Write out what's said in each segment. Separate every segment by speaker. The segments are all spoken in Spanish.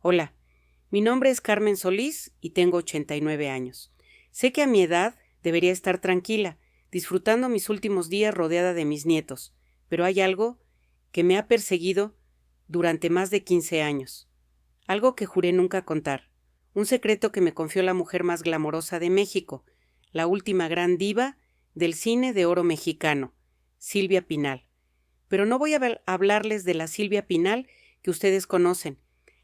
Speaker 1: Hola, mi nombre es Carmen Solís y tengo 89 años. Sé que a mi edad debería estar tranquila, disfrutando mis últimos días rodeada de mis nietos, pero hay algo que me ha perseguido durante más de 15 años. Algo que juré nunca contar. Un secreto que me confió la mujer más glamorosa de México, la última gran diva del cine de oro mexicano, Silvia Pinal. Pero no voy a hablarles de la Silvia Pinal que ustedes conocen,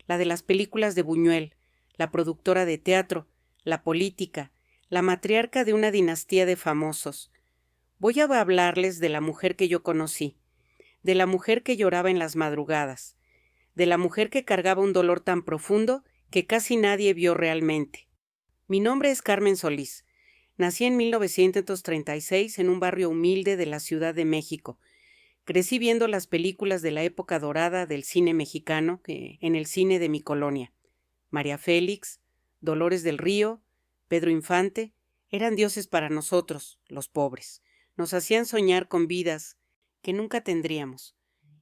Speaker 1: la de las películas de Buñuel, la productora de teatro, la política, la matriarca de una dinastía de famosos. Voy a hablarles de la mujer que yo conocí, de la mujer que lloraba en las madrugadas, de la mujer que cargaba un dolor tan profundo que casi nadie vio realmente. Mi nombre es Carmen Solís. Nací en 1936 en un barrio humilde de la Ciudad de México. Crecí viendo las películas de la época dorada del cine mexicano en el cine de mi colonia. María Félix, Dolores del Río, Pedro Infante, eran dioses para nosotros, los pobres. Nos hacían soñar con vidas que nunca tendríamos.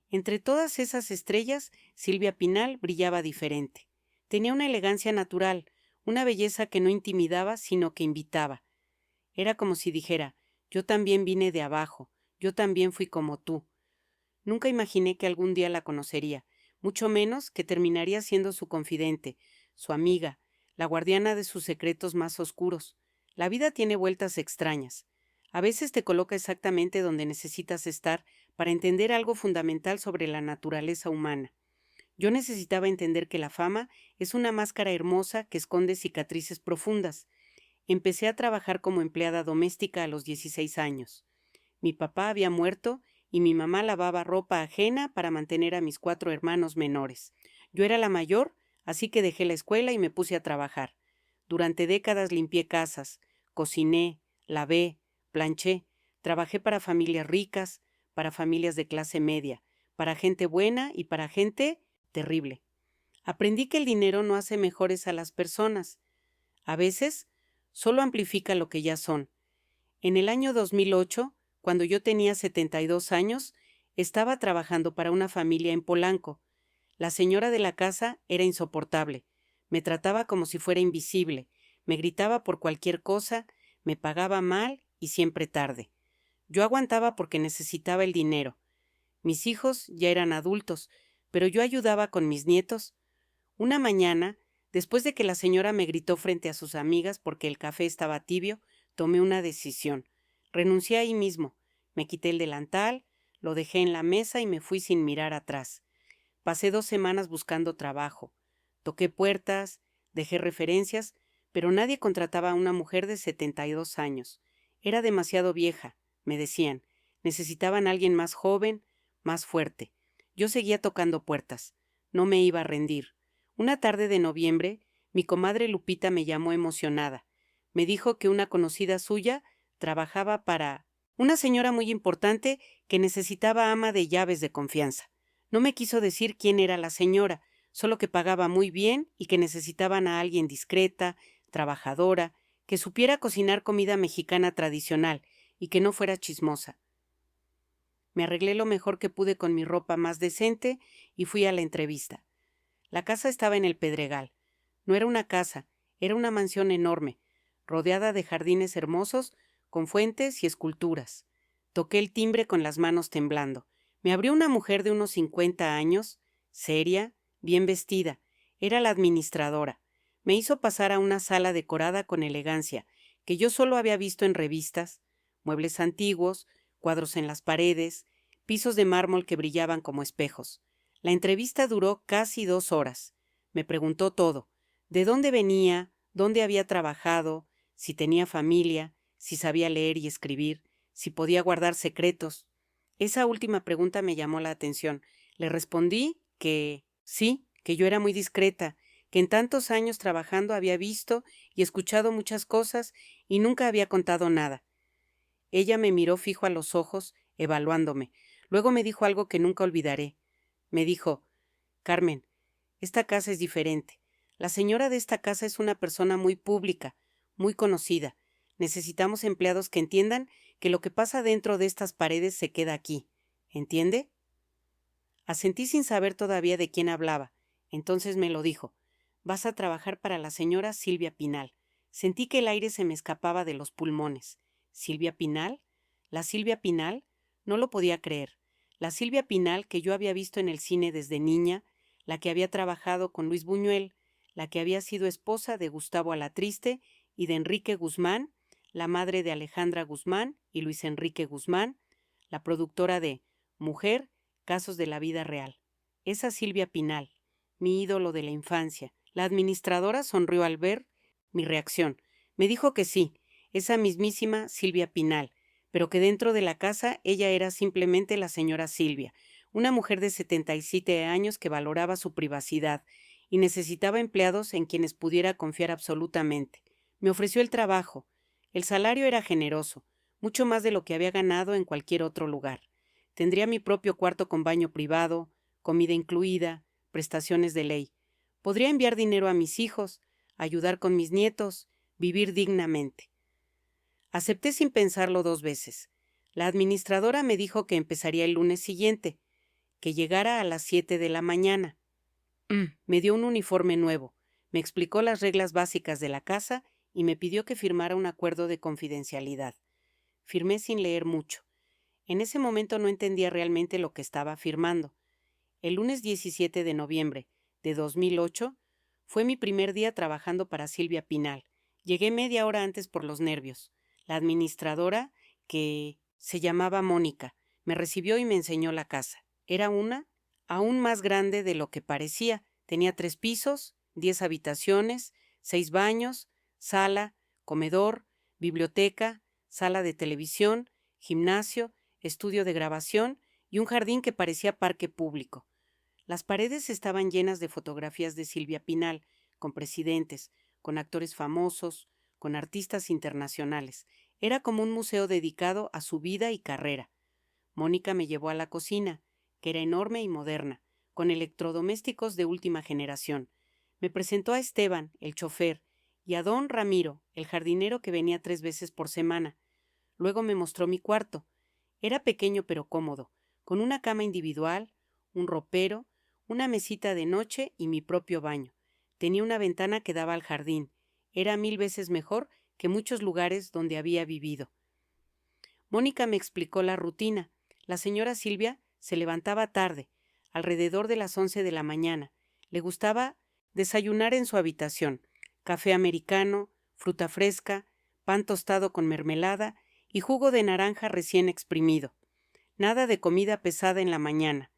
Speaker 1: Entre todas esas estrellas, Silvia Pinal brillaba diferente. Tenía una elegancia natural, una belleza que no intimidaba, sino que invitaba. Era como si dijera, yo también vine de abajo, yo también fui como tú. Nunca imaginé que algún día la conocería, mucho menos que terminaría siendo su confidente, su amiga, la guardiana de sus secretos más oscuros. La vida tiene vueltas extrañas. A veces te coloca exactamente donde necesitas estar para entender algo fundamental sobre la naturaleza humana. Yo necesitaba entender que la fama es una máscara hermosa que esconde cicatrices profundas. Empecé a trabajar como empleada doméstica a los 16 años. Mi papá había muerto y mi mamá lavaba ropa ajena para mantener a mis 4 hermanos menores. Yo era la mayor, así que dejé la escuela y me puse a trabajar. Durante décadas limpié casas, cociné, lavé, planché, trabajé para familias ricas, para familias de clase media, para gente buena y para gente terrible. Aprendí que el dinero no hace mejores a las personas. A veces, solo amplifica lo que ya son. En el año 2008, cuando yo tenía 72 años, estaba trabajando para una familia en Polanco. La señora de la casa era insoportable. Me trataba como si fuera invisible, me gritaba por cualquier cosa, me pagaba mal y siempre tarde. Yo aguantaba porque necesitaba el dinero. Mis hijos ya eran adultos, pero yo ayudaba con mis nietos. Una mañana, después de que la señora me gritó frente a sus amigas porque el café estaba tibio, tomé una decisión. Renuncié ahí mismo. Me quité el delantal, lo dejé en la mesa y me fui sin mirar atrás. Pasé 2 semanas buscando trabajo. Toqué puertas, dejé referencias, pero nadie contrataba a una mujer de 72 años. Era demasiado vieja, me decían. Necesitaban a alguien más joven, más fuerte. Yo seguía tocando puertas. No me iba a rendir. Una tarde de noviembre, mi comadre Lupita me llamó emocionada. Me dijo que una conocida suya trabajaba para una señora muy importante que necesitaba ama de llaves de confianza. No me quiso decir quién era la señora, solo que pagaba muy bien y que necesitaban a alguien discreta, trabajadora, que supiera cocinar comida mexicana tradicional y que no fuera chismosa. Me arreglé lo mejor que pude con mi ropa más decente y fui a la entrevista. La casa estaba en el Pedregal. No era una casa, era una mansión enorme, rodeada de jardines hermosos, con fuentes y esculturas. Toqué el timbre con las manos temblando. Me abrió una mujer de unos 50 años, seria, bien vestida. Era la administradora. Me hizo pasar a una sala decorada con elegancia, que yo solo había visto en revistas, muebles antiguos, cuadros en las paredes, pisos de mármol que brillaban como espejos. La entrevista duró casi 2 horas. Me preguntó todo: de dónde venía, dónde había trabajado, si tenía familia, si sabía leer y escribir, si podía guardar secretos. Esa última pregunta me llamó la atención. Le respondí que sí, que yo era muy discreta, que en tantos años trabajando había visto y escuchado muchas cosas y nunca había contado nada. Ella me miró fijo a los ojos, evaluándome. Luego me dijo algo que nunca olvidaré. Me dijo: Carmen, esta casa es diferente. La señora de esta casa es una persona muy pública, muy conocida. Necesitamos empleados que entiendan que lo que pasa dentro de estas paredes se queda aquí. ¿Entiende? Asentí sin saber todavía de quién hablaba. Entonces me lo dijo. Vas a trabajar para la señora Silvia Pinal. Sentí que el aire se me escapaba de los pulmones. ¿Silvia Pinal? ¿La Silvia Pinal? No lo podía creer. La Silvia Pinal que yo había visto en el cine desde niña, la que había trabajado con Luis Buñuel, la que había sido esposa de Gustavo Alatriste y de Enrique Guzmán, la madre de Alejandra Guzmán y Luis Enrique Guzmán, la productora de Mujer, Casos de la Vida Real. Esa Silvia Pinal, mi ídolo de la infancia. La administradora sonrió al ver mi reacción. Me dijo que sí, esa mismísima Silvia Pinal, pero que dentro de la casa ella era simplemente la señora Silvia, una mujer de 77 años que valoraba su privacidad y necesitaba empleados en quienes pudiera confiar absolutamente. Me ofreció el trabajo. El salario era generoso, mucho más de lo que había ganado en cualquier otro lugar. Tendría mi propio cuarto con baño privado, comida incluida, prestaciones de ley. Podría enviar dinero a mis hijos, ayudar con mis nietos, vivir dignamente. Acepté sin pensarlo 2 veces. La administradora me dijo que empezaría el lunes siguiente, que llegara a las 7 de la mañana. Me dio un uniforme nuevo, me explicó las reglas básicas de la casa y me pidió que firmara un acuerdo de confidencialidad. Firmé sin leer mucho. En ese momento no entendía realmente lo que estaba firmando. El lunes 17 de noviembre de 2008 fue mi primer día trabajando para Silvia Pinal. Llegué media hora antes por los nervios. La administradora, que se llamaba Mónica, me recibió y me enseñó la casa. Era una aún más grande de lo que parecía. Tenía 3 pisos, 10 habitaciones, 6 baños, sala, comedor, biblioteca, sala de televisión, gimnasio, estudio de grabación y un jardín que parecía parque público. Las paredes estaban llenas de fotografías de Silvia Pinal, con presidentes, con actores famosos, con artistas internacionales. Era como un museo dedicado a su vida y carrera. Mónica me llevó a la cocina, que era enorme y moderna, con electrodomésticos de última generación. Me presentó a Esteban, el chofer, y a don Ramiro, el jardinero que venía 3 veces por semana. Luego me mostró mi cuarto. Era pequeño pero cómodo, con una cama individual, un ropero, una mesita de noche y mi propio baño. Tenía una ventana que daba al jardín. Era 1000 veces mejor que muchos lugares donde había vivido. Mónica me explicó la rutina. La señora Silvia se levantaba tarde, alrededor de las 11 de la mañana. Le gustaba desayunar en su habitación, café americano, fruta fresca, pan tostado con mermelada y jugo de naranja recién exprimido. Nada de comida pesada en la mañana.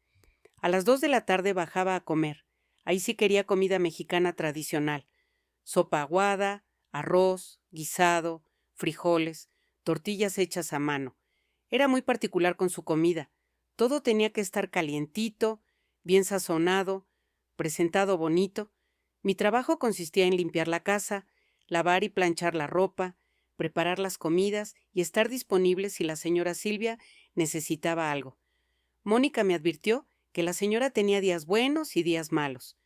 Speaker 1: A las 2 de la tarde bajaba a comer. Ahí sí quería comida mexicana tradicional. Sopa aguada, arroz, guisado, frijoles, tortillas hechas a mano. Era muy particular con su comida. Todo tenía que estar calientito, bien sazonado, presentado bonito. Mi trabajo consistía en limpiar la casa, lavar y planchar la ropa, preparar las comidas y estar disponible si la señora Silvia necesitaba algo. Mónica me advirtió que la señora tenía días buenos y días malos.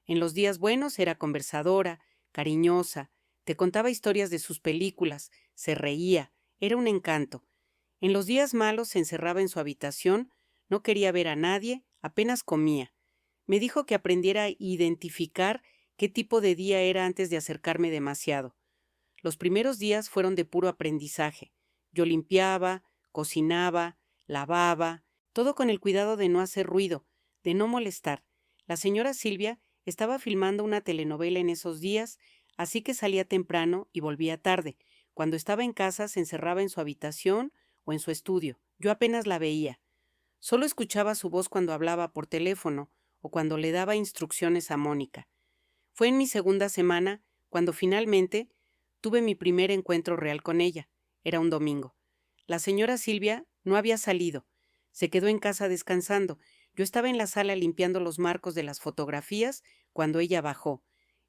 Speaker 1: En los días buenos era conversadora, cariñosa, te contaba historias de sus películas, se reía, era un encanto. En los días malos se encerraba en su habitación, no quería ver a nadie, apenas comía. Me dijo que aprendiera a identificar qué tipo de día era antes de acercarme demasiado. Los primeros días fueron de puro aprendizaje. Yo limpiaba, cocinaba, lavaba, todo con el cuidado de no hacer ruido, de no molestar. La señora Silvia estaba filmando una telenovela en esos días, así que salía temprano y volvía tarde. Cuando estaba en casa se encerraba en su habitación o en su estudio. Yo apenas la veía. Solo escuchaba su voz cuando hablaba por teléfono o cuando le daba instrucciones a Mónica. Fue en mi segunda semana cuando finalmente tuve mi primer encuentro real con ella. Era un domingo. La señora Silvia no había salido. Se quedó en casa descansando. Yo estaba en la sala limpiando los marcos de las fotografías cuando ella bajó.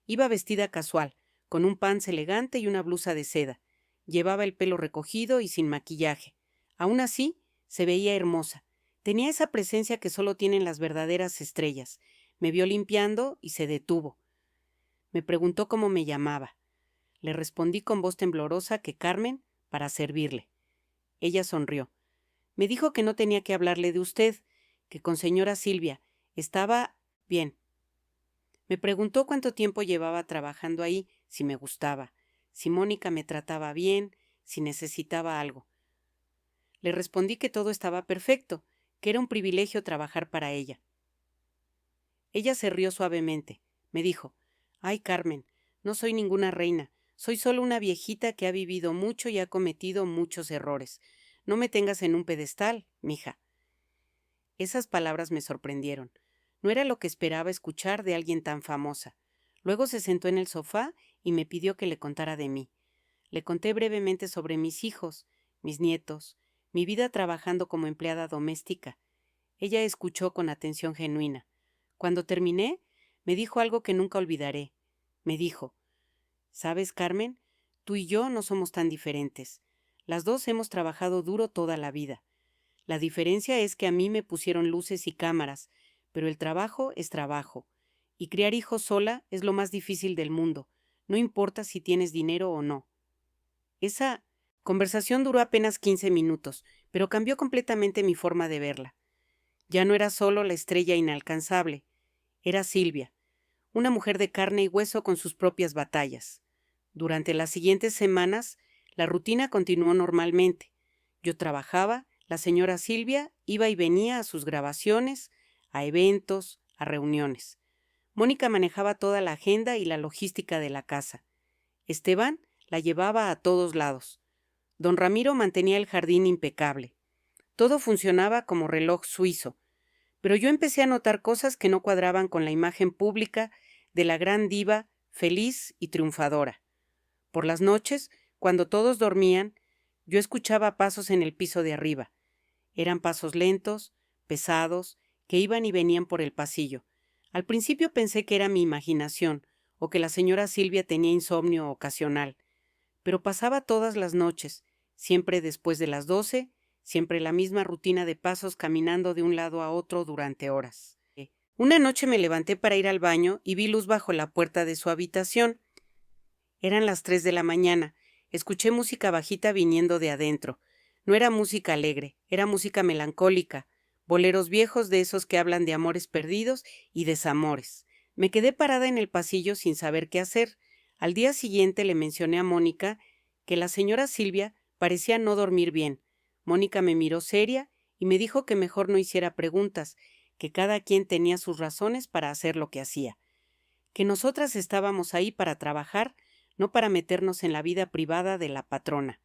Speaker 1: Iba vestida casual, con un pants elegante y una blusa de seda. Llevaba el pelo recogido y sin maquillaje. Aún así, se veía hermosa. Tenía esa presencia que solo tienen las verdaderas estrellas. Me vio limpiando y se detuvo. Me preguntó cómo me llamaba. Le respondí con voz temblorosa que Carmen, para servirle. Ella sonrió. Me dijo que no tenía que hablarle de usted, que con señora Silvia estaba bien. Me preguntó cuánto tiempo llevaba trabajando ahí, si me gustaba, si Mónica me trataba bien, si necesitaba algo. Le respondí que todo estaba perfecto, que era un privilegio trabajar para ella. Ella se rió suavemente. Me dijo: «Ay, Carmen, no soy ninguna reina. Soy solo una viejita que ha vivido mucho y ha cometido muchos errores. No me tengas en un pedestal, mija». Esas palabras me sorprendieron. No era lo que esperaba escuchar de alguien tan famosa. Luego se sentó en el sofá y me pidió que le contara de mí. Le conté brevemente sobre mis hijos, mis nietos, mi vida trabajando como empleada doméstica. Ella escuchó con atención genuina. Cuando terminé, me dijo algo que nunca olvidaré. Me dijo: «¿Sabes, Carmen? Tú y yo no somos tan diferentes. Las dos hemos trabajado duro toda la vida. La diferencia es que a mí me pusieron luces y cámaras, pero el trabajo es trabajo. Y criar hijos sola es lo más difícil del mundo, no importa si tienes dinero o no». Esa conversación duró apenas 15 minutos, pero cambió completamente mi forma de verla. Ya no era solo la estrella inalcanzable, era Silvia, una mujer de carne y hueso con sus propias batallas. Durante las siguientes semanas, la rutina continuó normalmente. Yo trabajaba, la señora Silvia iba y venía a sus grabaciones, a eventos, a reuniones. Mónica manejaba toda la agenda y la logística de la casa. Esteban la llevaba a todos lados. Don Ramiro mantenía el jardín impecable. Todo funcionaba como reloj suizo, pero yo empecé a notar cosas que no cuadraban con la imagen pública de la gran diva feliz y triunfadora. Por las noches, cuando todos dormían, yo escuchaba pasos en el piso de arriba. Eran pasos lentos, pesados, que iban y venían por el pasillo. Al principio pensé que era mi imaginación, o que la señora Silvia tenía insomnio ocasional, pero pasaba todas las noches, siempre después de las 12, siempre la misma rutina de pasos caminando de un lado a otro durante horas. Una noche me levanté para ir al baño y vi luz bajo la puerta de su habitación. Eran las 3 de la mañana. Escuché música bajita viniendo de adentro. No era música alegre, era música melancólica, boleros viejos de esos que hablan de amores perdidos y desamores. Me quedé parada en el pasillo sin saber qué hacer. Al día siguiente le mencioné a Mónica que la señora Silvia parecía no dormir bien. Mónica me miró seria y me dijo que mejor no hiciera preguntas, que cada quien tenía sus razones para hacer lo que hacía, que nosotras estábamos ahí para trabajar, no para meternos en la vida privada de la patrona.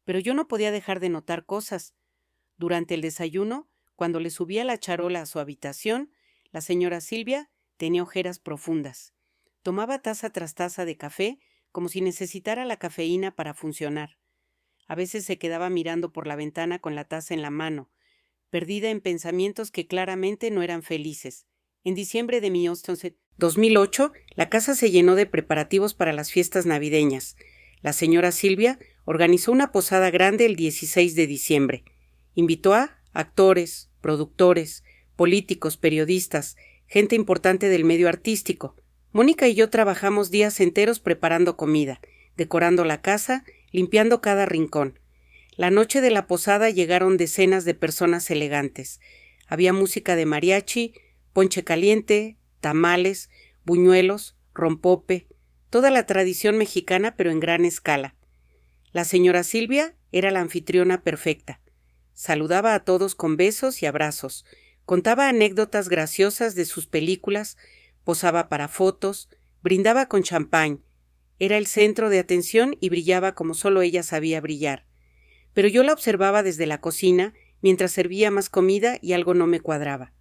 Speaker 1: Pero yo no podía dejar de notar cosas. Durante el desayuno, cuando le subía la charola a su habitación, la señora Silvia tenía ojeras profundas. Tomaba taza tras taza de café como si necesitara la cafeína para funcionar. A veces se quedaba mirando por la ventana con la taza en la mano, perdida en pensamientos que claramente no eran felices. En diciembre de 2008, la casa se llenó de preparativos para las fiestas navideñas. La señora Silvia organizó una posada grande el 16 de diciembre. Invitó a actores, productores, políticos, periodistas, gente importante del medio artístico. Mónica y yo trabajamos días enteros preparando comida, decorando la casa, limpiando cada rincón. La noche de la posada llegaron decenas de personas elegantes. Había música de mariachi, ponche caliente, tamales, buñuelos, rompope, toda la tradición mexicana pero en gran escala. La señora Silvia era la anfitriona perfecta. Saludaba a todos con besos y abrazos, contaba anécdotas graciosas de sus películas, posaba para fotos, brindaba con champán. Era el centro de atención y brillaba como solo ella sabía brillar. Pero yo la observaba desde la cocina mientras servía más comida y algo no me cuadraba.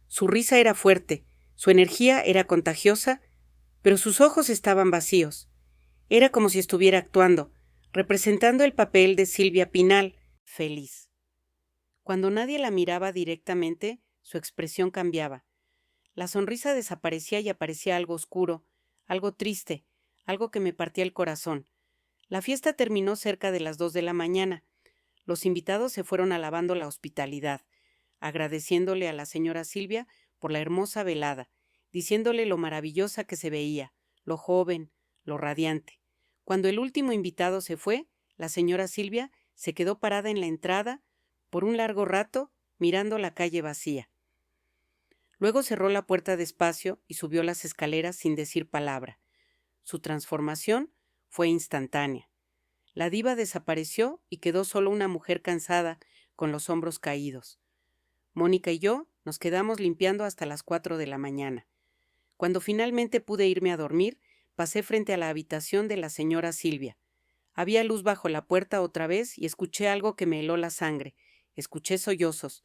Speaker 1: Su risa era fuerte, su energía era contagiosa, pero sus ojos estaban vacíos. Era como si estuviera actuando, representando el papel de Silvia Pinal, feliz. Cuando nadie la miraba directamente, su expresión cambiaba. La sonrisa desaparecía y aparecía algo oscuro, algo triste, algo que me partía el corazón. La fiesta terminó cerca de las 2 de la mañana. Los invitados se fueron alabando la hospitalidad, agradeciéndole a la señora Silvia por la hermosa velada, diciéndole lo maravillosa que se veía, lo joven, lo radiante. Cuando el último invitado se fue, la señora Silvia se quedó parada en la entrada por un largo rato mirando la calle vacía. Luego cerró la puerta despacio y subió las escaleras sin decir palabra. Su transformación fue instantánea. La diva desapareció y quedó solo una mujer cansada, con los hombros caídos. Mónica y yo nos quedamos limpiando hasta las 4 de la mañana. Cuando finalmente pude irme a dormir, pasé frente a la habitación de la señora Silvia. Había luz bajo la puerta otra vez y escuché algo que me heló la sangre. Escuché sollozos,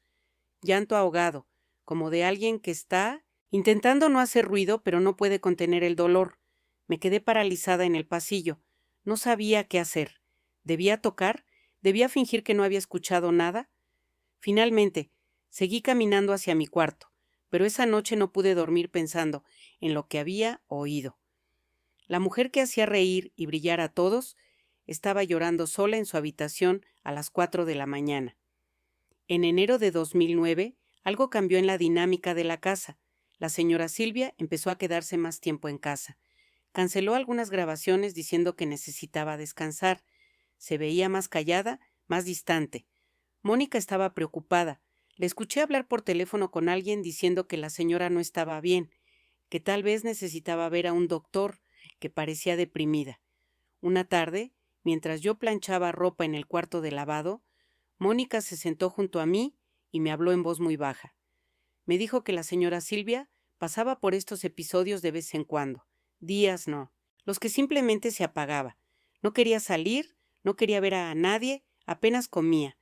Speaker 1: llanto ahogado, como de alguien que está intentando no hacer ruido, pero no puede contener el dolor. Me quedé paralizada en el pasillo. No sabía qué hacer. ¿Debía tocar? ¿Debía fingir que no había escuchado nada? Finalmente, seguí caminando hacia mi cuarto, pero esa noche no pude dormir pensando en lo que había oído. La mujer que hacía reír y brillar a todos estaba llorando sola en su habitación a las 4 de la mañana. En enero de 2009, algo cambió en la dinámica de la casa. La señora Silvia empezó a quedarse más tiempo en casa. Canceló algunas grabaciones diciendo que necesitaba descansar. Se veía más callada, más distante. Mónica estaba preocupada. Le escuché hablar por teléfono con alguien diciendo que la señora no estaba bien, que tal vez necesitaba ver a un doctor, que parecía deprimida. Una tarde, mientras yo planchaba ropa en el cuarto de lavado, Mónica se sentó junto a mí y me habló en voz muy baja. Me dijo que la señora Silvia pasaba por estos episodios de vez en cuando. Días no, los que simplemente se apagaba. No quería salir, no quería ver a nadie, apenas comía.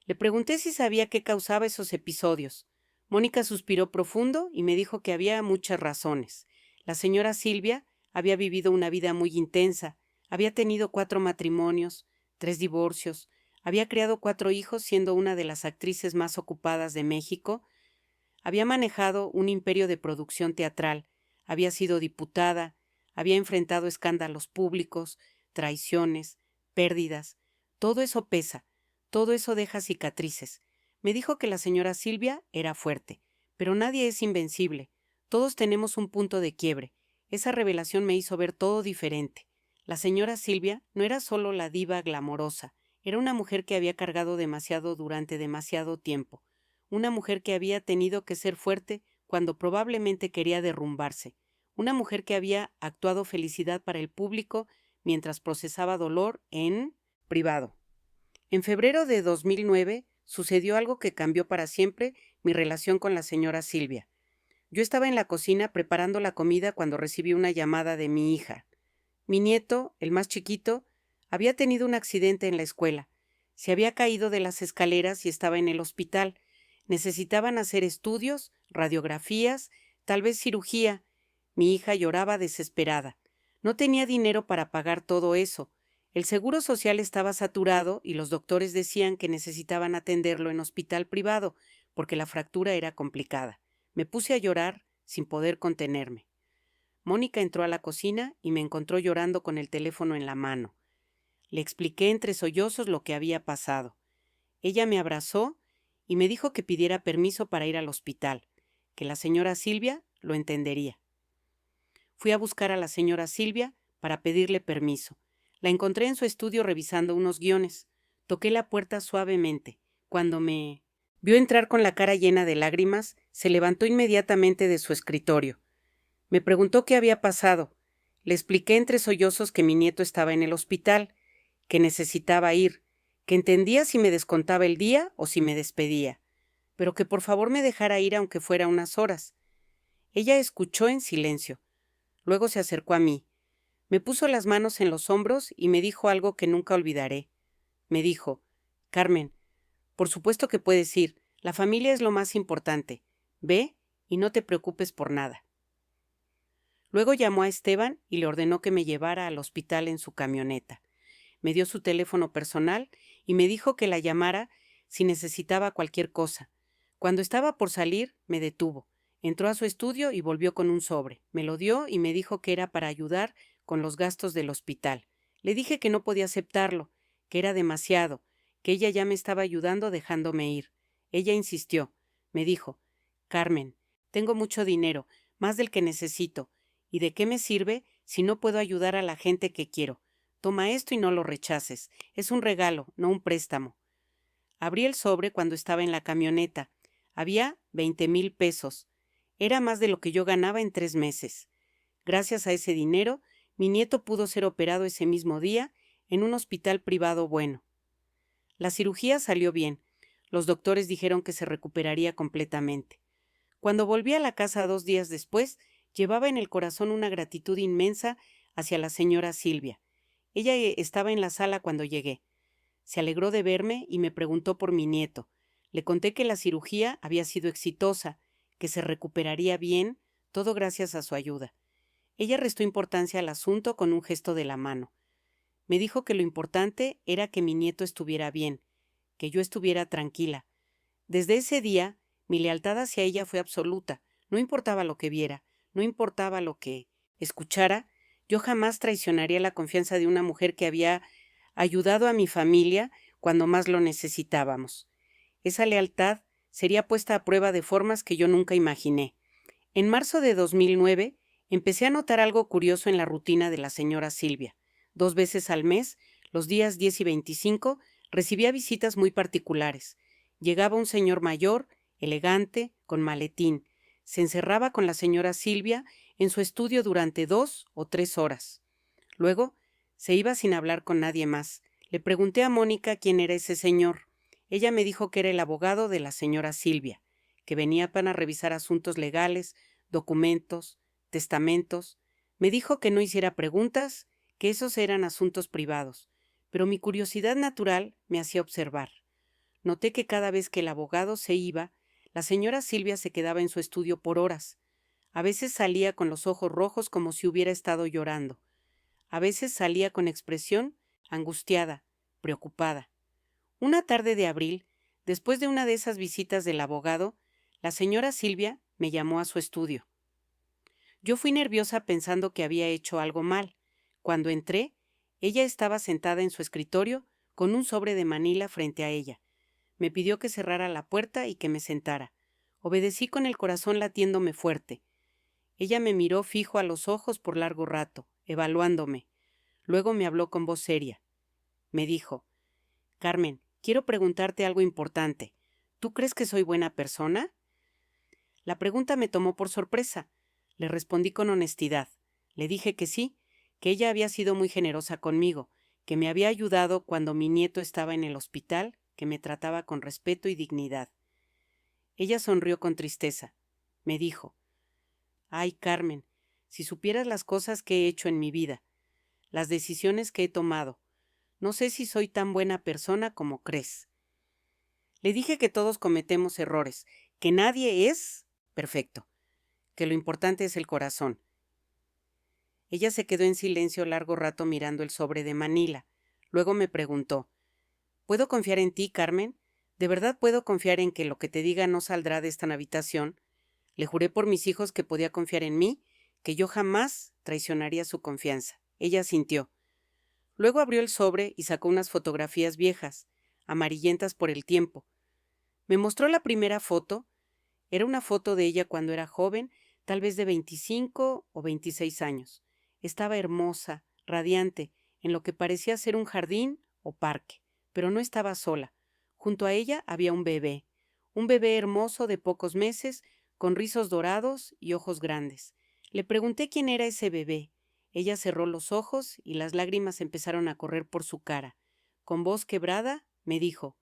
Speaker 1: Le pregunté si sabía qué causaba esos episodios. Mónica suspiró profundo y me dijo que había muchas razones. La señora Silvia había vivido una vida muy intensa, había tenido 4 matrimonios, 3 divorcios, había criado 4 hijos siendo una de las actrices más ocupadas de México, había manejado un imperio de producción teatral, había sido diputada, había enfrentado escándalos públicos, traiciones, pérdidas. Todo eso pesa, todo eso deja cicatrices. Me dijo que la señora Silvia era fuerte, pero nadie es invencible. Todos tenemos un punto de quiebre. Esa revelación me hizo ver todo diferente. La señora Silvia no era solo la diva glamorosa, era una mujer que había cargado demasiado durante demasiado tiempo, una mujer que había tenido que ser fuerte cuando probablemente quería derrumbarse, una mujer que había actuado felicidad para el público mientras procesaba dolor en privado. En febrero de 2009 sucedió algo que cambió para siempre mi relación con la señora Silvia. Yo estaba en la cocina preparando la comida cuando recibí una llamada de mi hija. Mi nieto, el más chiquito, había tenido un accidente en la escuela. Se había caído de las escaleras y estaba en el hospital. Necesitaban hacer estudios, radiografías, tal vez cirugía. Mi hija lloraba desesperada. No tenía dinero para pagar todo eso. El seguro social estaba saturado y los doctores decían que necesitaban atenderlo en hospital privado, porque la fractura era complicada. Me puse a llorar sin poder contenerme. Mónica entró a la cocina y me encontró llorando con el teléfono en la mano. Le expliqué entre sollozos lo que había pasado. Ella me abrazó y me dijo que pidiera permiso para ir al hospital, que la señora Silvia lo entendería. Fui a buscar a la señora Silvia para pedirle permiso. La encontré en su estudio revisando unos guiones. Toqué la puerta suavemente. Cuando me vio entrar con la cara llena de lágrimas, se levantó inmediatamente de su escritorio. Me preguntó qué había pasado. Le expliqué entre sollozos que mi nieto estaba en el hospital, que necesitaba ir, que entendía si me descontaba el día o si me despedía, pero que por favor me dejara ir aunque fuera unas horas. Ella escuchó en silencio. Luego se acercó a mí. Me puso las manos en los hombros y me dijo algo que nunca olvidaré. Me dijo: Carmen, por supuesto que puedes ir. La familia es lo más importante. Ve y no te preocupes por nada. Luego llamó a Esteban y le ordenó que me llevara al hospital en su camioneta. Me dio su teléfono personal y me dijo que la llamara si necesitaba cualquier cosa. Cuando estaba por salir, me detuvo. Entró a su estudio y volvió con un sobre. Me lo dio y me dijo que era para ayudar con los gastos del hospital. Le dije que no podía aceptarlo, que era demasiado, que ella ya me estaba ayudando dejándome ir. Ella insistió. Me dijo: Carmen, tengo mucho dinero, más del que necesito. ¿Y de qué me sirve si no puedo ayudar a la gente que quiero? Toma esto y no lo rechaces. Es un regalo, no un préstamo. Abrí el sobre cuando estaba en la camioneta. Había 20,000 pesos. Era más de lo que yo ganaba en 3 meses. Gracias a ese dinero, mi nieto pudo ser operado ese mismo día en un hospital privado bueno. La cirugía salió bien. Los doctores dijeron que se recuperaría completamente. Cuando volví a la casa 2 días después, llevaba en el corazón una gratitud inmensa hacia la señora Silvia. Ella estaba en la sala cuando llegué. Se alegró de verme y me preguntó por mi nieto. Le conté que la cirugía había sido exitosa, que se recuperaría bien, todo gracias a su ayuda. Ella restó importancia al asunto con un gesto de la mano. Me dijo que lo importante era que mi nieto estuviera bien, que yo estuviera tranquila. Desde ese día, mi lealtad hacia ella fue absoluta. No importaba lo que viera, no importaba lo que escuchara, yo jamás traicionaría la confianza de una mujer que había ayudado a mi familia cuando más lo necesitábamos. Esa lealtad sería puesta a prueba de formas que yo nunca imaginé. En marzo de 2009, empecé a notar algo curioso en la rutina de la señora Silvia. 2 veces al mes, los días 10 y 25, recibía visitas muy particulares. Llegaba un señor mayor, elegante, con maletín. Se encerraba con la señora Silvia en su estudio durante 2 o 3 horas. Luego, se iba sin hablar con nadie más. Le pregunté a Mónica quién era ese señor. Ella me dijo que era el abogado de la señora Silvia, que venía para revisar asuntos legales, documentos, testamentos. Me dijo que no hiciera preguntas, que esos eran asuntos privados, pero mi curiosidad natural me hacía observar. Noté que cada vez que el abogado se iba, la señora Silvia se quedaba en su estudio por horas. A veces salía con los ojos rojos como si hubiera estado llorando. A veces salía con expresión angustiada, preocupada. Una tarde de abril, después de una de esas visitas del abogado, la señora Silvia me llamó a su estudio. Yo fui nerviosa pensando que había hecho algo mal. Cuando entré, ella estaba sentada en su escritorio con un sobre de Manila frente a ella. Me pidió que cerrara la puerta y que me sentara. Obedecí con el corazón latiéndome fuerte. Ella me miró fijo a los ojos por largo rato, evaluándome. Luego me habló con voz seria. Me dijo: «Carmen, quiero preguntarte algo importante. ¿Tú crees que soy buena persona?» La pregunta me tomó por sorpresa. Le respondí con honestidad. Le dije que sí, que ella había sido muy generosa conmigo, que me había ayudado cuando mi nieto estaba en el hospital, que me trataba con respeto y dignidad. Ella sonrió con tristeza. Me dijo: «Ay, Carmen, si supieras las cosas que he hecho en mi vida, las decisiones que he tomado, no sé si soy tan buena persona como crees». Le dije que todos cometemos errores, que nadie es perfecto, que lo importante es el corazón. Ella se quedó en silencio largo rato mirando el sobre de Manila. Luego me preguntó: «¿Puedo confiar en ti, Carmen? ¿De verdad puedo confiar en que lo que te diga no saldrá de esta habitación?» Le juré por mis hijos que podía confiar en mí, que yo jamás traicionaría su confianza. Ella asintió. Luego abrió el sobre y sacó unas fotografías viejas, amarillentas por el tiempo. Me mostró la primera foto. Era una foto de ella cuando era joven, tal vez de 25 o 26 años. Estaba hermosa, radiante, en lo que parecía ser un jardín o parque, pero no estaba sola. Junto a ella había un bebé hermoso de pocos meses, con rizos dorados y ojos grandes. Le pregunté quién era ese bebé. Ella cerró los ojos y las lágrimas empezaron a correr por su cara. Con voz quebrada me dijo: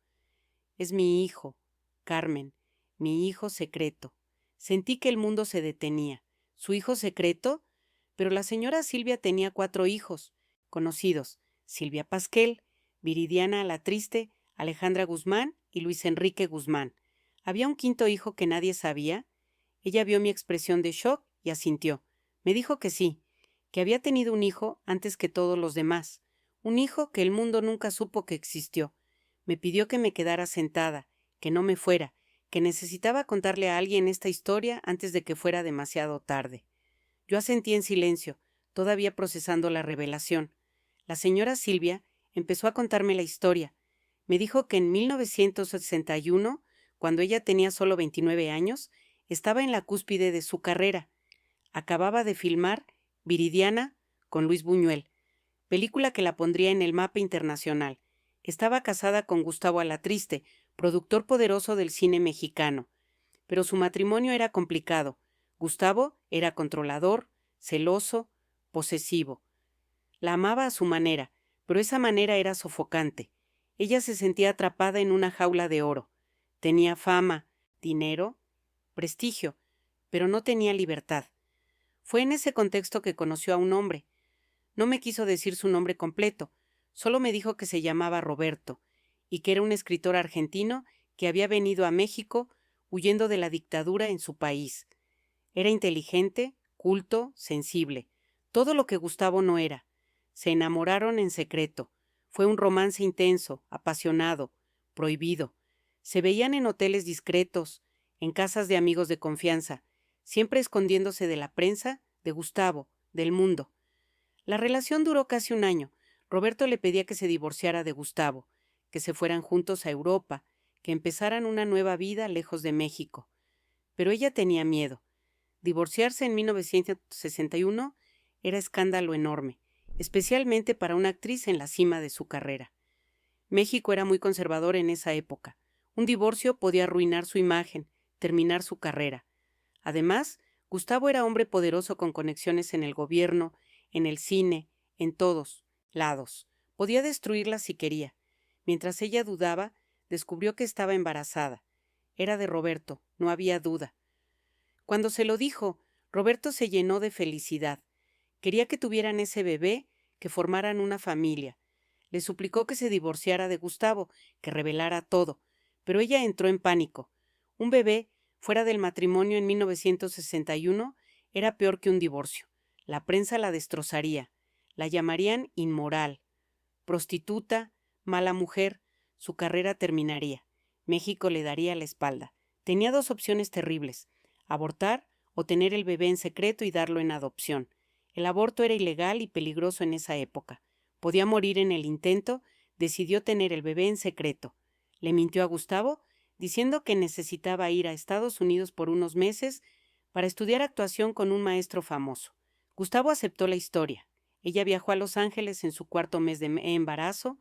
Speaker 1: «Es mi hijo, Carmen, mi hijo secreto». Sentí que el mundo se detenía. ¿Su hijo secreto? Pero la señora Silvia tenía 4 hijos conocidos: Silvia Pasquel, Viridiana la Triste, Alejandra Guzmán y Luis Enrique Guzmán. ¿Había un 5.º hijo que nadie sabía? Ella vio mi expresión de shock y asintió. Me dijo que sí, que había tenido un hijo antes que todos los demás, un hijo que el mundo nunca supo que existió. Me pidió que me quedara sentada, que no me fuera, que necesitaba contarle a alguien esta historia antes de que fuera demasiado tarde. Yo asentí en silencio, todavía procesando la revelación. La señora Silvia empezó a contarme la historia. Me dijo que en 1961, cuando ella tenía solo 29 años, estaba en la cúspide de su carrera. Acababa de filmar Viridiana con Luis Buñuel, película que la pondría en el mapa internacional. Estaba casada con Gustavo Alatriste, productor poderoso del cine mexicano. Pero su matrimonio era complicado. Gustavo era controlador, celoso, posesivo. La amaba a su manera, pero esa manera era sofocante. Ella se sentía atrapada en una jaula de oro. Tenía fama, dinero, prestigio, pero no tenía libertad. Fue en ese contexto que conoció a un hombre. No me quiso decir su nombre completo, solo me dijo que se llamaba Roberto y que era un escritor argentino que había venido a México huyendo de la dictadura en su país. Era inteligente, culto, sensible, todo lo que Gustavo no era. Se enamoraron en secreto. Fue un romance intenso, apasionado, prohibido. Se veían en hoteles discretos, en casas de amigos de confianza, siempre escondiéndose de la prensa, de Gustavo, del mundo. La relación duró casi un año. Roberto le pedía que se divorciara de Gustavo, que se fueran juntos a Europa, que empezaran una nueva vida lejos de México. Pero ella tenía miedo. Divorciarse en 1961 era escándalo enorme, especialmente para una actriz en la cima de su carrera. México era muy conservador en esa época. Un divorcio podía arruinar su imagen, terminar su carrera. Además, Gustavo era hombre poderoso con conexiones en el gobierno, en el cine, en todos lados. Podía destruirla si quería. Mientras ella dudaba, descubrió que estaba embarazada. Era de Roberto, no había duda. Cuando se lo dijo, Roberto se llenó de felicidad. Quería que tuvieran ese bebé, que formaran una familia. Le suplicó que se divorciara de Gustavo, que revelara todo, pero ella entró en pánico. Un bebé, fuera del matrimonio en 1961, era peor que un divorcio. La prensa la destrozaría. La llamarían inmoral, prostituta, mala mujer. Su carrera terminaría. México le daría la espalda. Tenía dos opciones terribles: abortar o tener el bebé en secreto y darlo en adopción. El aborto era ilegal y peligroso en esa época. Podía morir en el intento. Decidió tener el bebé en secreto. Le mintió a Gustavo, diciendo que necesitaba ir a Estados Unidos por unos meses para estudiar actuación con un maestro famoso. Gustavo aceptó la historia. Ella viajó a Los Ángeles en su cuarto mes de embarazo,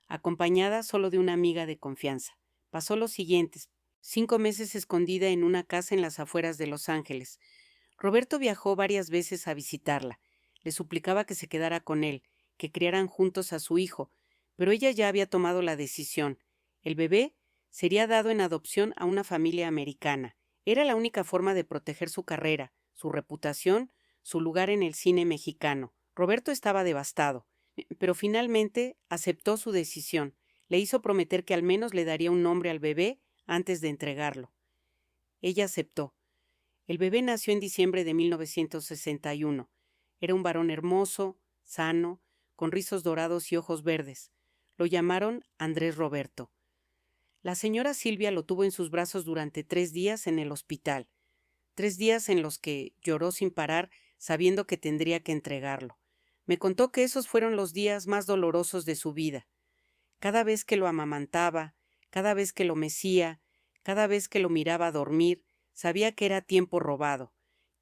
Speaker 1: acompañada solo de una amiga de confianza. Pasó los siguientes 5 meses escondida en una casa en las afueras de Los Ángeles. Roberto viajó varias veces a visitarla. Le suplicaba que se quedara con él, que criaran juntos a su hijo, pero ella ya había tomado la decisión. El bebé sería dado en adopción a una familia americana. Era la única forma de proteger su carrera, su reputación, su lugar en el cine mexicano. Roberto estaba devastado, pero finalmente aceptó su decisión. Le hizo prometer que al menos le daría un nombre al bebé antes de entregarlo. Ella aceptó. El bebé nació en diciembre de 1961. Era un varón hermoso, sano, con rizos dorados y ojos verdes. Lo llamaron Andrés Roberto. La señora Silvia lo tuvo en sus brazos durante 3 días en el hospital. 3 días en los que lloró sin parar, sabiendo que tendría que entregarlo. Me contó que esos fueron los días más dolorosos de su vida. Cada vez que lo amamantaba, cada vez que lo mecía, cada vez que lo miraba dormir, sabía que era tiempo robado,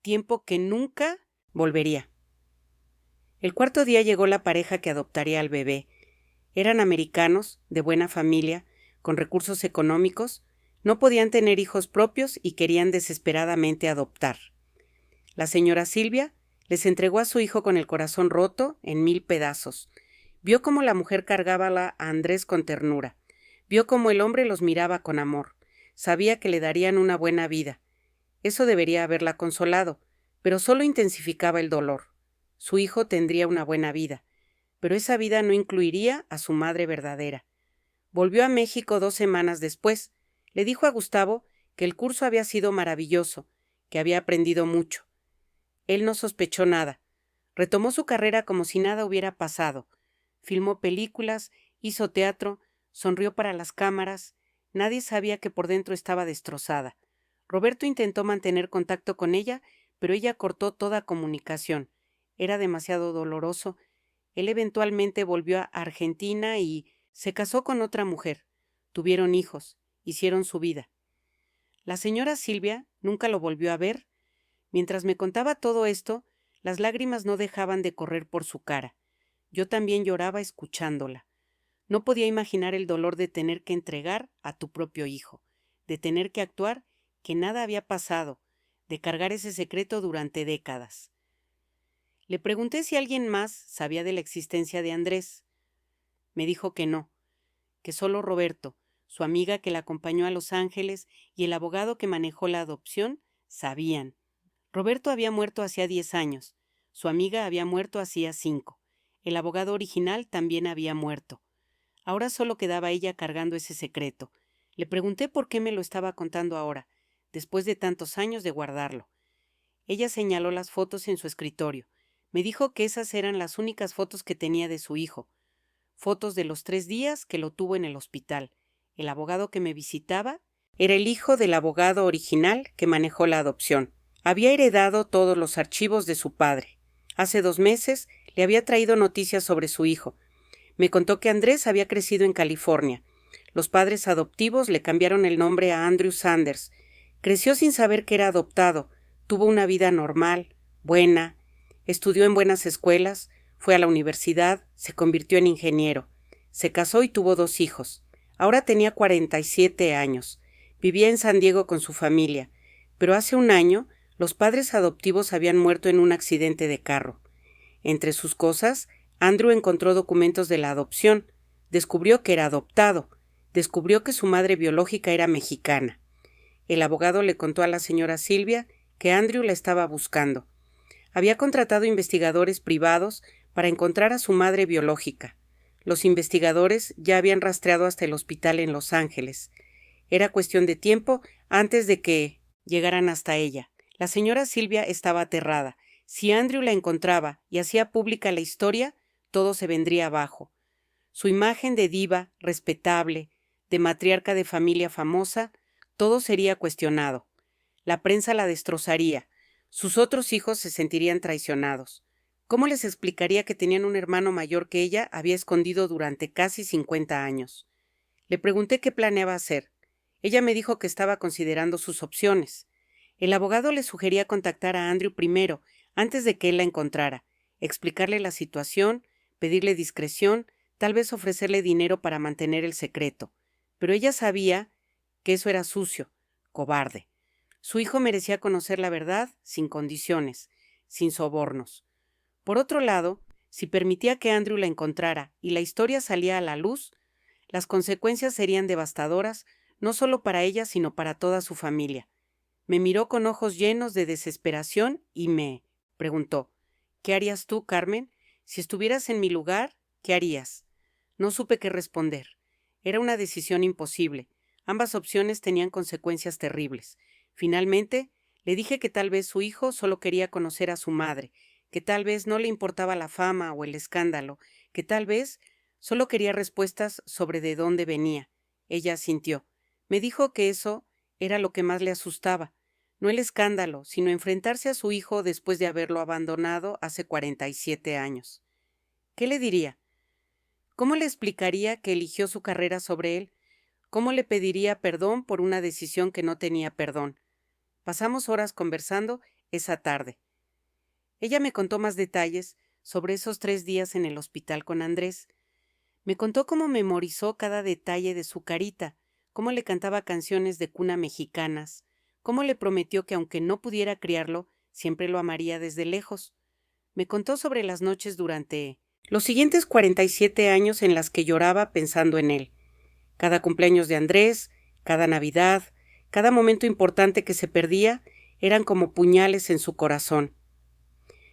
Speaker 1: tiempo que nunca volvería. El 4.º día llegó la pareja que adoptaría al bebé. Eran americanos, de buena familia, con recursos económicos, no podían tener hijos propios y querían desesperadamente adoptar. La señora Silvia les entregó a su hijo con el corazón roto en 1000 pedazos. Vio cómo la mujer cargaba a Andrés con ternura. Vio cómo el hombre los miraba con amor. Sabía que le darían una buena vida. Eso debería haberla consolado, pero solo intensificaba el dolor. Su hijo tendría una buena vida, pero esa vida no incluiría a su madre verdadera. Volvió a México 2 semanas después. Le dijo a Gustavo que el curso había sido maravilloso, que había aprendido mucho. Él no sospechó nada. Retomó su carrera como si nada hubiera pasado. Filmó películas, hizo teatro, sonrió para las cámaras. Nadie sabía que por dentro estaba destrozada. Roberto intentó mantener contacto con ella, pero ella cortó toda comunicación. Era demasiado doloroso. Él eventualmente volvió a Argentina y se casó con otra mujer. Tuvieron hijos, hicieron su vida. La señora Silvia nunca lo volvió a ver. Mientras me contaba todo esto, las lágrimas no dejaban de correr por su cara. Yo también lloraba escuchándola. No podía imaginar el dolor de tener que entregar a tu propio hijo, de tener que actuar que nada había pasado, de cargar ese secreto durante décadas. Le pregunté si alguien más sabía de la existencia de Andrés. Me dijo que no, que solo Roberto, su amiga que la acompañó a Los Ángeles y el abogado que manejó la adopción sabían. Roberto había muerto hacía 10 años, su amiga había muerto hacía 5, el abogado original también había muerto. Ahora solo quedaba ella cargando ese secreto. Le pregunté por qué me lo estaba contando ahora, después de tantos años de guardarlo. Ella señaló las fotos en su escritorio. Me dijo que esas eran las únicas fotos que tenía de su hijo. Fotos de los 3 días que lo tuvo en el hospital. El abogado que me visitaba era el hijo del abogado original que manejó la adopción. Había heredado todos los archivos de su padre. Hace 2 meses le había traído noticias sobre su hijo. Me contó que Andrés había crecido en California. Los padres adoptivos le cambiaron el nombre a Andrew Sanders. Creció sin saber que era adoptado. Tuvo una vida normal, buena. Estudió en buenas escuelas, fue a la universidad, se convirtió en ingeniero. Se casó y tuvo 2 hijos. Ahora tenía 47 años. Vivía en San Diego con su familia. Pero hace 1 año, los padres adoptivos habían muerto en un accidente de carro. Entre sus cosas, Andrew encontró documentos de la adopción. Descubrió que era adoptado. Descubrió que su madre biológica era mexicana. El abogado le contó a la señora Silvia que Andrew la estaba buscando. Había contratado investigadores privados para encontrar a su madre biológica. Los investigadores ya habían rastreado hasta el hospital en Los Ángeles. Era cuestión de tiempo antes de que llegaran hasta ella. La señora Silvia estaba aterrada. Si Andrew la encontraba y hacía pública la historia, todo se vendría abajo. Su imagen de diva, respetable, de matriarca de familia famosa, todo sería cuestionado. La prensa la destrozaría. Sus otros hijos se sentirían traicionados. ¿Cómo les explicaría que tenían un hermano mayor que ella había escondido durante casi 50 años? Le pregunté qué planeaba hacer. Ella me dijo que estaba considerando sus opciones. El abogado le sugería contactar a Andrew primero, antes de que él la encontrara, explicarle la situación, pedirle discreción, tal vez ofrecerle dinero para mantener el secreto. Pero ella sabía que eso era sucio, cobarde. Su hijo merecía conocer la verdad sin condiciones, sin sobornos. Por otro lado, si permitía que Andrew la encontrara y la historia salía a la luz, las consecuencias serían devastadoras no solo para ella, sino para toda su familia. Me miró con ojos llenos de desesperación y me preguntó: ¿qué harías tú, Carmen? Si estuvieras en mi lugar, ¿qué harías? No supe qué responder. Era una decisión imposible. Ambas opciones tenían consecuencias terribles. Finalmente, le dije que tal vez su hijo solo quería conocer a su madre, que tal vez no le importaba la fama o el escándalo, que tal vez solo quería respuestas sobre de dónde venía. Ella asintió. Me dijo que eso era lo que más le asustaba. No el escándalo, sino enfrentarse a su hijo después de haberlo abandonado hace 47 años. ¿Qué le diría? ¿Cómo le explicaría que eligió su carrera sobre él? ¿Cómo le pediría perdón por una decisión que no tenía perdón? Pasamos horas conversando esa tarde. Ella me contó más detalles sobre esos 3 días en el hospital con Andrés. Me contó cómo memorizó cada detalle de su carita, cómo le cantaba canciones de cuna mexicanas, cómo le prometió que aunque no pudiera criarlo, siempre lo amaría desde lejos. Me contó sobre las noches durante los siguientes 47 años en las que lloraba pensando en él. Cada cumpleaños de Andrés, cada Navidad, cada momento importante que se perdía, eran como puñales en su corazón.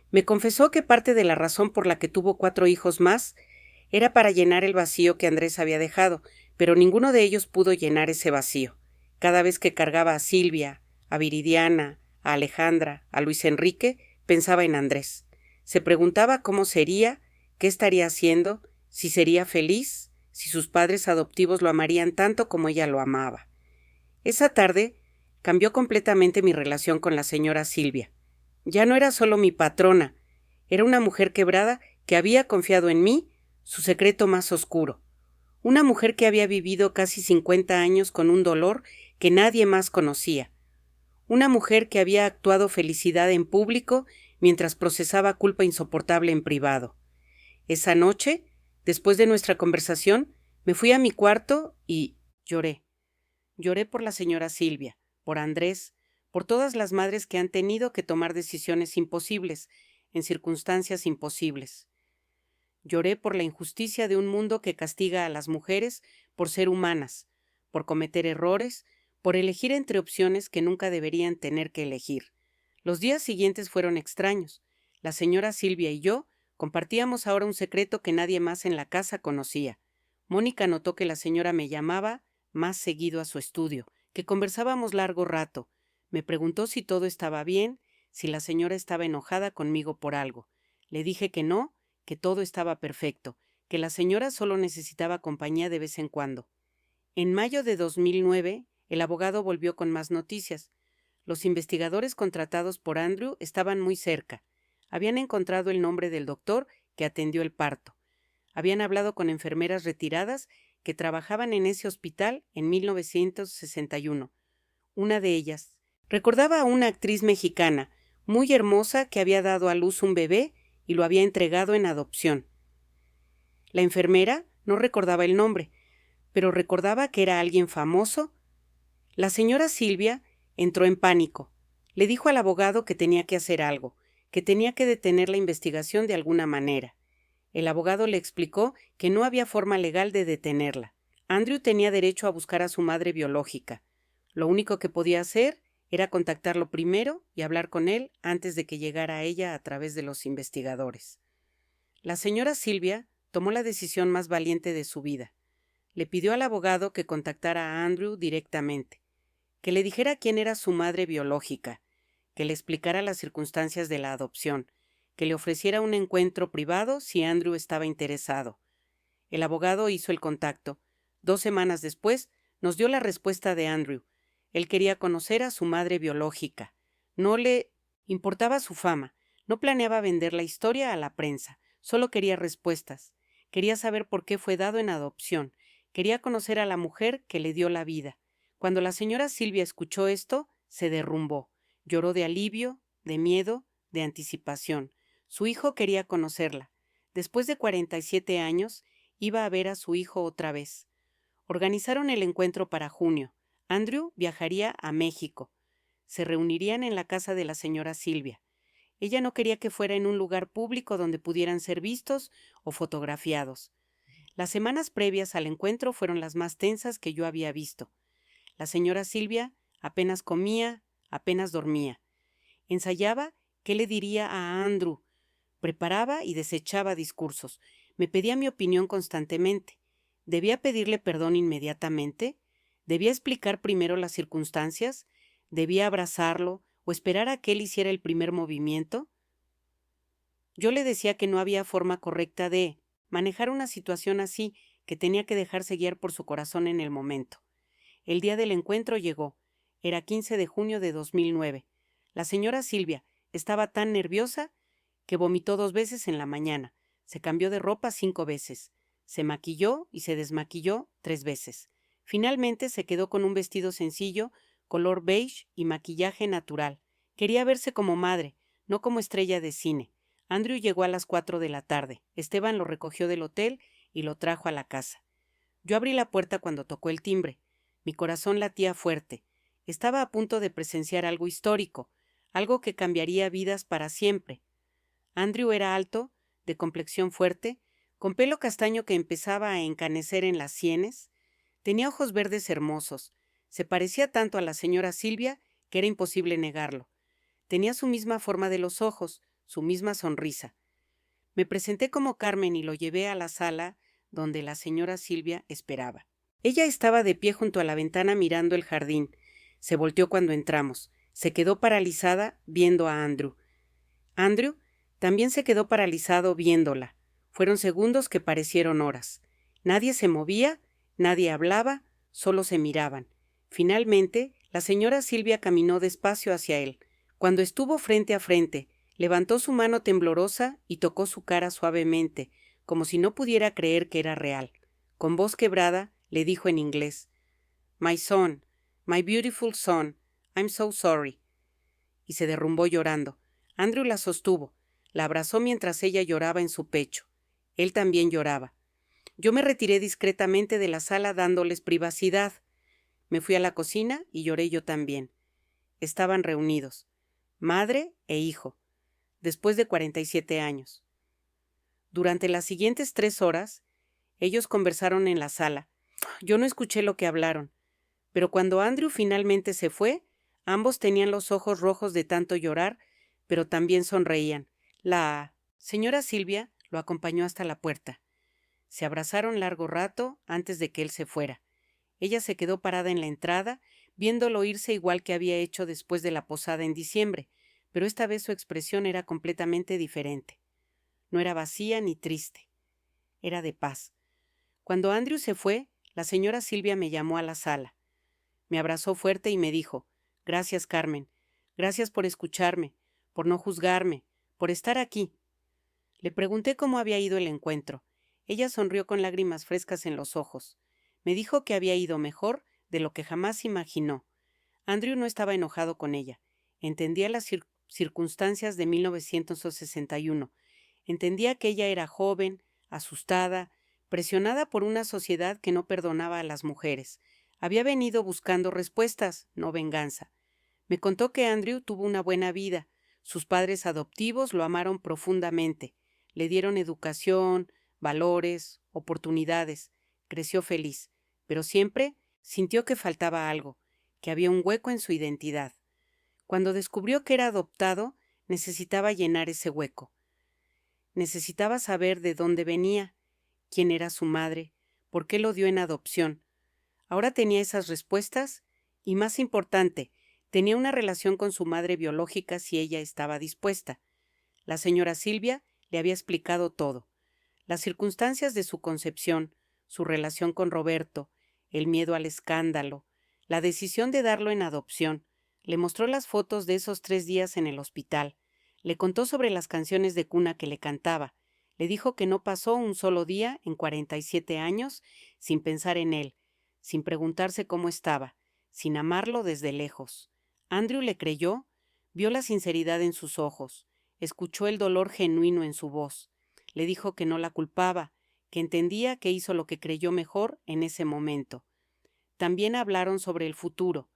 Speaker 1: Me confesó que parte de la razón por la que tuvo 4 hijos más era para llenar el vacío que Andrés había dejado, pero ninguno de ellos pudo llenar ese vacío. Cada vez que cargaba a Silvia, a Viridiana, a Alejandra, a Luis Enrique, pensaba en Andrés. Se preguntaba cómo sería, qué estaría haciendo, si sería feliz, si sus padres adoptivos lo amarían tanto como ella lo amaba. Esa tarde cambió completamente mi relación con la señora Silvia. Ya no era solo mi patrona, era una mujer quebrada que había confiado en mí su secreto más oscuro. Una mujer que había vivido casi 50 años con un dolor que nadie más conocía. Una mujer que había actuado felicidad en público mientras procesaba culpa insoportable en privado. Esa noche, después de nuestra conversación, me fui a mi cuarto y lloré. Lloré por la señora Silvia, por Andrés, por todas las madres que han tenido que tomar decisiones imposibles, en circunstancias imposibles. Lloré por la injusticia de un mundo que castiga a las mujeres por ser humanas, por cometer errores, por elegir entre opciones que nunca deberían tener que elegir. Los días siguientes fueron extraños. La señora Silvia y yo compartíamos ahora un secreto que nadie más en la casa conocía. Mónica notó que la señora me llamaba más seguido a su estudio, que conversábamos largo rato. Me preguntó si todo estaba bien, si la señora estaba enojada conmigo por algo. Le dije que no, que todo estaba perfecto, que la señora solo necesitaba compañía de vez en cuando. En mayo de 2009, el abogado volvió con más noticias. Los investigadores contratados por Andrew estaban muy cerca. Habían encontrado el nombre del doctor que atendió el parto. Habían hablado con enfermeras retiradas que trabajaban en ese hospital en 1961. Una de ellas recordaba a una actriz mexicana, muy hermosa, que había dado a luz un bebé y lo había entregado en adopción. La enfermera no recordaba el nombre, pero recordaba que era alguien famoso. La señora Silvia entró en pánico. Le dijo al abogado que tenía que hacer algo, que tenía que detener la investigación de alguna manera. El abogado le explicó que no había forma legal de detenerla. Andrew tenía derecho a buscar a su madre biológica. Lo único que podía hacer era contactarlo primero y hablar con él antes de que llegara a ella a través de los investigadores. La señora Silvia tomó la decisión más valiente de su vida. Le pidió al abogado que contactara a Andrew directamente, que le dijera quién era su madre biológica, que le explicara las circunstancias de la adopción, que le ofreciera un encuentro privado si Andrew estaba interesado. El abogado hizo el contacto. 2 semanas después, nos dio la respuesta de Andrew. Él quería conocer a su madre biológica. No le importaba su fama. No planeaba vender la historia a la prensa. Solo quería respuestas. Quería saber por qué fue dado en adopción. Quería conocer a la mujer que le dio la vida. Cuando la señora Silvia escuchó esto, se derrumbó. Lloró de alivio, de miedo, de anticipación. Su hijo quería conocerla. Después de 47 años, iba a ver a su hijo otra vez. Organizaron el encuentro para junio. Andrew viajaría a México. Se reunirían en la casa de la señora Silvia. Ella no quería que fuera en un lugar público donde pudieran ser vistos o fotografiados. Las semanas previas al encuentro fueron las más tensas que yo había visto. La señora Silvia apenas comía, apenas dormía. Ensayaba qué le diría a Andrew. Preparaba y desechaba discursos. Me pedía mi opinión constantemente. ¿Debía pedirle perdón inmediatamente? ¿Debía explicar primero las circunstancias? ¿Debía abrazarlo o esperar a que él hiciera el primer movimiento? Yo le decía que no había forma correcta de manejar una situación así, que tenía que dejarse guiar por su corazón en el momento. El día del encuentro llegó. Era 15 de junio de 2009. La señora Silvia estaba tan nerviosa que vomitó 2 veces en la mañana. Se cambió de ropa 5 veces. Se maquilló y se desmaquilló 3 veces. Finalmente se quedó con un vestido sencillo, color beige y maquillaje natural. Quería verse como madre, no como estrella de cine. Andrew llegó a las 4 de la tarde. Esteban lo recogió del hotel y lo trajo a la casa. Yo abrí la puerta cuando tocó el timbre. Mi corazón latía fuerte. Estaba a punto de presenciar algo histórico, algo que cambiaría vidas para siempre. Andrew era alto, de complexión fuerte, con pelo castaño que empezaba a encanecer en las sienes. Tenía ojos verdes hermosos. Se parecía tanto a la señora Silvia que era imposible negarlo. Tenía su misma forma de los ojos, su misma sonrisa. Me presenté como Carmen y lo llevé a la sala donde la señora Silvia esperaba. Ella estaba de pie junto a la ventana mirando el jardín. Se volteó cuando entramos. Se quedó paralizada viendo a Andrew. Andrew también se quedó paralizado viéndola. Fueron segundos que parecieron horas. Nadie se movía, nadie hablaba, solo se miraban. Finalmente, la señora Silvia caminó despacio hacia él. Cuando estuvo frente a frente, levantó su mano temblorosa y tocó su cara suavemente, como si no pudiera creer que era real. Con voz quebrada, le dijo en inglés: "My son, my beautiful son, I'm so sorry". Y se derrumbó llorando. Andrew la sostuvo, la abrazó mientras ella lloraba en su pecho. Él también lloraba. Yo me retiré discretamente de la sala dándoles privacidad. Me fui a la cocina y lloré yo también. estaban reunidos, madre e hijo, después de 47 años. Durante las siguientes 3 horas, ellos conversaron en la sala. Yo no escuché lo que hablaron, pero cuando Andrew finalmente se fue, ambos tenían los ojos rojos de tanto llorar, pero también sonreían. La señora Silvia lo acompañó hasta la puerta. Se abrazaron largo rato antes de que él se fuera. Ella se quedó parada en la entrada, viéndolo irse igual que había hecho después de la posada en diciembre, pero esta vez su expresión era completamente diferente. No era vacía ni triste. Era de paz. Cuando Andrew se fue, la señora Silvia me llamó a la sala. Me abrazó fuerte y me dijo: «Gracias, Carmen. Gracias por escucharme, por no juzgarme, por estar aquí». Le pregunté cómo había ido el encuentro. Ella sonrió con lágrimas frescas en los ojos. Me dijo que había ido mejor de lo que jamás imaginó. Andrew no estaba enojado con ella. Entendía las circunstancias de 1961. Entendía que ella era joven, asustada, presionada por una sociedad que no perdonaba a las mujeres. Había venido buscando respuestas, no venganza. Me contó que Andrew tuvo una buena vida. Sus padres adoptivos lo amaron profundamente. Le dieron educación, valores, oportunidades. Creció feliz, pero siempre sintió que faltaba algo, que había un hueco en su identidad. Cuando descubrió que era adoptado, necesitaba llenar ese hueco. Necesitaba saber de dónde venía, quién era su madre, por qué lo dio en adopción. Ahora tenía esas respuestas y, más importante, tenía una relación con su madre biológica si ella estaba dispuesta. La señora Silvia le había explicado todo. Las circunstancias de su concepción, su relación con Roberto, el miedo al escándalo, la decisión de darlo en adopción. Le mostró las fotos de esos 3 días en el hospital. Le contó sobre las canciones de cuna que le cantaba. Le dijo que no pasó un solo día en 47 años sin pensar en él, sin preguntarse cómo estaba, sin amarlo desde lejos. Andrew le creyó, vio la sinceridad en sus ojos, escuchó el dolor genuino en su voz. Le dijo que no la culpaba, que entendía que hizo lo que creyó mejor en ese momento. También hablaron sobre el futuro.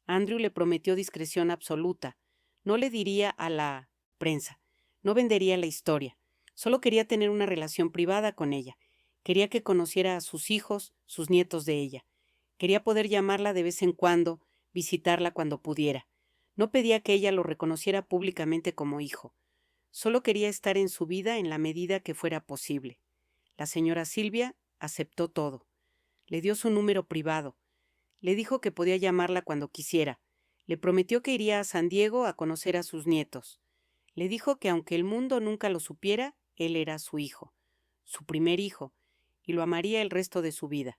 Speaker 1: Andrew le prometió discreción absoluta. No le diría a la prensa, no vendería la historia. Solo quería tener una relación privada con ella. Quería que conociera a sus hijos, sus nietos de ella. Quería poder llamarla de vez en cuando, visitarla cuando pudiera. No pedía que ella lo reconociera públicamente como hijo. Solo quería estar en su vida en la medida que fuera posible. La señora Silvia aceptó todo. Le dio su número privado. Le dijo que podía llamarla cuando quisiera. Le prometió que iría a San Diego a conocer a sus nietos. Le dijo que aunque el mundo nunca lo supiera, él era su hijo, su primer hijo, y lo amaría el resto de su vida.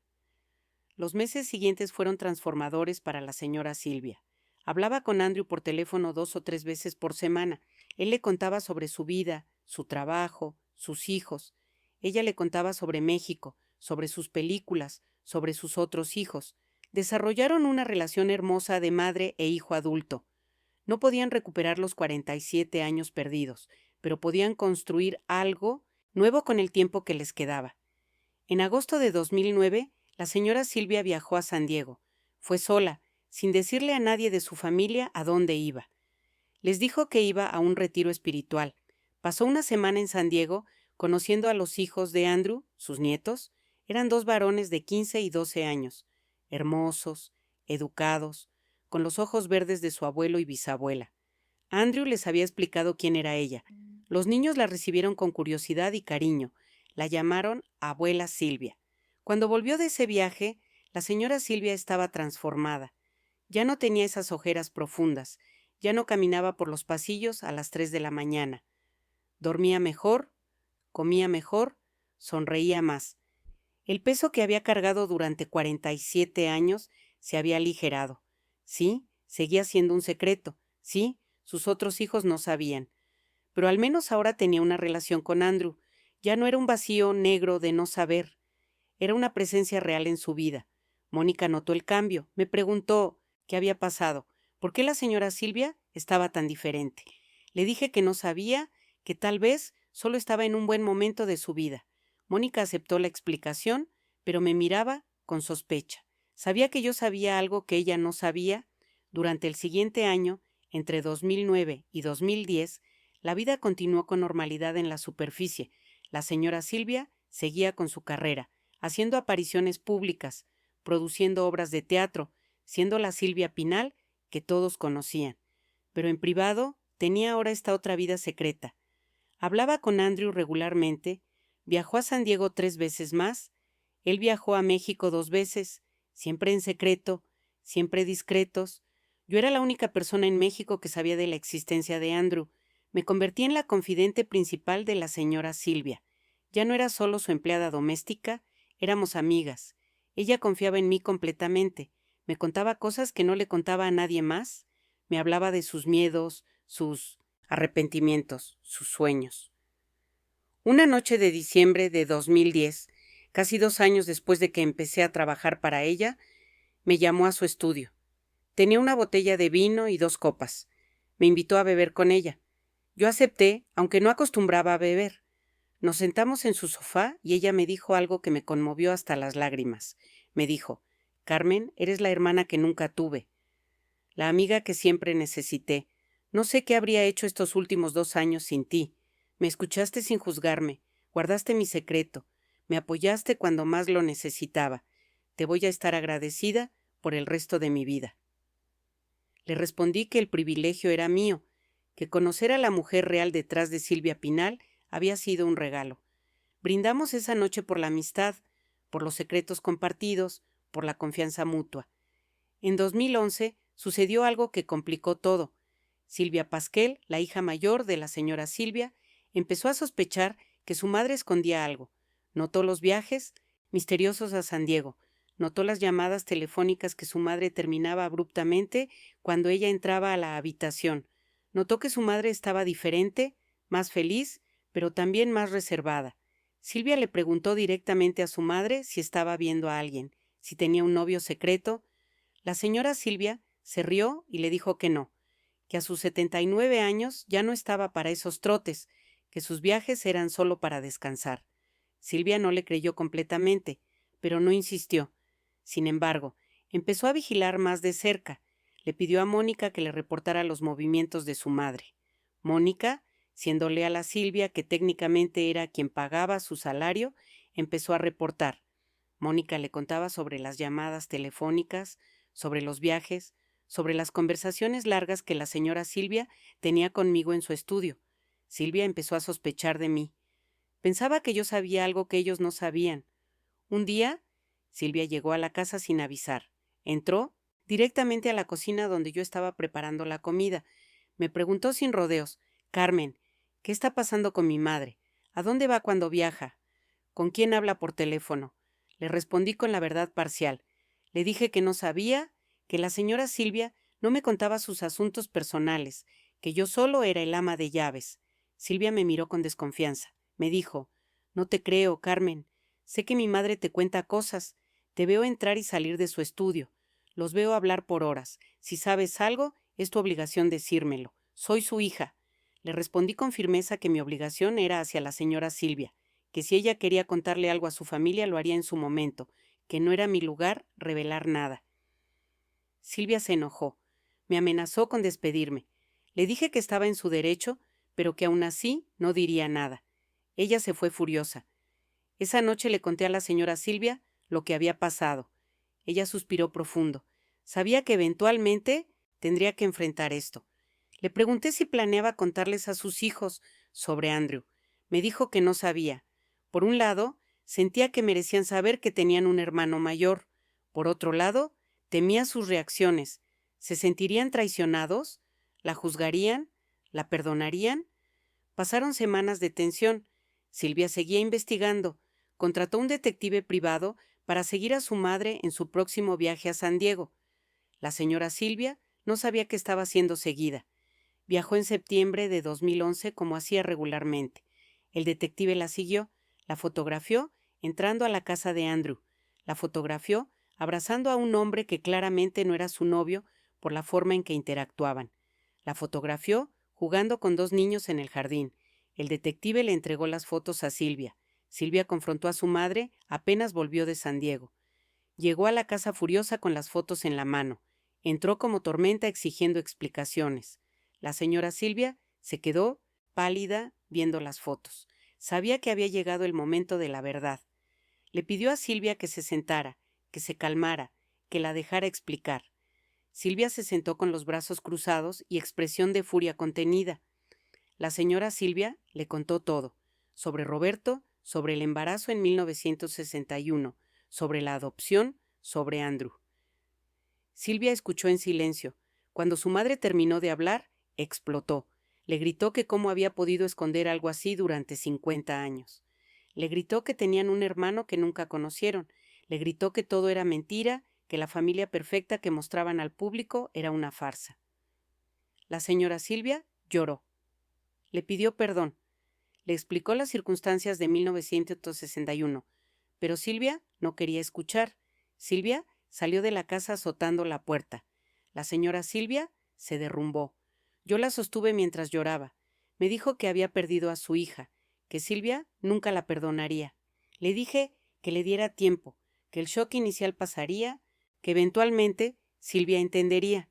Speaker 1: Los meses siguientes fueron transformadores para la señora Silvia. Hablaba con Andrew por teléfono 2 o 3 veces por semana. Él le contaba sobre su vida, su trabajo, sus hijos. Ella le contaba sobre México, sobre sus películas, sobre sus otros hijos. Desarrollaron una relación hermosa de madre e hijo adulto. No podían recuperar los 47 años perdidos, pero podían construir algo nuevo con el tiempo que les quedaba. En agosto de 2009, la señora Silvia viajó a San Diego. Fue sola, sin decirle a nadie de su familia a dónde iba. Les dijo que iba a un retiro espiritual. Pasó una semana en San Diego, conociendo a los hijos de Andrew, sus nietos. Eran 2 varones de 15 y 12 años, hermosos, educados, con los ojos verdes de su abuelo y bisabuela. Andrew les había explicado quién era ella. Los niños la recibieron con curiosidad y cariño. La llamaron Abuela Silvia. Cuando volvió de ese viaje, la señora Silvia estaba transformada. Ya no tenía esas ojeras profundas. Ya no caminaba por los pasillos a las 3 de la mañana. Dormía mejor, comía mejor, sonreía más. El peso que había cargado durante 47 años se había aligerado. Sí, seguía siendo un secreto. Sí, sus otros hijos no sabían. Pero al menos ahora tenía una relación con Andrew. Ya no era un vacío negro de no saber. Era una presencia real en su vida. Mónica notó el cambio. Me preguntó qué había pasado. ¿Por qué la señora Silvia estaba tan diferente? Le dije que no sabía, que tal vez solo estaba en un buen momento de su vida. Mónica aceptó la explicación, pero me miraba con sospecha. Sabía que yo sabía algo que ella no sabía. Durante el siguiente año, entre 2009 y 2010, la vida continuó con normalidad en la superficie. La señora Silvia seguía con su carrera, haciendo apariciones públicas, produciendo obras de teatro, siendo la Silvia Pinal que todos conocían. Pero en privado tenía ahora esta otra vida secreta. Hablaba con Andrew regularmente, viajó a San Diego 3 veces más, él viajó a México 2 veces, siempre en secreto, siempre discretos. Yo era la única persona en México que sabía de la existencia de Andrew. Me convertí en la confidente principal de la señora Silvia. Ya no era solo su empleada doméstica, éramos amigas. Ella confiaba en mí completamente. Me contaba cosas que no le contaba a nadie más. Me hablaba de sus miedos, sus arrepentimientos, sus sueños. Una noche de diciembre de 2010, casi 2 años después de que empecé a trabajar para ella, me llamó a su estudio. Tenía una botella de vino y 2 copas. Me invitó a beber con ella. Yo acepté, aunque no acostumbraba a beber. Nos sentamos en su sofá y ella me dijo algo que me conmovió hasta las lágrimas. Me dijo: «Carmen, eres la hermana que nunca tuve, la amiga que siempre necesité. No sé qué habría hecho estos últimos 2 años sin ti. Me escuchaste sin juzgarme, guardaste mi secreto, me apoyaste cuando más lo necesitaba. Te voy a estar agradecida por el resto de mi vida». Le respondí que el privilegio era mío, que conocer a la mujer real detrás de Silvia Pinal había sido un regalo. Brindamos esa noche por la amistad, por los secretos compartidos, por la confianza mutua. En 2011 sucedió algo que complicó todo. Silvia Pasquel, la hija mayor de la señora Silvia, empezó a sospechar que su madre escondía algo. Notó los viajes misteriosos a San Diego. Notó las llamadas telefónicas que su madre terminaba abruptamente cuando ella entraba a la habitación. Notó que su madre estaba diferente, más feliz, pero también más reservada. Silvia le preguntó directamente a su madre si estaba viendo a alguien, si tenía un novio secreto. La señora Silvia se rió y le dijo que no, que a sus 79 años ya no estaba para esos trotes, que sus viajes eran solo para descansar. Silvia no le creyó completamente, pero no insistió. Sin embargo, empezó a vigilar más de cerca. Le pidió a Mónica que le reportara los movimientos de su madre. Mónica, siendo leal a Silvia, que técnicamente era quien pagaba su salario, empezó a reportar. Mónica le contaba sobre las llamadas telefónicas, sobre los viajes, sobre las conversaciones largas que la señora Silvia tenía conmigo en su estudio. Silvia empezó a sospechar de mí. Pensaba que yo sabía algo que ellos no sabían. Un día, Silvia llegó a la casa sin avisar. Entró directamente a la cocina donde yo estaba preparando la comida. Me preguntó sin rodeos: «Carmen, ¿qué está pasando con mi madre? ¿A dónde va cuando viaja? ¿Con quién habla por teléfono?». Le respondí con la verdad parcial. Le dije que no sabía, que la señora Silvia no me contaba sus asuntos personales, que yo solo era el ama de llaves. Silvia me miró con desconfianza. Me dijo: «No te creo, Carmen. Sé que mi madre te cuenta cosas. Te veo entrar y salir de su estudio. Los veo hablar por horas. Si sabes algo, es tu obligación decírmelo. Soy su hija». Le respondí con firmeza que mi obligación era hacia la señora Silvia, que si ella quería contarle algo a su familia lo haría en su momento, que no era mi lugar revelar nada. Silvia se enojó. Me amenazó con despedirme. Le dije que estaba en su derecho, pero que aún así no diría nada. Ella se fue furiosa. Esa noche le conté a la señora Silvia lo que había pasado. Ella suspiró profundo. Sabía que eventualmente tendría que enfrentar esto. Le pregunté si planeaba contarles a sus hijos sobre Andrew. Me dijo que no sabía. Por un lado, sentía que merecían saber que tenían un hermano mayor. Por otro lado, temía sus reacciones. ¿Se sentirían traicionados? ¿La juzgarían? ¿La perdonarían? Pasaron semanas de tensión. Silvia seguía investigando. Contrató un detective privado para seguir a su madre en su próximo viaje a San Diego. La señora Silvia no sabía que estaba siendo seguida. Viajó en septiembre de 2011 como hacía regularmente. El detective la siguió, la fotografió entrando a la casa de Andrew. La fotografió abrazando a un hombre que claramente no era su novio por la forma en que interactuaban. La fotografió jugando con 2 niños en el jardín. El detective le entregó las fotos a Silvia. Silvia confrontó a su madre apenas volvió de San Diego. Llegó a la casa furiosa con las fotos en la mano. Entró como tormenta exigiendo explicaciones. La señora Silvia se quedó pálida viendo las fotos. Sabía que había llegado el momento de la verdad. Le pidió a Silvia que se sentara, que se calmara, que la dejara explicar. Silvia se sentó con los brazos cruzados y expresión de furia contenida. La señora Silvia le contó todo, sobre Roberto, sobre el embarazo en 1961, sobre la adopción, sobre Andrew. Silvia escuchó en silencio. Cuando su madre terminó de hablar, explotó. Le gritó que cómo había podido esconder algo así durante 50 años. Le gritó que tenían un hermano que nunca conocieron. Le gritó que todo era mentira, que la familia perfecta que mostraban al público era una farsa. La señora Silvia lloró. Le pidió perdón. Le explicó las circunstancias de 1961, pero Silvia no quería escuchar. Silvia salió de la casa azotando la puerta. La señora Silvia se derrumbó. Yo la sostuve mientras lloraba. Me dijo que había perdido a su hija, que Silvia nunca la perdonaría. Le dije que le diera tiempo, que el shock inicial pasaría, que eventualmente Silvia entendería.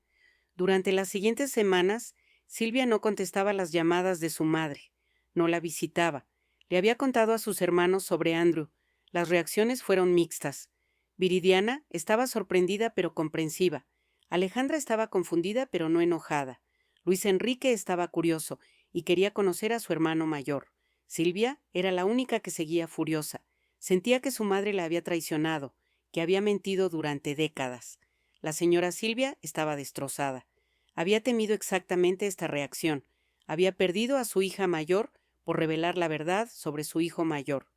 Speaker 1: Durante las siguientes semanas, Silvia no contestaba las llamadas de su madre. No la visitaba. Le había contado a sus hermanos sobre Andrew. Las reacciones fueron mixtas. Viridiana estaba sorprendida pero comprensiva. Alejandra estaba confundida pero no enojada. Luis Enrique estaba curioso y quería conocer a su hermano mayor. Silvia era la única que seguía furiosa. Sentía que su madre la había traicionado, que había mentido durante décadas. La señora Silvia estaba destrozada. Había temido exactamente esta reacción. Había perdido a su hija mayor por revelar la verdad sobre su hijo mayor.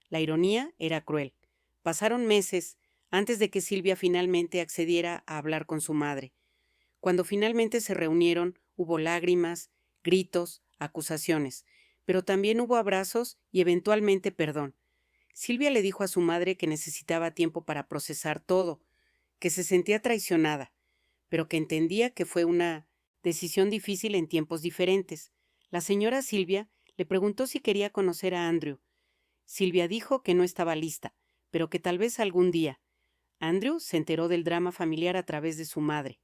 Speaker 1: La ironía era cruel. Pasaron meses antes de que Silvia finalmente accediera a hablar con su madre. Cuando finalmente se reunieron, hubo lágrimas, gritos, acusaciones, pero también hubo abrazos y eventualmente perdón. Silvia le dijo a su madre que necesitaba tiempo para procesar todo, que se sentía traicionada, pero que entendía que fue una decisión difícil en tiempos diferentes. La señora Silvia le preguntó si quería conocer a Andrew. Silvia dijo que no estaba lista, pero que tal vez algún día. Andrew se enteró del drama familiar a través de su madre.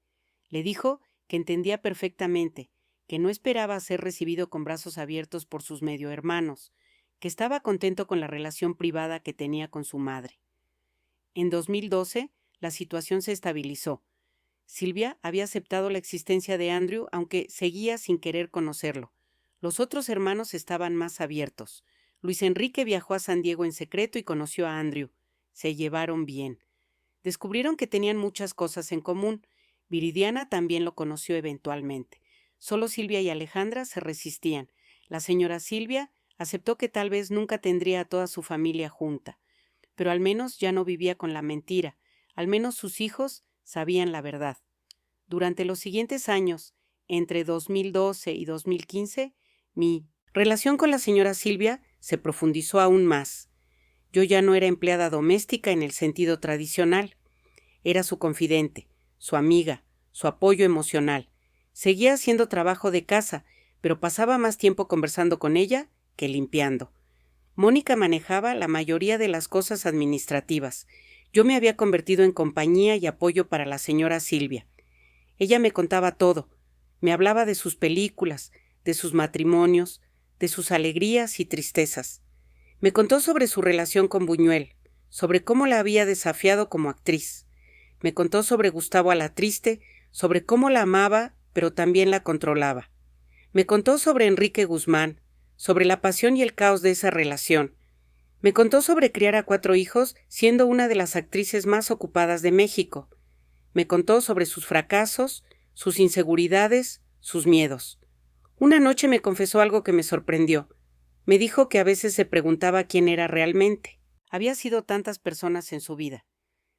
Speaker 1: Le dijo que entendía perfectamente, que no esperaba ser recibido con brazos abiertos por sus medio hermanos, que estaba contento con la relación privada que tenía con su madre. En 2012, la situación se estabilizó. Silvia había aceptado la existencia de Andrew, aunque seguía sin querer conocerlo. Los otros hermanos estaban más abiertos. Luis Enrique viajó a San Diego en secreto y conoció a Andrew. Se llevaron bien. Descubrieron que tenían muchas cosas en común. Viridiana también lo conoció eventualmente. Solo Silvia y Alejandra se resistían. La señora Silvia aceptó que tal vez nunca tendría a toda su familia junta. Pero al menos ya no vivía con la mentira. Al menos sus hijos sabían la verdad. Durante los siguientes años, entre 2012 y 2015, mi relación con la señora Silvia se profundizó aún más. Yo ya no era empleada doméstica en el sentido tradicional. Era su confidente, su amiga, su apoyo emocional. Seguía haciendo trabajo de casa, pero pasaba más tiempo conversando con ella que limpiando. Mónica manejaba la mayoría de las cosas administrativas. Yo me había convertido en compañía y apoyo para la señora Silvia. Ella me contaba todo. Me hablaba de sus películas, de sus matrimonios, de sus alegrías y tristezas. Me contó sobre su relación con Buñuel, sobre cómo la había desafiado como actriz. Me contó sobre Gustavo Alatriste, sobre cómo la amaba, pero también la controlaba. Me contó sobre Enrique Guzmán, sobre la pasión y el caos de esa relación. Me contó sobre criar a 4 hijos siendo una de las actrices más ocupadas de México. Me contó sobre sus fracasos, sus inseguridades, sus miedos. Una noche me confesó algo que me sorprendió. Me dijo que a veces se preguntaba quién era realmente. Había sido tantas personas en su vida.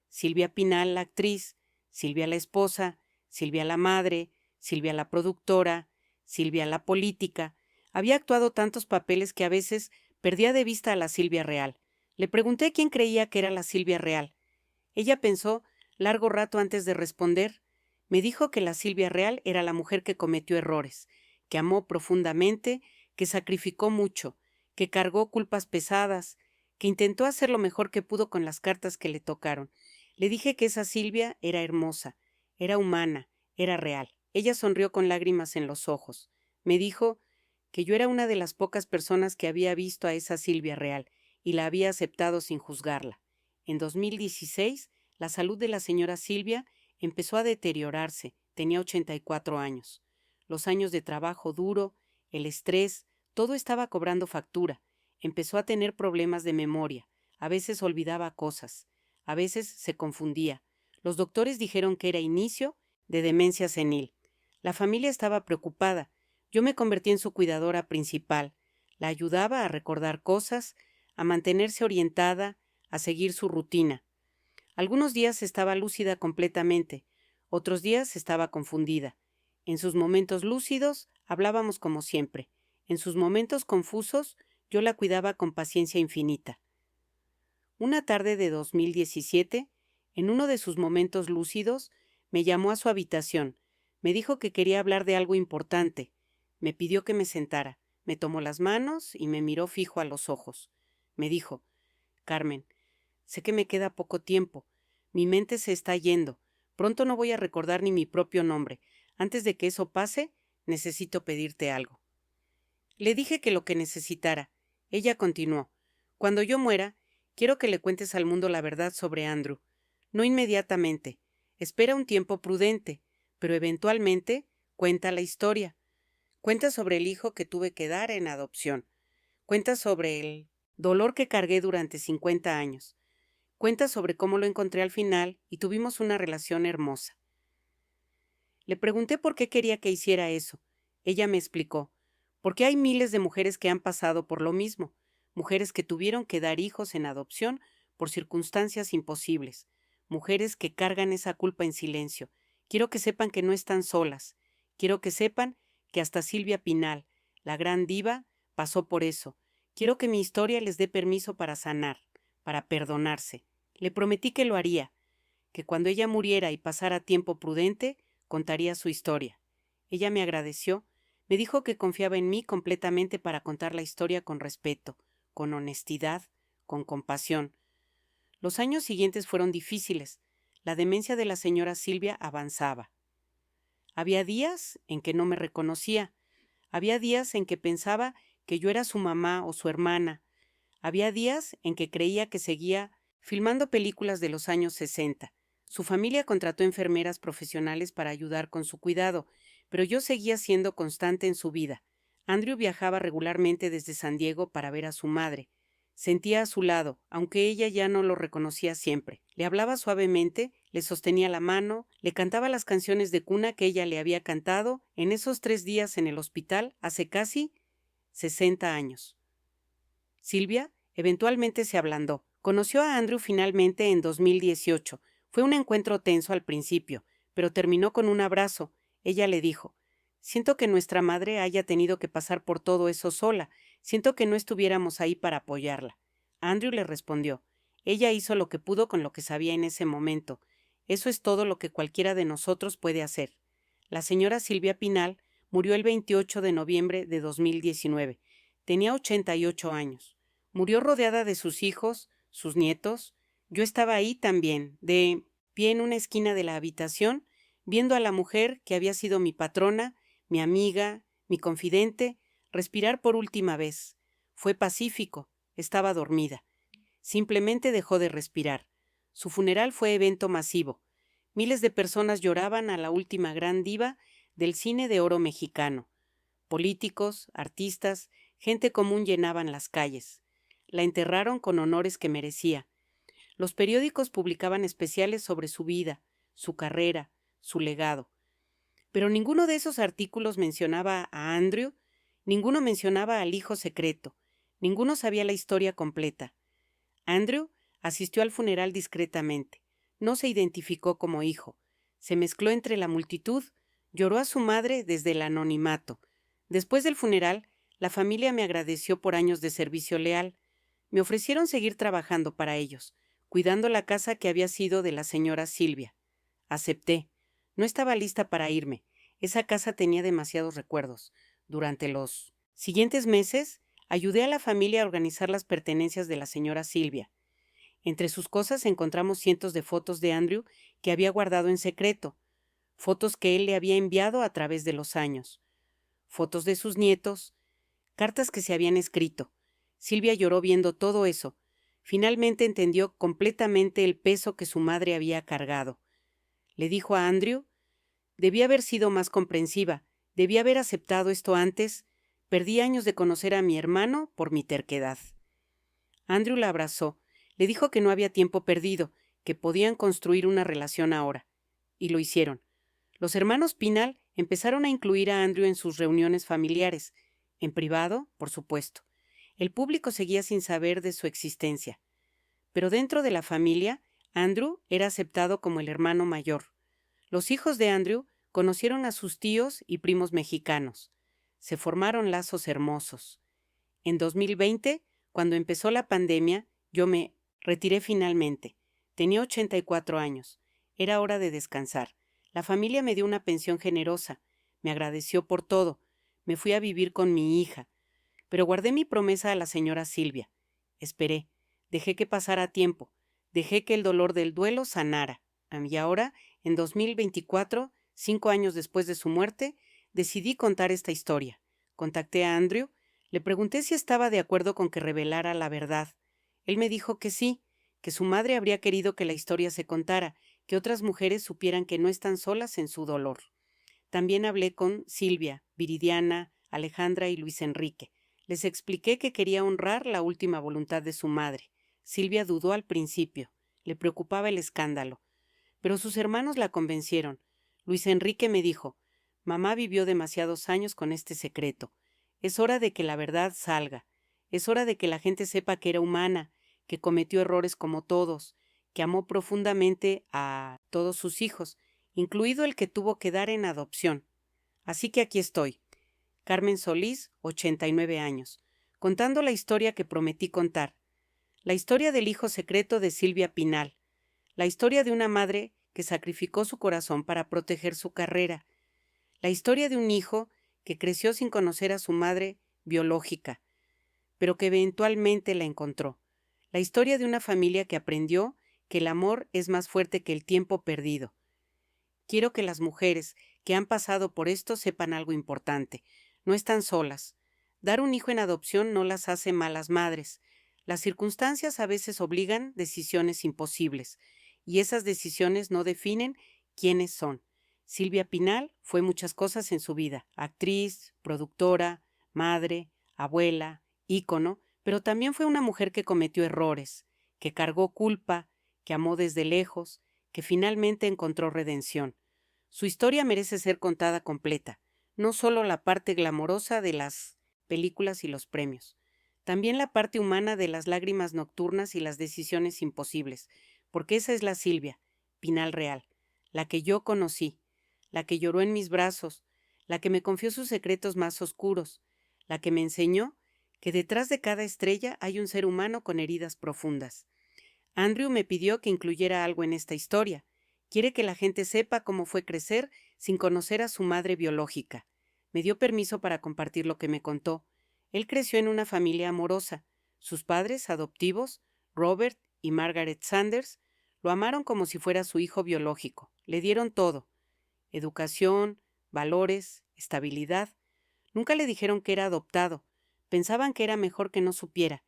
Speaker 1: Silvia Pinal, la actriz, Silvia la esposa, Silvia la madre, Silvia la productora, Silvia la política. Había actuado tantos papeles que a veces perdía de vista a la Silvia real. Le pregunté quién creía que era la Silvia real. Ella pensó largo rato antes de responder. Me dijo que la Silvia real era la mujer que cometió errores, que amó profundamente, que sacrificó mucho, que cargó culpas pesadas, que intentó hacer lo mejor que pudo con las cartas que le tocaron. Le dije que esa Silvia era hermosa, Era humana, era real. Ella sonrió con lágrimas en los ojos. Me dijo que yo era una de las pocas personas que había visto a esa Silvia real y la había aceptado sin juzgarla. En 2016, la salud de la señora Silvia empezó a deteriorarse. Tenía 84 años. Los años de trabajo duro, el estrés, todo estaba cobrando factura. Empezó a tener problemas de memoria. A veces olvidaba cosas. A veces se confundía. Los doctores dijeron que era inicio de demencia senil. La familia estaba preocupada. Yo me convertí en su cuidadora principal. La ayudaba a recordar cosas, a mantenerse orientada, a seguir su rutina. Algunos días estaba lúcida completamente, otros días estaba confundida. En sus momentos lúcidos hablábamos como siempre. En sus momentos confusos yo la cuidaba con paciencia infinita. Una tarde de 2017, en uno de sus momentos lúcidos, me llamó a su habitación. Me dijo que quería hablar de algo importante. Me pidió que me sentara. Me tomó las manos y me miró fijo a los ojos. Me dijo: Carmen, sé que me queda poco tiempo. Mi mente se está yendo. Pronto no voy a recordar ni mi propio nombre. Antes de que eso pase, necesito pedirte algo. Le dije que lo que necesitara. Ella continuó: Cuando yo muera, quiero que le cuentes al mundo la verdad sobre Andrew. No inmediatamente. Espera un tiempo prudente, pero eventualmente cuenta la historia. Cuenta sobre el hijo que tuve que dar en adopción. Cuenta sobre el dolor que cargué durante 50 años. Cuenta sobre cómo lo encontré al final y tuvimos una relación hermosa. Le pregunté por qué quería que hiciera eso. Ella me explicó: porque hay miles de mujeres que han pasado por lo mismo, mujeres que tuvieron que dar hijos en adopción por circunstancias imposibles, mujeres que cargan esa culpa en silencio. Quiero que sepan que no están solas. Quiero que sepan que hasta Silvia Pinal, la gran diva, pasó por eso. Quiero que mi historia les dé permiso para sanar, para perdonarse. Le prometí que lo haría, que cuando ella muriera y pasara tiempo prudente, contaría su historia. Ella me agradeció, me dijo que confiaba en mí completamente para contar la historia con respeto, con honestidad, con compasión. Los años siguientes fueron difíciles. La demencia de la señora Silvia avanzaba. Había días en que no me reconocía. Había días en que pensaba que yo era su mamá o su hermana. Había días en que creía que seguía filmando películas de los años 60. Su familia contrató enfermeras profesionales para ayudar con su cuidado, pero yo seguía siendo constante en su vida. Andrew viajaba regularmente desde San Diego para ver a su madre. Sentía a su lado, aunque ella ya no lo reconocía siempre. Le hablaba suavemente, le sostenía la mano, le cantaba las canciones de cuna que ella le había cantado en esos 3 días en el hospital hace casi 60 años. Silvia eventualmente se ablandó. Conoció a Andrew finalmente en 2018. Fue un encuentro tenso al principio, pero terminó con un abrazo. Ella le dijo: Siento que nuestra madre haya tenido que pasar por todo eso sola. Siento que no estuviéramos ahí para apoyarla. Andrew le respondió: Ella hizo lo que pudo con lo que sabía en ese momento. Eso es todo lo que cualquiera de nosotros puede hacer. La señora Silvia Pinal murió el 28 de noviembre de 2019. Tenía 88 años. Murió rodeada de sus hijos, sus nietos. Yo estaba ahí también, de pie en una esquina de la habitación, viendo a la mujer que había sido mi patrona, mi amiga, mi confidente, respirar por última vez. Fue pacífico, estaba dormida. Simplemente dejó de respirar. Su funeral fue evento masivo. Miles de personas lloraban a la última gran diva del cine de oro mexicano. Políticos, artistas, gente común llenaban las calles. La enterraron con honores que merecía. Los periódicos publicaban especiales sobre su vida, su carrera, su legado. Pero ninguno de esos artículos mencionaba a Andrew, ninguno mencionaba al hijo secreto, ninguno sabía la historia completa. Andrew asistió al funeral discretamente. No se identificó como hijo. Se mezcló entre la multitud, lloró a su madre desde el anonimato. Después del funeral, la familia me agradeció por años de servicio leal. Me ofrecieron seguir trabajando para ellos, cuidando la casa que había sido de la señora Silvia. Acepté. No estaba lista para irme. Esa casa tenía demasiados recuerdos. Durante los siguientes meses, ayudé a la familia a organizar las pertenencias de la señora Silvia. Entre sus cosas encontramos cientos de fotos de Andrew que había guardado en secreto. fotos que él le había enviado a través de los años, fotos de sus nietos, cartas que se habían escrito. Silvia lloró viendo todo eso. Finalmente entendió completamente el peso que su madre había cargado. Le dijo a Andrew: «Debí haber sido más comprensiva, debí haber aceptado esto antes. Perdí años de conocer a mi hermano por mi terquedad». Andrew la abrazó, le dijo que no había tiempo perdido, que podían construir una relación ahora. Y lo hicieron. Los hermanos Pinal empezaron a incluir a Andrew en sus reuniones familiares, en privado, por supuesto. El público seguía sin saber de su existencia. Pero dentro de la familia, Andrew era aceptado como el hermano mayor. Los hijos de Andrew conocieron a sus tíos y primos mexicanos. Se formaron lazos hermosos. En 2020, cuando empezó la pandemia, yo me retiré finalmente. Tenía 84 años. Era hora de descansar. La familia me dio una pensión generosa. Me agradeció por todo. Me fui a vivir con mi hija. Pero guardé mi promesa a la señora Silvia. Esperé. Dejé que pasara tiempo. Dejé que el dolor del duelo sanara. Y ahora, en 2024, 5 años después de su muerte, decidí contar esta historia. Contacté a Andrew. Le pregunté si estaba de acuerdo con que revelara la verdad. Él me dijo que sí, que su madre habría querido que la historia se contara, que otras mujeres supieran que no están solas en su dolor. También hablé con Silvia, Viridiana, Alejandra y Luis Enrique. Les expliqué que quería honrar la última voluntad de su madre. Silvia dudó al principio. Le preocupaba el escándalo. Pero sus hermanos la convencieron. Luis Enrique me dijo: «Mamá vivió demasiados años con este secreto. Es hora de que la verdad salga. Es hora de que la gente sepa que era humana, que cometió errores como todos, que amó profundamente a todos sus hijos, incluido el que tuvo que dar en adopción. Así que aquí estoy, Carmen Solís, 89 años, contando la historia que prometí contar. La historia del hijo secreto de Silvia Pinal. La historia de una madre que sacrificó su corazón para proteger su carrera. La historia de un hijo que creció sin conocer a su madre biológica, pero que eventualmente la encontró. La historia de una familia que aprendió que el amor es más fuerte que el tiempo perdido. Quiero que las mujeres que han pasado por esto sepan algo importante. No están solas. Dar un hijo en adopción no las hace malas madres. Las circunstancias a veces obligan decisiones imposibles, y esas decisiones no definen quiénes son. Silvia Pinal fue muchas cosas en su vida: actriz, productora, madre, abuela, ícono, pero también fue una mujer que cometió errores, que cargó culpa, que amó desde lejos, que finalmente encontró redención. Su historia merece ser contada completa, no solo la parte glamorosa de las películas y los premios, también la parte humana de las lágrimas nocturnas y las decisiones imposibles, porque esa es la Silvia Pinal real, la que yo conocí, la que lloró en mis brazos, la que me confió sus secretos más oscuros, la que me enseñó que detrás de cada estrella hay un ser humano con heridas profundas. Andrew me pidió que incluyera algo en esta historia. Quiere que la gente sepa cómo fue crecer sin conocer a su madre biológica. Me dio permiso para compartir lo que me contó. Él creció en una familia amorosa. Sus padres adoptivos, Robert y Margaret Sanders, lo amaron como si fuera su hijo biológico. Le dieron todo: educación, valores, estabilidad. Nunca le dijeron que era adoptado. Pensaban que era mejor que no supiera.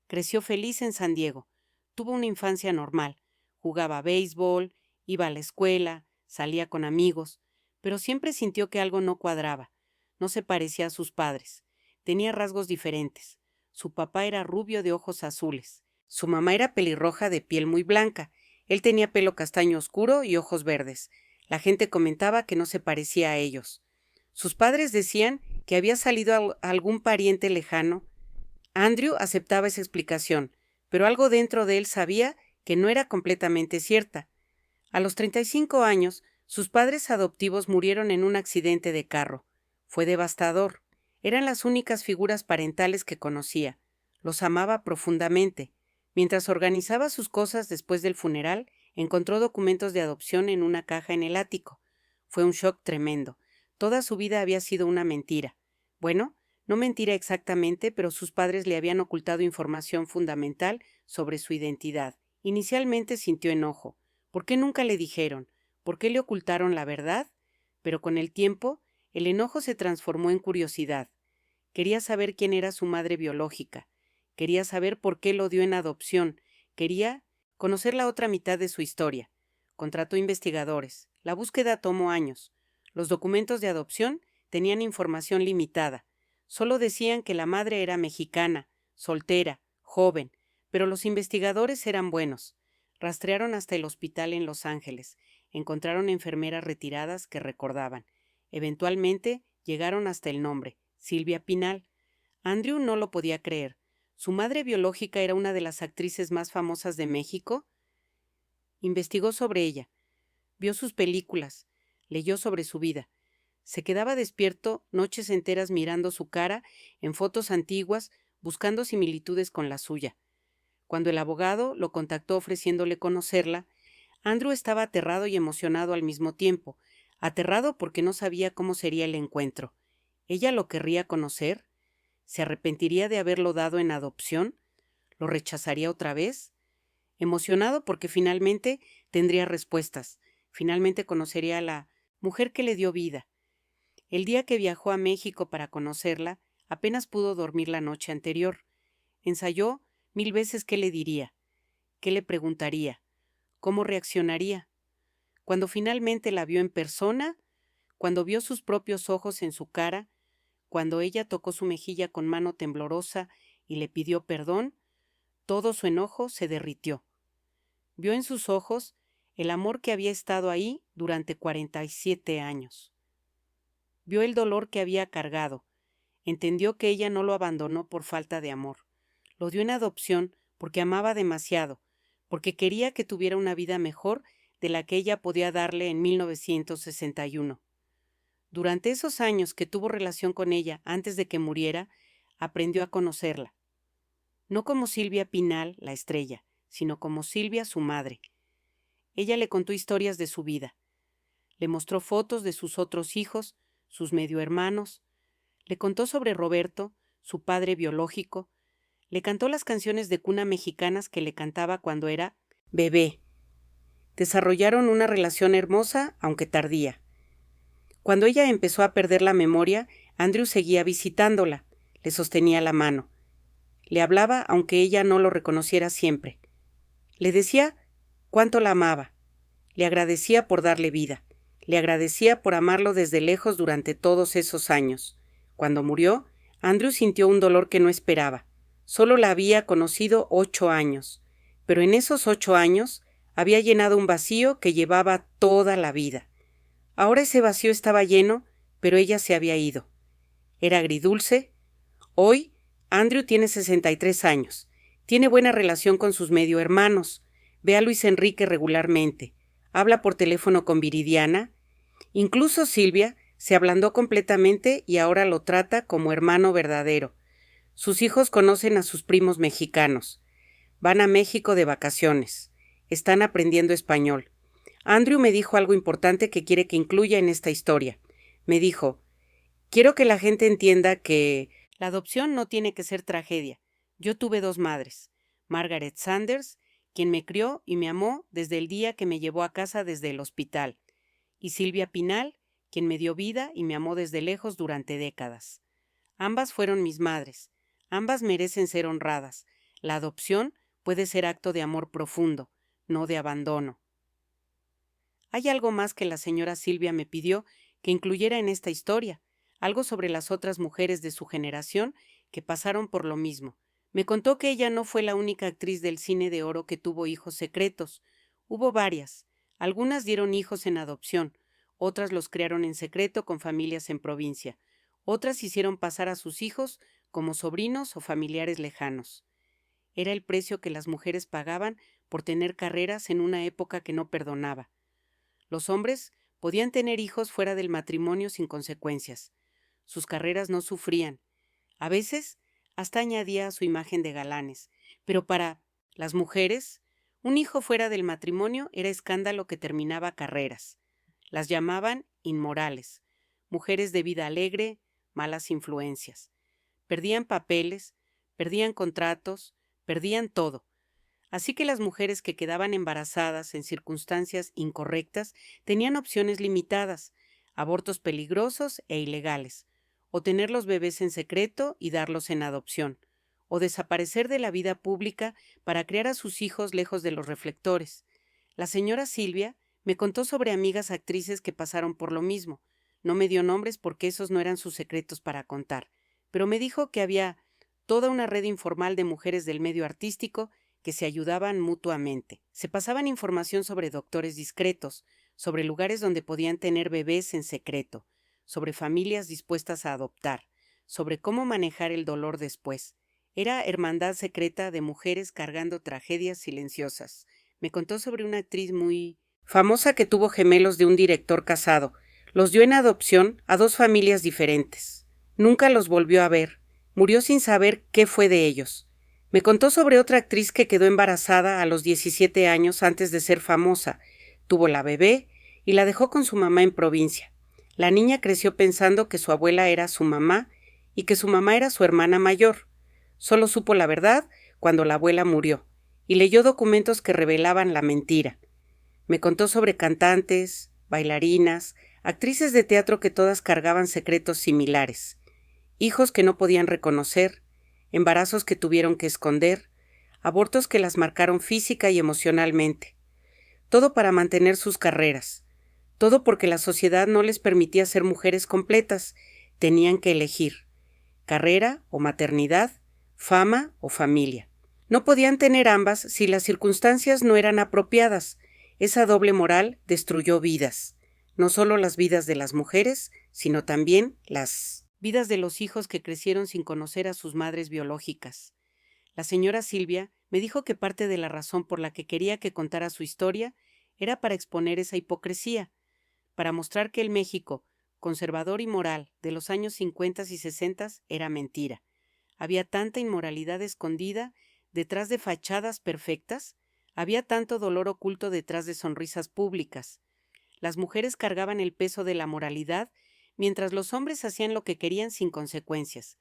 Speaker 1: Creció feliz en San Diego. Tuvo una infancia normal. Jugaba béisbol, iba a la escuela, salía con amigos, pero siempre sintió que algo no cuadraba. No se parecía a sus padres. Tenía rasgos diferentes. Su papá era rubio de ojos azules. Su mamá era pelirroja de piel muy blanca. Él tenía pelo castaño oscuro y ojos verdes. La gente comentaba que no se parecía a ellos. Sus padres decían que había salido a algún pariente lejano. Andrew aceptaba esa explicación, pero algo dentro de él sabía que no era completamente cierta. A los 35 años, sus padres adoptivos murieron en un accidente de carro. Fue devastador. Eran las únicas figuras parentales que conocía. Los amaba profundamente. Mientras organizaba sus cosas después del funeral, encontró documentos de adopción en una caja en el ático. Fue un shock tremendo. Toda su vida había sido una mentira. Bueno, no mentira exactamente, pero sus padres le habían ocultado información fundamental sobre su identidad. Inicialmente sintió enojo. ¿Por qué nunca le dijeron? ¿Por qué le ocultaron la verdad? pero con el tiempo el enojo se transformó en curiosidad. Quería saber quién era su madre biológica, quería saber por qué lo dio en adopción, quería conocer la otra mitad de su historia. Contrató investigadores. La búsqueda tomó años. Los documentos de adopción tenían información limitada. Solo decían que la madre era mexicana, soltera, joven, pero los investigadores eran buenos. Rastrearon hasta el hospital en Los Ángeles. Encontraron enfermeras retiradas que recordaban. Eventualmente llegaron hasta el nombre, Silvia Pinal. Andrew no lo podía creer. ¿Su madre biológica era una de las actrices más famosas de México? Investigó sobre ella. Vio sus películas. Leyó sobre su vida. Se quedaba despierto noches enteras mirando su cara en fotos antiguas, buscando similitudes con la suya. Cuando el abogado lo contactó ofreciéndole conocerla, Andrew estaba aterrado y emocionado al mismo tiempo. Aterrado porque no sabía cómo sería el encuentro. ¿Ella lo querría conocer? ¿Se arrepentiría de haberlo dado en adopción? ¿Lo rechazaría otra vez? Emocionado porque finalmente tendría respuestas. Finalmente conocería a la mujer que le dio vida. El día que viajó a México para conocerla, apenas pudo dormir la noche anterior. Ensayó 1000 veces qué le diría, qué le preguntaría, cómo reaccionaría. Cuando finalmente la vio en persona, cuando vio sus propios ojos en su cara, cuando ella tocó su mejilla con mano temblorosa y le pidió perdón, todo su enojo se derritió. Vio en sus ojos el amor que había estado ahí durante 47 años. Vio el dolor que había cargado. Entendió que ella no lo abandonó por falta de amor. Lo dio en adopción porque amaba demasiado, porque quería que tuviera una vida mejor de la que ella podía darle en 1961. Durante esos años que tuvo relación con ella antes de que muriera, aprendió a conocerla. No como Silvia Pinal, la estrella, sino como Silvia, su madre. Ella le contó historias de su vida. Le mostró fotos de sus otros hijos, sus medio hermanos. Le contó sobre Roberto, su padre biológico. Le cantó las canciones de cuna mexicanas que le cantaba cuando era bebé. Desarrollaron una relación hermosa, aunque tardía. Cuando ella empezó a perder la memoria, Andrew seguía visitándola, le sostenía la mano. Le hablaba aunque ella no lo reconociera siempre. Le decía cuánto la amaba. Le agradecía por darle vida. Le agradecía por amarlo desde lejos durante todos esos años. Cuando murió, Andrew sintió un dolor que no esperaba. Solo la había conocido 8 años, pero en esos 8 años había llenado un vacío que llevaba toda la vida. Ahora ese vacío estaba lleno, pero ella se había ido. Era agridulce. Hoy, Andrew tiene 63 años. Tiene buena relación con sus medio hermanos. Ve a Luis Enrique regularmente. Habla por teléfono con Viridiana. Incluso Silvia se ablandó completamente y ahora lo trata como hermano verdadero. Sus hijos conocen a sus primos mexicanos. Van a México de vacaciones. Están aprendiendo español. Andrew me dijo algo importante que quiere que incluya en esta historia. Me dijo, quiero que la gente entienda que la adopción no tiene que ser tragedia. Yo tuve 2 madres. Margaret Sanders, quien me crió y me amó desde el día que me llevó a casa desde el hospital, y Silvia Pinal, quien me dio vida y me amó desde lejos durante décadas. Ambas fueron mis madres. Ambas merecen ser honradas. La adopción puede ser acto de amor profundo, no de abandono. Hay algo más que la señora Silvia me pidió que incluyera en esta historia, algo sobre las otras mujeres de su generación que pasaron por lo mismo. Me contó que ella no fue la única actriz del cine de oro que tuvo hijos secretos. Hubo varias. Algunas dieron hijos en adopción, otras los criaron en secreto con familias en provincia, otras hicieron pasar a sus hijos como sobrinos o familiares lejanos. Era el precio que las mujeres pagaban por tener carreras en una época que no perdonaba. Los hombres podían tener hijos fuera del matrimonio sin consecuencias. Sus carreras no sufrían. A veces hasta añadía a su imagen de galanes. Pero para las mujeres, un hijo fuera del matrimonio era escándalo que terminaba carreras. Las llamaban inmorales, mujeres de vida alegre, malas influencias. Perdían papeles, perdían contratos, perdían todo. Así que las mujeres que quedaban embarazadas en circunstancias incorrectas tenían opciones limitadas. abortos peligrosos e ilegales, o tener los bebés en secreto y darlos en adopción, o desaparecer de la vida pública para criar a sus hijos lejos de los reflectores. La señora Silvia me contó sobre amigas actrices que pasaron por lo mismo. No me dio nombres porque esos no eran sus secretos para contar, pero me dijo que había toda una red informal de mujeres del medio artístico que se ayudaban mutuamente. Se pasaban información sobre doctores discretos, sobre lugares donde podían tener bebés en secreto, sobre familias dispuestas a adoptar, sobre cómo manejar el dolor después. Era hermandad secreta de mujeres cargando tragedias silenciosas. Me contó sobre una actriz muy famosa que tuvo gemelos de un director casado. Los dio en adopción a 2 familias diferentes. Nunca los volvió a ver. Murió sin saber qué fue de ellos. Me contó sobre otra actriz que quedó embarazada a los 17 años antes de ser famosa. Tuvo la bebé y la dejó con su mamá en provincia. La niña creció pensando que su abuela era su mamá y que su mamá era su hermana mayor. Solo supo la verdad cuando la abuela murió y leyó documentos que revelaban la mentira. Me contó sobre cantantes, bailarinas, actrices de teatro que todas cargaban secretos similares, hijos que no podían reconocer, embarazos que tuvieron que esconder, abortos que las marcaron física y emocionalmente. Todo para mantener sus carreras. Todo porque la sociedad no les permitía ser mujeres completas. Tenían que elegir carrera o maternidad, fama o familia. No podían tener ambas si las circunstancias no eran apropiadas. Esa doble moral destruyó vidas. No solo las vidas de las mujeres, sino también las vidas de los hijos que crecieron sin conocer a sus madres biológicas. La señora Silvia me dijo que parte de la razón por la que quería que contara su historia era para exponer esa hipocresía, para mostrar que el México, conservador y moral, de los años 50 y 60 era mentira. Había tanta inmoralidad escondida detrás de fachadas perfectas, había tanto dolor oculto detrás de sonrisas públicas. Las mujeres cargaban el peso de la moralidad, mientras los hombres hacían lo que querían sin consecuencias.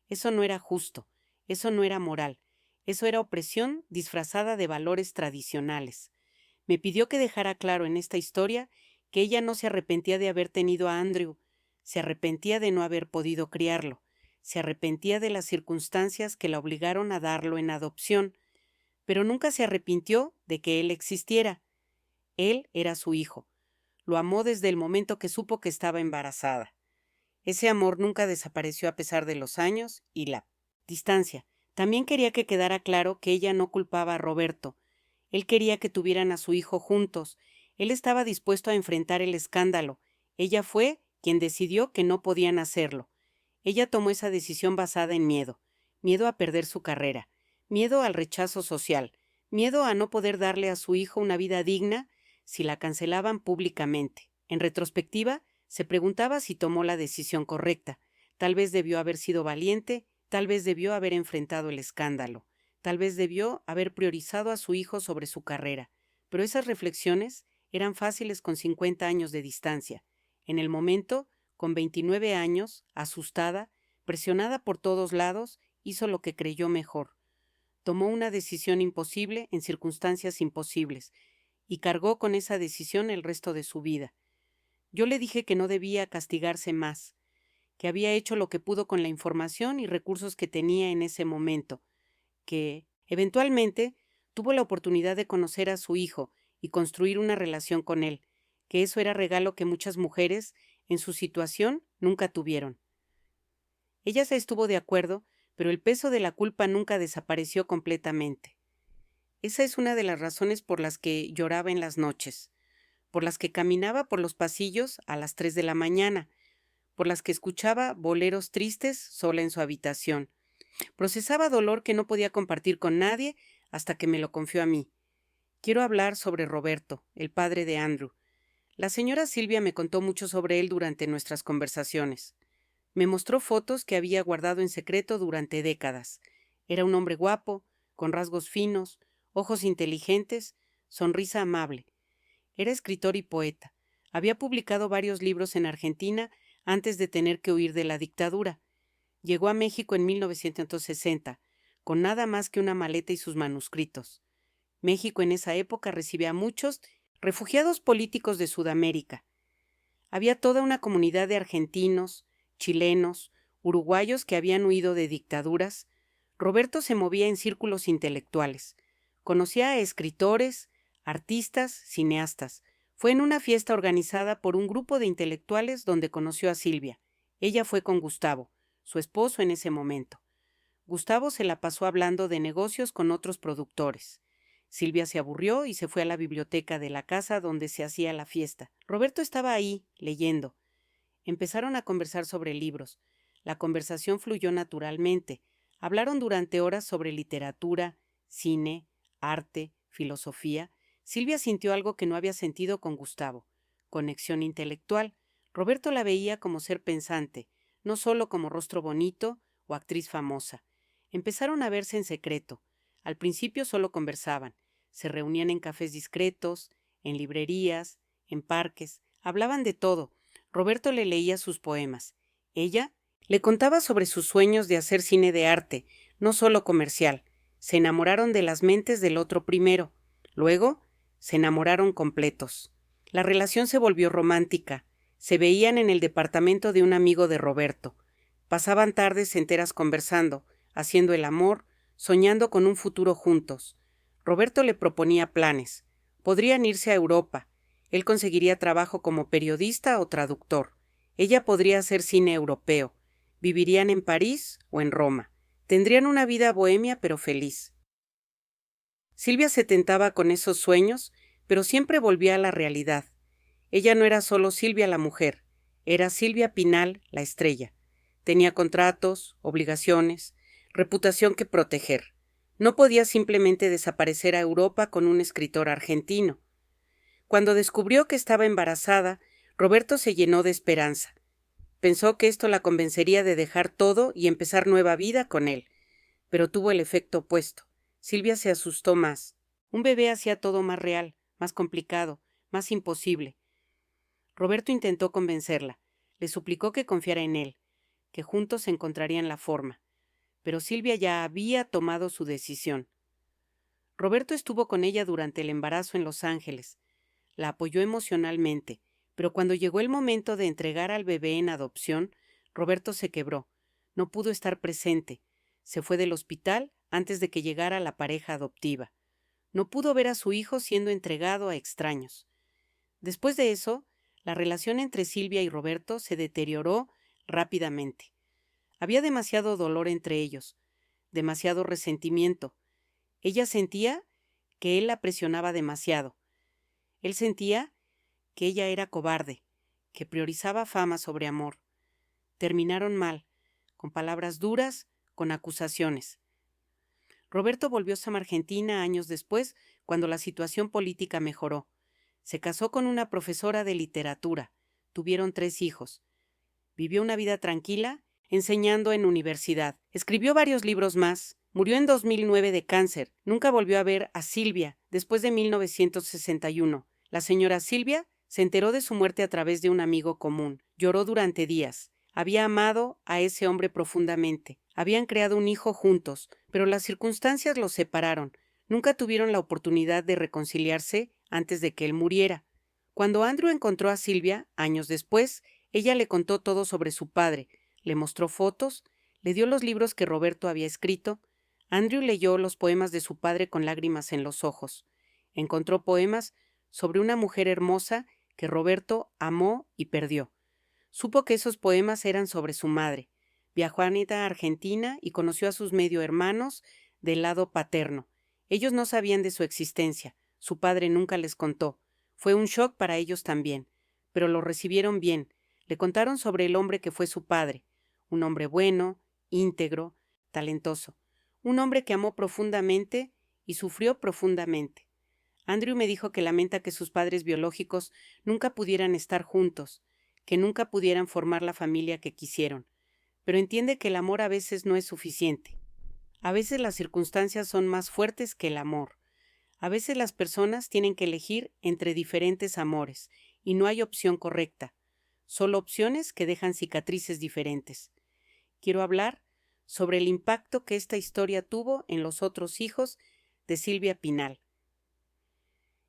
Speaker 1: Eso no era justo, eso no era moral, eso era opresión disfrazada de valores tradicionales. Me pidió que dejara claro en esta historia que ella no se arrepentía de haber tenido a Andrew, se arrepentía de no haber podido criarlo, se arrepentía de las circunstancias que la obligaron a darlo en adopción, pero nunca se arrepintió de que él existiera. Él era su hijo. Lo amó desde el momento que supo que estaba embarazada. Ese amor nunca desapareció a pesar de los años y la distancia. También quería que quedara claro que ella no culpaba a Roberto. Él quería que tuvieran a su hijo juntos. Él estaba dispuesto a enfrentar el escándalo. Ella fue quien decidió que no podían hacerlo. Ella tomó esa decisión basada en miedo. Miedo a perder su carrera. Miedo al rechazo social. Miedo a no poder darle a su hijo una vida digna si la cancelaban públicamente. En retrospectiva, se preguntaba si tomó la decisión correcta. Tal vez debió haber sido valiente, tal vez debió haber enfrentado el escándalo, tal vez debió haber priorizado a su hijo sobre su carrera. Pero esas reflexiones eran fáciles con 50 años de distancia. En el momento, con 29 años, asustada, presionada por todos lados, hizo lo que creyó mejor. Tomó una decisión imposible en circunstancias imposibles, y cargó con esa decisión el resto de su vida. Yo le dije que no debía castigarse más, que había hecho lo que pudo con la información y recursos que tenía en ese momento, que, eventualmente, tuvo la oportunidad de conocer a su hijo y construir una relación con él, que eso era regalo que muchas mujeres, en su situación, nunca tuvieron. Ella se estuvo de acuerdo, pero el peso de la culpa nunca desapareció completamente. Esa es una de las razones por las que lloraba en las noches, por las que caminaba por los pasillos a las 3 de la mañana, por las que escuchaba boleros tristes sola en su habitación. Procesaba dolor que no podía compartir con nadie hasta que me lo confió a mí. Quiero hablar sobre Roberto, el padre de Andrew. La señora Silvia me contó mucho sobre él durante nuestras conversaciones. Me mostró fotos que había guardado en secreto durante décadas. Era un hombre guapo, con rasgos finos, ojos inteligentes, sonrisa amable. Era escritor y poeta. Había publicado varios libros en Argentina antes de tener que huir de la dictadura. Llegó a México en 1960, con nada más que una maleta y sus manuscritos. México en esa época recibía a muchos refugiados políticos de Sudamérica. Había toda una comunidad de argentinos, chilenos, uruguayos que habían huido de dictaduras. Roberto se movía en círculos intelectuales. Conocía a escritores, artistas, cineastas. Fue en una fiesta organizada por un grupo de intelectuales donde conoció a Silvia. Ella fue con Gustavo, su esposo en ese momento. Gustavo se la pasó hablando de negocios con otros productores. Silvia se aburrió y se fue a la biblioteca de la casa donde se hacía la fiesta. Roberto estaba ahí, leyendo. Empezaron a conversar sobre libros. La conversación fluyó naturalmente. Hablaron durante horas sobre literatura, cine, arte, filosofía. Silvia sintió algo que no había sentido con Gustavo. Conexión intelectual. Roberto la veía como ser pensante, no solo como rostro bonito o actriz famosa. Empezaron a verse en secreto. Al principio solo conversaban. Se reunían en cafés discretos, en librerías, en parques. Hablaban de todo. Roberto le leía sus poemas. Ella le contaba sobre sus sueños de hacer cine de arte, no solo comercial. Se enamoraron de las mentes del otro primero. Luego, se enamoraron completos. La relación se volvió romántica. Se veían en el departamento de un amigo de Roberto. Pasaban tardes enteras conversando, haciendo el amor, soñando con un futuro juntos. Roberto le proponía planes. Podrían irse a Europa. Él conseguiría trabajo como periodista o traductor. Ella podría hacer cine europeo. Vivirían en París o en Roma. Tendrían una vida bohemia pero feliz. Silvia se tentaba con esos sueños, pero siempre volvía a la realidad. Ella no era solo Silvia la mujer, era Silvia Pinal la estrella. Tenía contratos, obligaciones, reputación que proteger. No podía simplemente desaparecer a Europa con un escritor argentino. Cuando descubrió que estaba embarazada, Roberto se llenó de esperanza. Pensó que esto la convencería de dejar todo y empezar nueva vida con él, pero tuvo el efecto opuesto. Silvia se asustó más. Un bebé hacía todo más real, más complicado, más imposible. Roberto intentó convencerla. Le suplicó que confiara en él, que juntos encontrarían la forma. Pero Silvia ya había tomado su decisión. Roberto estuvo con ella durante el embarazo en Los Ángeles. La apoyó emocionalmente, pero cuando llegó el momento de entregar al bebé en adopción, Roberto se quebró. No pudo estar presente. Se fue del hospital antes de que llegara la pareja adoptiva. No pudo ver a su hijo siendo entregado a extraños. Después de eso, la relación entre Silvia y Roberto se deterioró rápidamente. Había demasiado dolor entre ellos, demasiado resentimiento. Ella sentía que él la presionaba demasiado. Él sentía que ella era cobarde, que priorizaba fama sobre amor. Terminaron mal, con palabras duras, con acusaciones. Roberto volvió a Argentina años después, cuando la situación política mejoró. Se casó con una profesora de literatura. Tuvieron 3 hijos. Vivió una vida tranquila, enseñando en universidad. Escribió varios libros más. Murió en 2009 de cáncer. Nunca volvió a ver a Silvia después de 1961. La señora Silvia se enteró de su muerte a través de un amigo común. Lloró durante días. Había amado a ese hombre profundamente. Habían creado un hijo juntos, pero las circunstancias los separaron. Nunca tuvieron la oportunidad de reconciliarse antes de que él muriera. Cuando Andrew encontró a Silvia, años después, ella le contó todo sobre su padre, le mostró fotos, le dio los libros que Roberto había escrito. Andrew leyó los poemas de su padre con lágrimas en los ojos. Encontró poemas sobre una mujer hermosa que Roberto amó y perdió. Supo que esos poemas eran sobre su madre. Viajó a Argentina y conoció a sus medio hermanos del lado paterno. Ellos no sabían de su existencia. Su padre nunca les contó. Fue un shock para ellos también, pero lo recibieron bien. Le contaron sobre el hombre que fue su padre, un hombre bueno, íntegro, talentoso, un hombre que amó profundamente y sufrió profundamente. Andrew me dijo que lamenta que sus padres biológicos nunca pudieran estar juntos, que nunca pudieran formar la familia que quisieron, pero entiende que el amor a veces no es suficiente. A veces las circunstancias son más fuertes que el amor. A veces las personas tienen que elegir entre diferentes amores y no hay opción correcta, solo opciones que dejan cicatrices diferentes. Quiero hablar sobre el impacto que esta historia tuvo en los otros hijos de Silvia Pinal,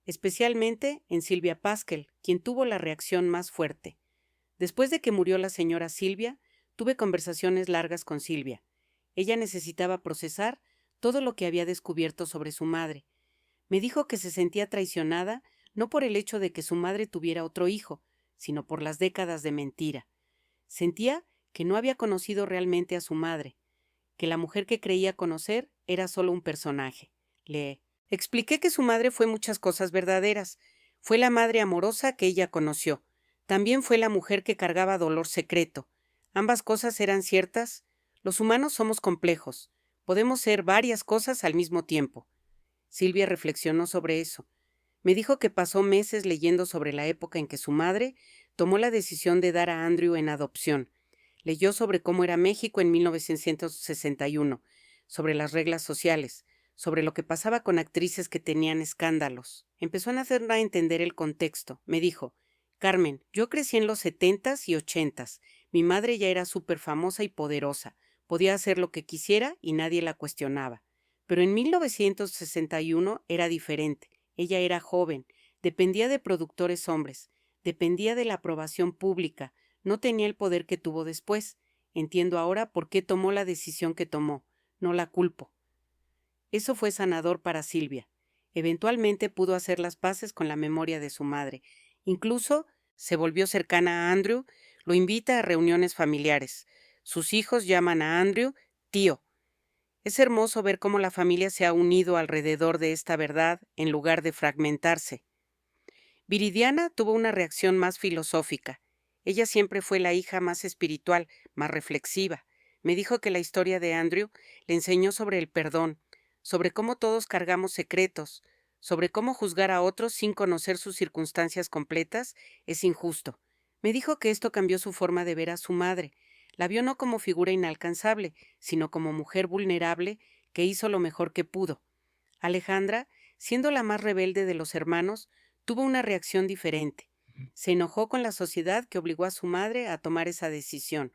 Speaker 1: especialmente en Silvia Pasquel, quien tuvo la reacción más fuerte. Después de que murió la señora Silvia, tuve conversaciones largas con Silvia. Ella necesitaba procesar todo lo que había descubierto sobre su madre. Me dijo que se sentía traicionada no por el hecho de que su madre tuviera otro hijo, sino por las décadas de mentira. Sentía que no había conocido realmente a su madre, que la mujer que creía conocer era solo un personaje. Le expliqué que su madre fue muchas cosas verdaderas. Fue la madre amorosa que ella conoció. También fue la mujer que cargaba dolor secreto. Ambas cosas eran ciertas. Los humanos somos complejos. Podemos ser varias cosas al mismo tiempo. Silvia reflexionó sobre eso. Me dijo que pasó meses leyendo sobre la época en que su madre tomó la decisión de dar a Andrew en adopción. Leyó sobre cómo era México en 1961, sobre las reglas sociales, sobre lo que pasaba con actrices que tenían escándalos. Empezó a hacerla entender el contexto. Me dijo: Carmen, yo crecí en los 70s y 80s. Mi madre ya era súper famosa y poderosa. Podía hacer lo que quisiera y nadie la cuestionaba. Pero en 1961 era diferente. Ella era joven, dependía de productores hombres, dependía de la aprobación pública, no tenía el poder que tuvo después. Entiendo ahora por qué tomó la decisión que tomó. No la culpo. Eso fue sanador para Silvia. Eventualmente pudo hacer las paces con la memoria de su madre. Incluso se volvió cercana a Andrew, lo invita a reuniones familiares. Sus hijos llaman a Andrew tío. Es hermoso ver cómo la familia se ha unido alrededor de esta verdad en lugar de fragmentarse. Viridiana tuvo una reacción más filosófica. Ella siempre fue la hija más espiritual, más reflexiva. Me dijo que la historia de Andrew le enseñó sobre el perdón, sobre cómo todos cargamos secretos, sobre cómo juzgar a otros sin conocer sus circunstancias completas es injusto. Me dijo que esto cambió su forma de ver a su madre. La vio no como figura inalcanzable, sino como mujer vulnerable que hizo lo mejor que pudo. Alejandra, siendo la más rebelde de los hermanos, tuvo una reacción diferente. Se enojó con la sociedad que obligó a su madre a tomar esa decisión.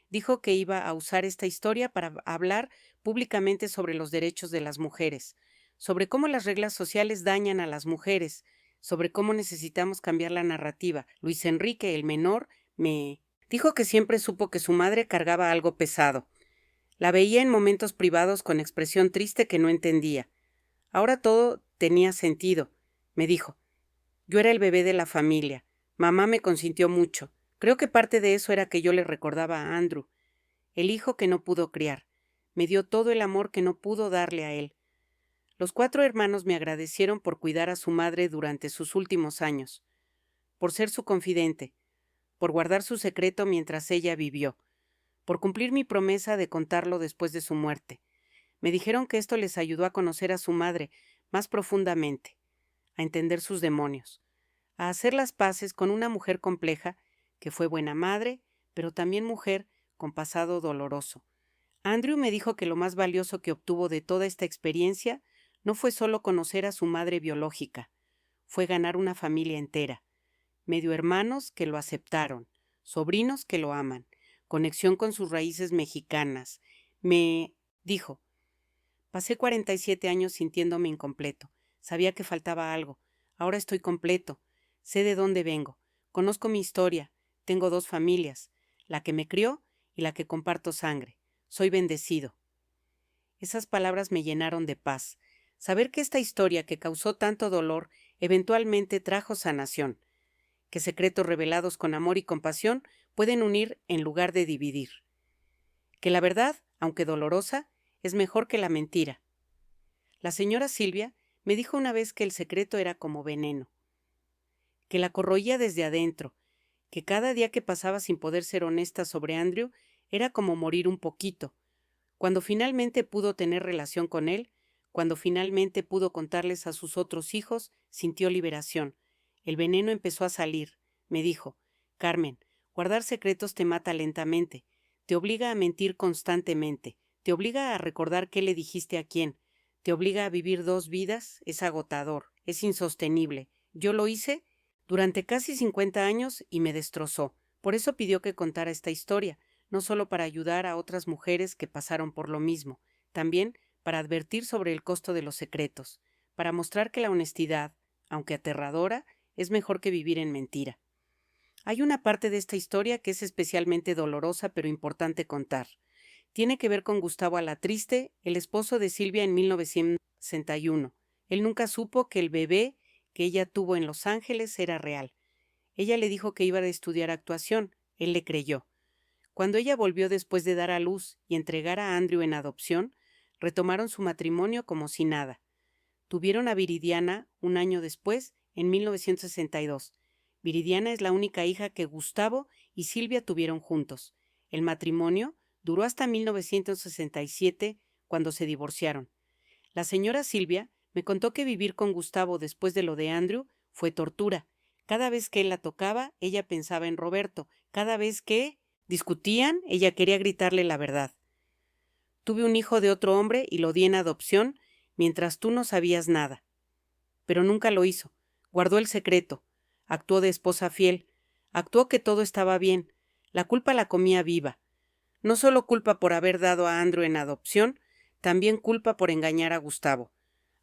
Speaker 1: Dijo que iba a usar esta historia para hablar públicamente sobre los derechos de las mujeres, sobre cómo las reglas sociales dañan a las mujeres, sobre cómo necesitamos cambiar la narrativa. Luis Enrique, el menor, me dijo que siempre supo que su madre cargaba algo pesado. La veía en momentos privados con expresión triste que no entendía. Ahora todo tenía sentido. Me dijo: yo era el bebé de la familia. Mamá me consintió mucho. Creo que parte de eso era que yo le recordaba a Andrew, el hijo que no pudo criar. Me dio todo el amor que no pudo darle a él. Los 4 hermanos me agradecieron por cuidar a su madre durante sus últimos años, por ser su confidente, por guardar su secreto mientras ella vivió, por cumplir mi promesa de contarlo después de su muerte. Me dijeron que esto les ayudó a conocer a su madre más profundamente, a entender sus demonios, a hacer las paces con una mujer compleja que fue buena madre, pero también mujer con pasado doloroso. Andrew me dijo que lo más valioso que obtuvo de toda esta experiencia no fue solo conocer a su madre biológica, fue ganar una familia entera, medio hermanos que lo aceptaron, sobrinos que lo aman, conexión con sus raíces mexicanas. Me dijo: pasé 47 años sintiéndome incompleto. Sabía que faltaba algo. Ahora estoy completo. Sé de dónde vengo. Conozco mi historia. Tengo 2 familias, la que me crió y la que comparto sangre. Soy bendecido. Esas palabras me llenaron de paz. Saber que esta historia que causó tanto dolor eventualmente trajo sanación, que secretos revelados con amor y compasión pueden unir en lugar de dividir. Que la verdad, aunque dolorosa, es mejor que la mentira. La señora Silvia me dijo una vez que el secreto era como veneno, que la corroía desde adentro, que cada día que pasaba sin poder ser honesta sobre Andrew era como morir un poquito. Cuando finalmente pudo tener relación con él, cuando finalmente pudo contarles a sus otros hijos, sintió liberación. El veneno empezó a salir. Me dijo: Carmen, guardar secretos te mata lentamente, te obliga a mentir constantemente, te obliga a recordar qué le dijiste a quién, te obliga a vivir 2 vidas, es agotador, es insostenible. Yo lo hice durante casi 50 años y me destrozó. Por eso pidió que contara esta historia, no solo para ayudar a otras mujeres que pasaron por lo mismo, también para advertir sobre el costo de los secretos, para mostrar que la honestidad, aunque aterradora, es mejor que vivir en mentira. Hay una parte de esta historia que es especialmente dolorosa pero importante contar. Tiene que ver con Gustavo Alatriste, el esposo de Silvia en 1961. Él nunca supo que el bebé que ella tuvo en Los Ángeles era real. Ella le dijo que iba a estudiar actuación. Él le creyó. Cuando ella volvió después de dar a luz y entregar a Andrew en adopción, retomaron su matrimonio como si nada. Tuvieron a Viridiana un año después, en 1962. Viridiana es la única hija que Gustavo y Silvia tuvieron juntos. El matrimonio duró hasta 1967, cuando se divorciaron. La señora Silvia me contó que vivir con Gustavo después de lo de Andrew fue tortura. Cada vez que él la tocaba, ella pensaba en Roberto. Cada vez que discutían, ella quería gritarle la verdad. Tuve un hijo de otro hombre y lo di en adopción mientras tú no sabías nada. Pero nunca lo hizo. Guardó el secreto. Actuó de esposa fiel. Actuó que todo estaba bien. La culpa la comía viva. No solo culpa por haber dado a Andrew en adopción, también culpa por engañar a Gustavo.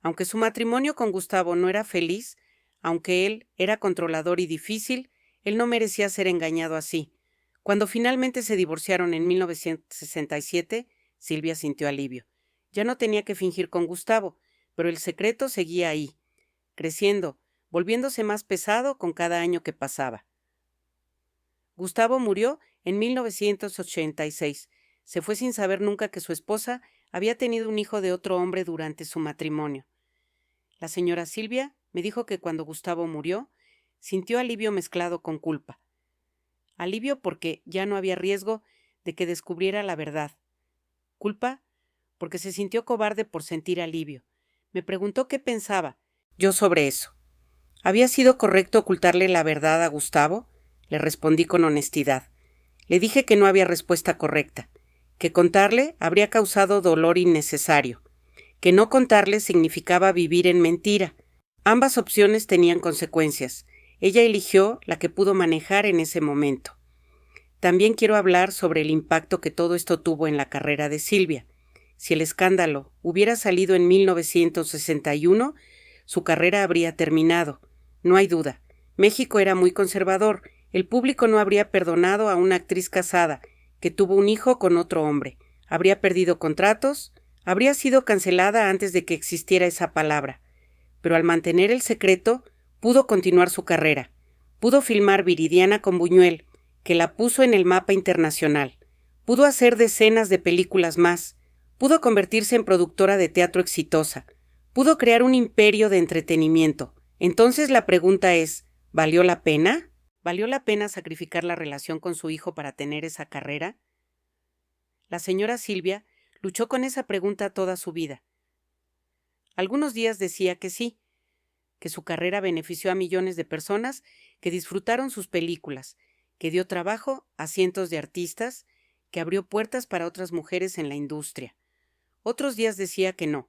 Speaker 1: Aunque su matrimonio con Gustavo no era feliz, aunque él era controlador y difícil, él no merecía ser engañado así. Cuando finalmente se divorciaron en 1967, Silvia sintió alivio. Ya no tenía que fingir con Gustavo, pero el secreto seguía ahí, creciendo, volviéndose más pesado con cada año que pasaba. Gustavo murió en 1986. Se fue sin saber nunca que su esposa había tenido un hijo de otro hombre durante su matrimonio. La señora Silvia me dijo que cuando Gustavo murió, sintió alivio mezclado con culpa. Alivio porque ya no había riesgo de que descubriera la verdad. Culpa porque se sintió cobarde por sentir alivio. Me preguntó qué pensaba yo sobre eso. ¿Había sido correcto ocultarle la verdad a Gustavo? Le respondí con honestidad. Le dije que no había respuesta correcta, que contarle habría causado dolor innecesario, que no contarle significaba vivir en mentira. Ambas opciones tenían consecuencias. Ella eligió la que pudo manejar en ese momento. También quiero hablar sobre el impacto que todo esto tuvo en la carrera de Silvia. Si el escándalo hubiera salido en 1961, su carrera habría terminado. No hay duda. México era muy conservador. El público no habría perdonado a una actriz casada que tuvo un hijo con otro hombre. Habría perdido contratos, habría sido cancelada antes de que existiera esa palabra. Pero al mantener el secreto, pudo continuar su carrera. Pudo filmar Viridiana con Buñuel, que la puso en el mapa internacional. Pudo hacer decenas de películas más. Pudo convertirse en productora de teatro exitosa. Pudo crear un imperio de entretenimiento. Entonces la pregunta es, ¿valió la pena? ¿Valió la pena sacrificar la relación con su hijo para tener esa carrera? La señora Silvia luchó con esa pregunta toda su vida. Algunos días decía que sí, que su carrera benefició a millones de personas que disfrutaron sus películas, que dio trabajo a cientos de artistas, que abrió puertas para otras mujeres en la industria. Otros días decía que no,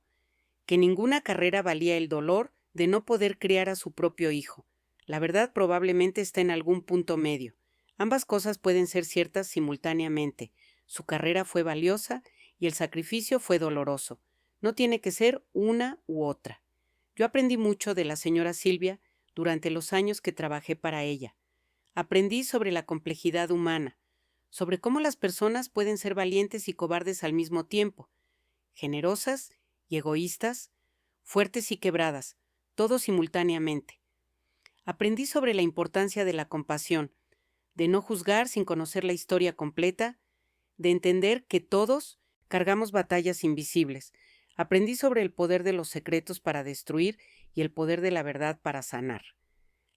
Speaker 1: que ninguna carrera valía el dolor de no poder criar a su propio hijo. La verdad probablemente está en algún punto medio. Ambas cosas pueden ser ciertas simultáneamente. Su carrera fue valiosa y el sacrificio fue doloroso. No tiene que ser una u otra. Yo aprendí mucho de la señora Silvia durante los años que trabajé para ella. Aprendí sobre la complejidad humana, sobre cómo las personas pueden ser valientes y cobardes al mismo tiempo, generosas y egoístas, fuertes y quebradas, todo simultáneamente. Aprendí sobre la importancia de la compasión, de no juzgar sin conocer la historia completa, de entender que todos cargamos batallas invisibles. Aprendí sobre el poder de los secretos para destruir y el poder de la verdad para sanar.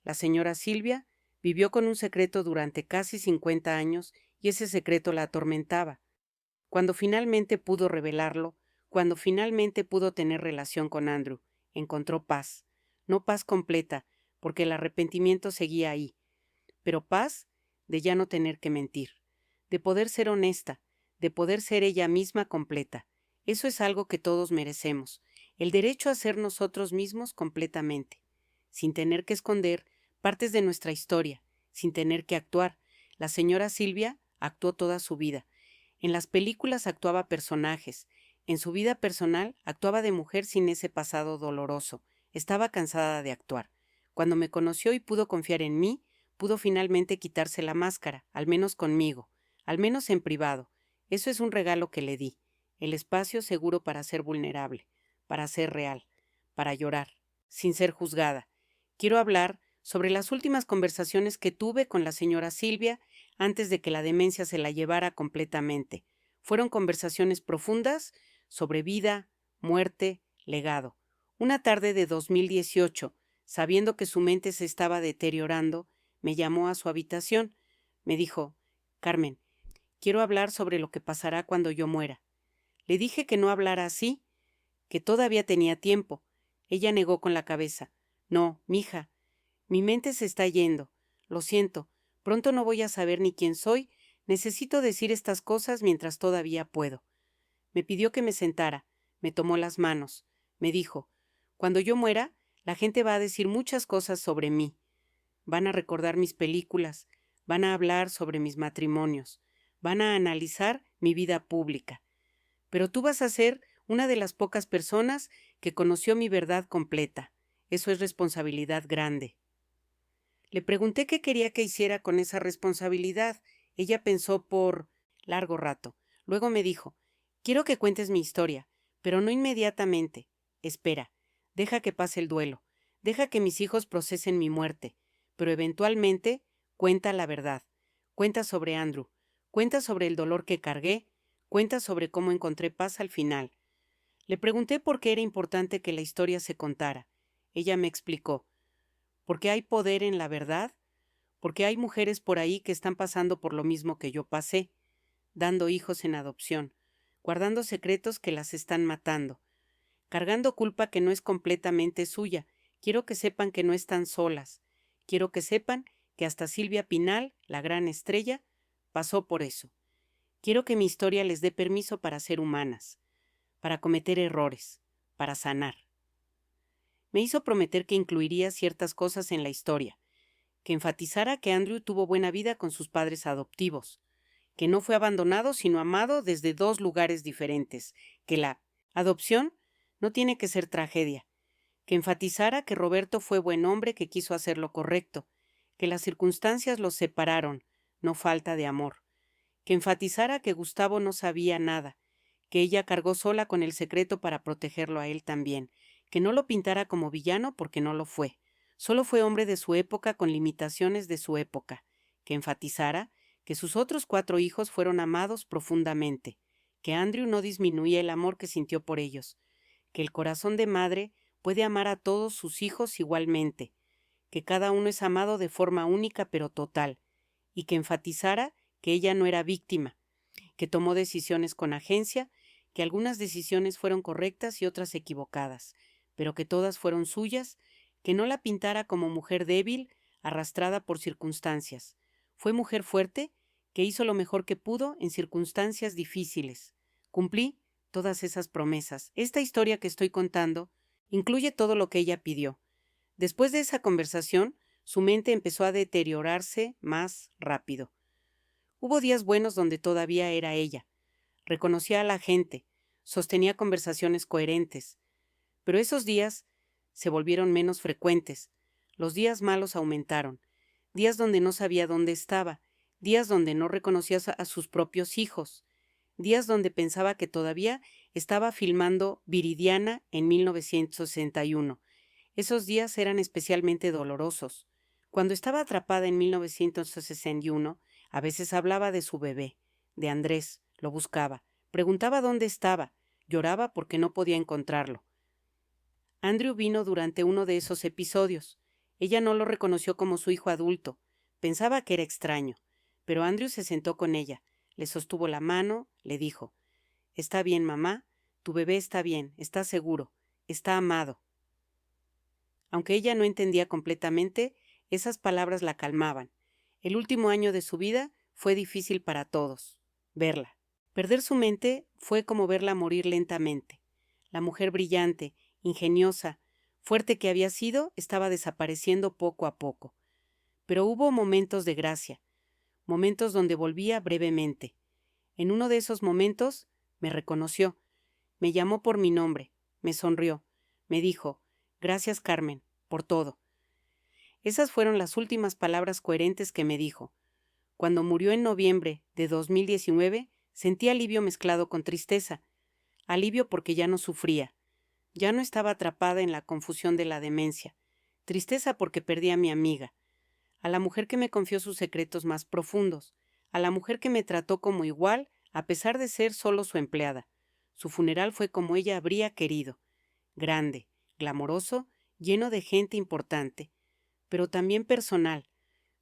Speaker 1: La señora Silvia vivió con un secreto durante casi 50 años y ese secreto la atormentaba. Cuando finalmente pudo revelarlo, cuando finalmente pudo tener relación con Andrew, encontró paz. No paz completa, porque el arrepentimiento seguía ahí, pero paz de ya no tener que mentir, de poder ser honesta, de poder ser ella misma completa. Eso es algo que todos merecemos, el derecho a ser nosotros mismos completamente, sin tener que esconder partes de nuestra historia, sin tener que actuar. La señora Silvia actuó toda su vida. En las películas actuaba personajes, en su vida personal actuaba de mujer sin ese pasado doloroso. Estaba cansada de actuar. Cuando me conoció y pudo confiar en mí, pudo finalmente quitarse la máscara, al menos conmigo, al menos en privado. Eso es un regalo que le di, el espacio seguro para ser vulnerable, para ser real, para llorar, sin ser juzgada. Quiero hablar sobre las últimas conversaciones que tuve con la señora Silvia antes de que la demencia se la llevara completamente. Fueron conversaciones profundas sobre vida, muerte, legado. Una tarde de 2018, sabiendo que su mente se estaba deteriorando, me llamó a su habitación. Me dijo: Carmen, quiero hablar sobre lo que pasará cuando yo muera. Le dije que no hablara así, que todavía tenía tiempo. Ella negó con la cabeza. No, mija, mi mente se está yendo. Lo siento, pronto no voy a saber ni quién soy. Necesito decir estas cosas mientras todavía puedo. Me pidió que me sentara, me tomó las manos, me dijo: cuando yo muera, la gente va a decir muchas cosas sobre mí. Van a recordar mis películas, van a hablar sobre mis matrimonios, van a analizar mi vida pública. Pero tú vas a ser una de las pocas personas que conoció mi verdad completa. Eso es responsabilidad grande. Le pregunté qué quería que hiciera con esa responsabilidad. Ella pensó por largo rato. Luego me dijo: quiero que cuentes mi historia, pero no inmediatamente. Espera, deja que pase el duelo, deja que mis hijos procesen mi muerte, pero eventualmente cuenta la verdad. Cuenta sobre Andrew, cuenta sobre el dolor que cargué, cuenta sobre cómo encontré paz al final. Le pregunté por qué era importante que la historia se contara. Ella me explicó: porque hay poder en la verdad, porque hay mujeres por ahí que están pasando por lo mismo que yo pasé, dando hijos en adopción, guardando secretos que las están matando, cargando culpa que no es completamente suya. Quiero que sepan que no están solas. Quiero que sepan que hasta Silvia Pinal, la gran estrella, pasó por eso. Quiero que mi historia les dé permiso para ser humanas, para cometer errores, para sanar. Me hizo prometer que incluiría ciertas cosas en la historia, que enfatizara que Andrew tuvo buena vida con sus padres adoptivos, que no fue abandonado sino amado desde dos lugares diferentes, que la adopción no tiene que ser tragedia, que enfatizara que Roberto fue buen hombre que quiso hacer lo correcto, que las circunstancias los separaron, no falta de amor, que enfatizara que Gustavo no sabía nada, que ella cargó sola con el secreto para protegerlo a él también, que no lo pintara como villano porque no lo fue, solo fue hombre de su época con limitaciones de su época, que enfatizara que sus otros 4 hijos fueron amados profundamente, que Andrew no disminuía el amor que sintió por ellos, que el corazón de madre puede amar a todos sus hijos igualmente, que cada uno es amado de forma única pero total, y que enfatizara que ella no era víctima, que tomó decisiones con agencia, que algunas decisiones fueron correctas y otras equivocadas, pero que todas fueron suyas, que no la pintara como mujer débil, arrastrada por circunstancias. Fue mujer fuerte, que hizo lo mejor que pudo en circunstancias difíciles. Cumplí todas esas promesas. Esta historia que estoy contando incluye todo lo que ella pidió. Después de esa conversación, su mente empezó a deteriorarse más rápido. Hubo días buenos donde todavía era ella. Reconocía a la gente, sostenía conversaciones coherentes. Pero esos días se volvieron menos frecuentes. Los días malos aumentaron. Días donde no sabía dónde estaba. Días donde no reconocía a sus propios hijos. Días donde pensaba que todavía estaba filmando Viridiana en 1961. Esos días eran especialmente dolorosos. Cuando estaba atrapada en 1961, a veces hablaba de su bebé, de Andrés, lo buscaba, preguntaba dónde estaba, lloraba porque no podía encontrarlo. Andrew vino durante uno de esos episodios. Ella no lo reconoció como su hijo adulto. Pensaba que era extraño. Pero Andrew se sentó con ella, le sostuvo la mano, le dijo: «Está bien, mamá, tu bebé está bien, está seguro, está amado». Aunque ella no entendía completamente, esas palabras la calmaban. El último año de su vida fue difícil para todos. Verla. Perder su mente fue como verla morir lentamente. La mujer brillante, ingeniosa, fuerte que había sido, estaba desapareciendo poco a poco. Pero hubo momentos de gracia, momentos donde volvía brevemente. En uno de esos momentos me reconoció, me llamó por mi nombre, me sonrió, me dijo: «Gracias, Carmen, por todo». Esas fueron las últimas palabras coherentes que me dijo. Cuando murió en noviembre de 2019, sentí alivio mezclado con tristeza. Alivio porque ya no sufría. Ya no estaba atrapada en la confusión de la demencia. Tristeza porque perdí a mi amiga, a la mujer que me confió sus secretos más profundos, a la mujer que me trató como igual a pesar de ser solo su empleada. Su funeral fue como ella habría querido, grande, glamoroso, lleno de gente importante, pero también personal.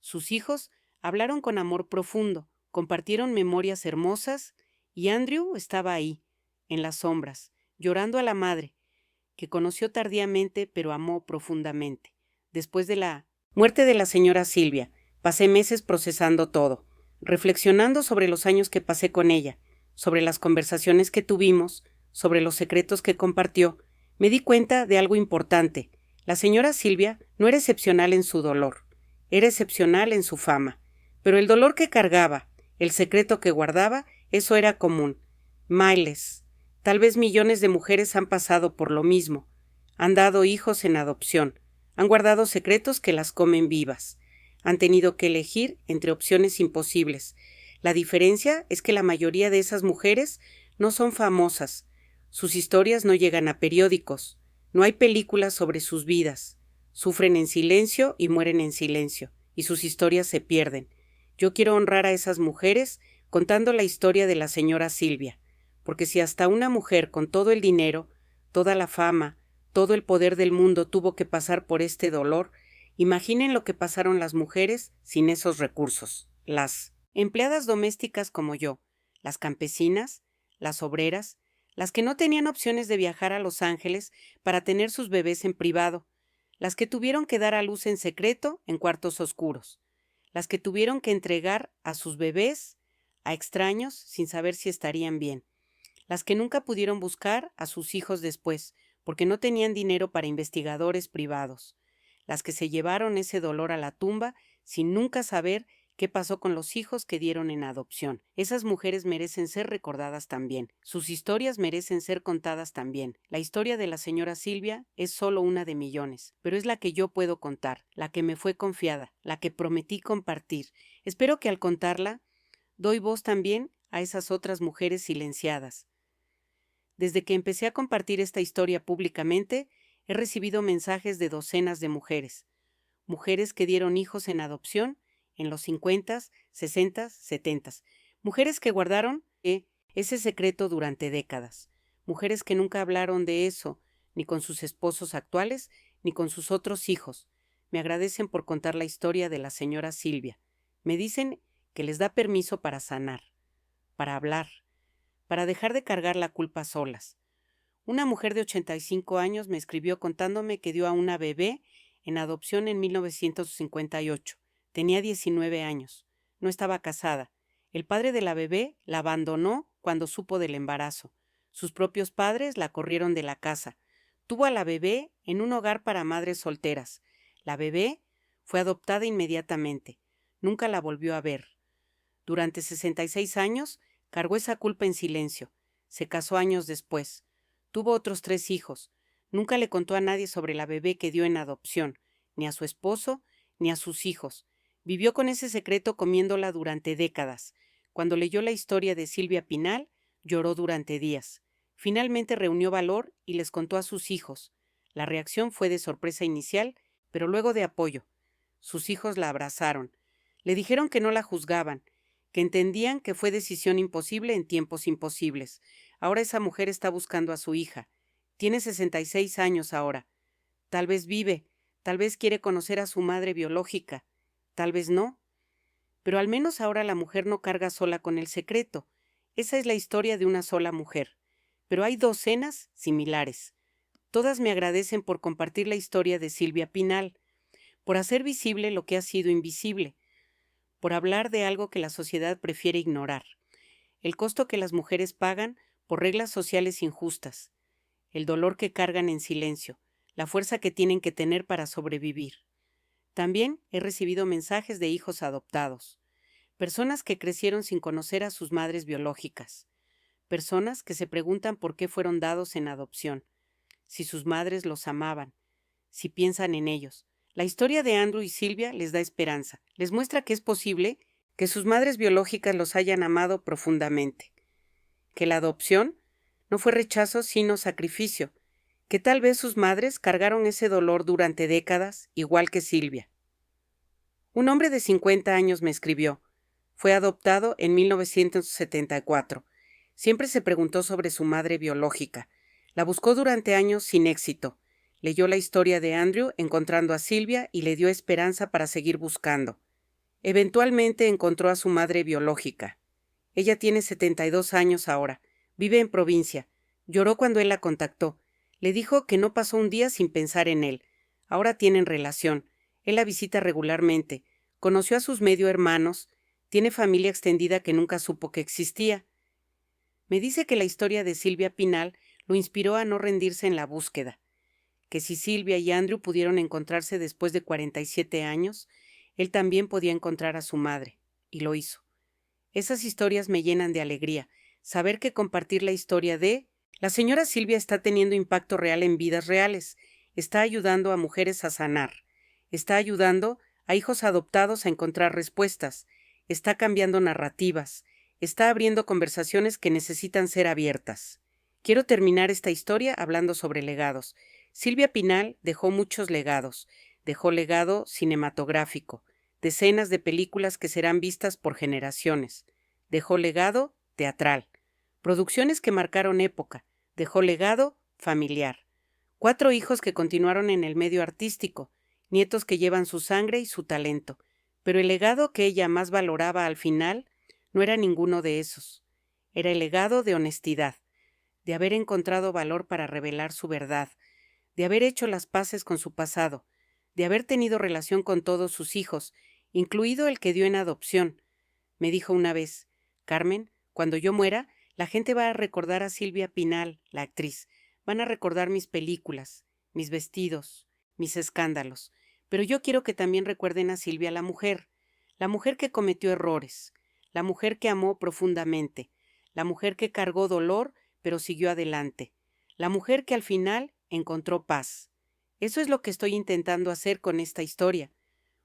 Speaker 1: Sus hijos hablaron con amor profundo, compartieron memorias hermosas, y Andrew estaba ahí, en las sombras, llorando a la madre, que conoció tardíamente pero amó profundamente. Después de la muerte de la señora Silvia, pasé meses procesando todo, reflexionando sobre los años que pasé con ella, sobre las conversaciones que tuvimos, sobre los secretos que compartió. Me di cuenta de algo importante. La señora Silvia no era excepcional en su dolor, era excepcional en su fama. Pero el dolor que cargaba, el secreto que guardaba, eso era común. Miles, tal vez millones de mujeres han pasado por lo mismo. Han dado hijos en adopción, han guardado secretos que las comen vivas. Han tenido que elegir entre opciones imposibles. La diferencia es que la mayoría de esas mujeres no son famosas. Sus historias no llegan a periódicos. No hay películas sobre sus vidas. Sufren en silencio y mueren en silencio, y sus historias se pierden. Yo quiero honrar a esas mujeres contando la historia de la señora Silvia, porque si hasta una mujer con todo el dinero, toda la fama, todo el poder del mundo tuvo que pasar por este dolor, imaginen lo que pasaron las mujeres sin esos recursos. Las empleadas domésticas como yo, las campesinas, las obreras, las que no tenían opciones de viajar a Los Ángeles para tener sus bebés en privado, las que tuvieron que dar a luz en secreto en cuartos oscuros, las que tuvieron que entregar a sus bebés a extraños sin saber si estarían bien, las que nunca pudieron buscar a sus hijos después, porque no tenían dinero para investigadores privados, las que se llevaron ese dolor a la tumba sin nunca saber qué pasó con los hijos que dieron en adopción. Esas mujeres merecen ser recordadas también. Sus historias merecen ser contadas también. La historia de la señora Silvia es solo una de millones, pero es la que yo puedo contar, la que me fue confiada, la que prometí compartir. Espero que al contarla, doy voz también a esas otras mujeres silenciadas. Desde que empecé a compartir esta historia públicamente, he recibido mensajes de docenas de mujeres. Mujeres que dieron hijos en adopción en los 50, 60, 70. Mujeres que guardaron ese secreto durante décadas. Mujeres que nunca hablaron de eso, ni con sus esposos actuales, ni con sus otros hijos. Me agradecen por contar la historia de la señora Silvia. Me dicen que les da permiso para sanar, para hablar, para dejar de cargar la culpa solas. Una mujer de 85 años me escribió contándome que dio a una bebé en adopción en 1958. Tenía 19 años. No estaba casada. El padre de la bebé la abandonó cuando supo del embarazo. Sus propios padres la corrieron de la casa. Tuvo a la bebé en un hogar para madres solteras. La bebé fue adoptada inmediatamente. Nunca la volvió a ver. Durante 66 años cargó esa culpa en silencio. Se casó años después. Tuvo otros 3 hijos. Nunca le contó a nadie sobre la bebé que dio en adopción, ni a su esposo, ni a sus hijos. Vivió con ese secreto comiéndola durante décadas. Cuando leyó la historia de Silvia Pinal, lloró durante días. Finalmente reunió valor y les contó a sus hijos. La reacción fue de sorpresa inicial, pero luego de apoyo. Sus hijos la abrazaron. Le dijeron que no la juzgaban, que entendían que fue decisión imposible en tiempos imposibles. Ahora esa mujer está buscando a su hija. Tiene 66 años ahora. Tal vez vive, tal vez quiere conocer a su madre biológica, tal vez no. Pero al menos ahora la mujer no carga sola con el secreto. Esa es la historia de una sola mujer. Pero hay docenas similares. Todas me agradecen por compartir la historia de Silvia Pinal, por hacer visible lo que ha sido invisible, por hablar de algo que la sociedad prefiere ignorar, el costo que las mujeres pagan por reglas sociales injustas, el dolor que cargan en silencio, la fuerza que tienen que tener para sobrevivir. También he recibido mensajes de hijos adoptados, personas que crecieron sin conocer a sus madres biológicas, personas que se preguntan por qué fueron dados en adopción, si sus madres los amaban, si piensan en ellos. La historia de Andrew y Silvia les da esperanza, les muestra que es posible que sus madres biológicas los hayan amado profundamente, que la adopción no fue rechazo sino sacrificio, que tal vez sus madres cargaron ese dolor durante décadas, igual que Silvia. Un hombre de 50 años me escribió. Fue adoptado en 1974. Siempre se preguntó sobre su madre biológica. La buscó durante años sin éxito. Leyó la historia de Andrew encontrando a Silvia y le dio esperanza para seguir buscando. Eventualmente encontró a su madre biológica. Ella tiene 72 años ahora. Vive en provincia. Lloró cuando él la contactó. Le dijo que no pasó un día sin pensar en él. Ahora tienen relación. Él la visita regularmente. Conoció a sus medio hermanos. Tiene familia extendida que nunca supo que existía. Me dice que la historia de Silvia Pinal lo inspiró a no rendirse en la búsqueda. Que si Silvia y Andrew pudieron encontrarse después de 47 años, él también podía encontrar a su madre. Y lo hizo. Esas historias me llenan de alegría. Saber que compartir la historia de la señora Silvia está teniendo impacto real en vidas reales. Está ayudando a mujeres a sanar. Está ayudando a hijos adoptados a encontrar respuestas. Está cambiando narrativas. Está abriendo conversaciones que necesitan ser abiertas. Quiero terminar esta historia hablando sobre legados. Silvia Pinal dejó muchos legados. Dejó legado cinematográfico, decenas de películas que serán vistas por generaciones. Dejó legado teatral, producciones que marcaron época. Dejó legado familiar. 4 hijos que continuaron en el medio artístico, nietos que llevan su sangre y su talento. Pero el legado que ella más valoraba al final no era ninguno de esos. Era el legado de honestidad, de haber encontrado valor para revelar su verdad, de haber hecho las paces con su pasado, de haber tenido relación con todos sus hijos, incluido el que dio en adopción. Me dijo una vez, Carmen, cuando yo muera, la gente va a recordar a Silvia Pinal, la actriz. Van a recordar mis películas, mis vestidos, mis escándalos. Pero yo quiero que también recuerden a Silvia la mujer que cometió errores, la mujer que amó profundamente, la mujer que cargó dolor pero siguió adelante, la mujer que al final encontró paz. Eso es lo que estoy intentando hacer con esta historia,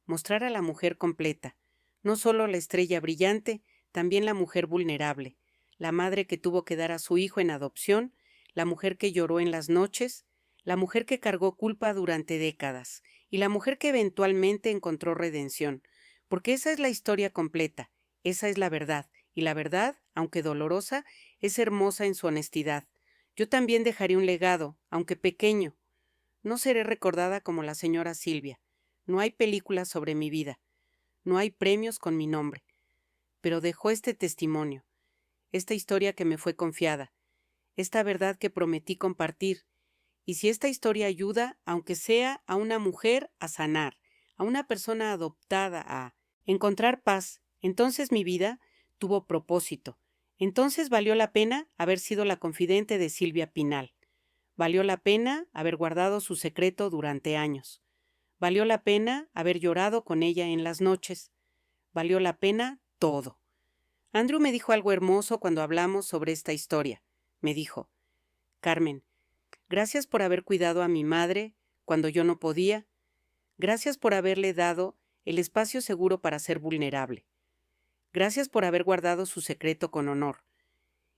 Speaker 1: mostrar a la mujer completa, no solo la estrella brillante, también la mujer vulnerable, la madre que tuvo que dar a su hijo en adopción, la mujer que lloró en las noches, la mujer que cargó culpa durante décadas, y la mujer que eventualmente encontró redención, porque esa es la historia completa, esa es la verdad, y la verdad, aunque dolorosa, es hermosa en su honestidad. Yo también dejaré un legado, aunque pequeño. No seré recordada como la señora Silvia. No hay películas sobre mi vida. No hay premios con mi nombre. Pero dejó este testimonio, esta historia que me fue confiada, esta verdad que prometí compartir. Y si esta historia ayuda, aunque sea a una mujer a sanar, a una persona adoptada a encontrar paz, entonces mi vida tuvo propósito. Entonces valió la pena haber sido la confidente de Silvia Pinal. Valió la pena haber guardado su secreto durante años. Valió la pena haber llorado con ella en las noches. Valió la pena todo. Andrew me dijo algo hermoso cuando hablamos sobre esta historia. Me dijo, Carmen, gracias por haber cuidado a mi madre cuando yo no podía. Gracias por haberle dado el espacio seguro para ser vulnerable. Gracias por haber guardado su secreto con honor.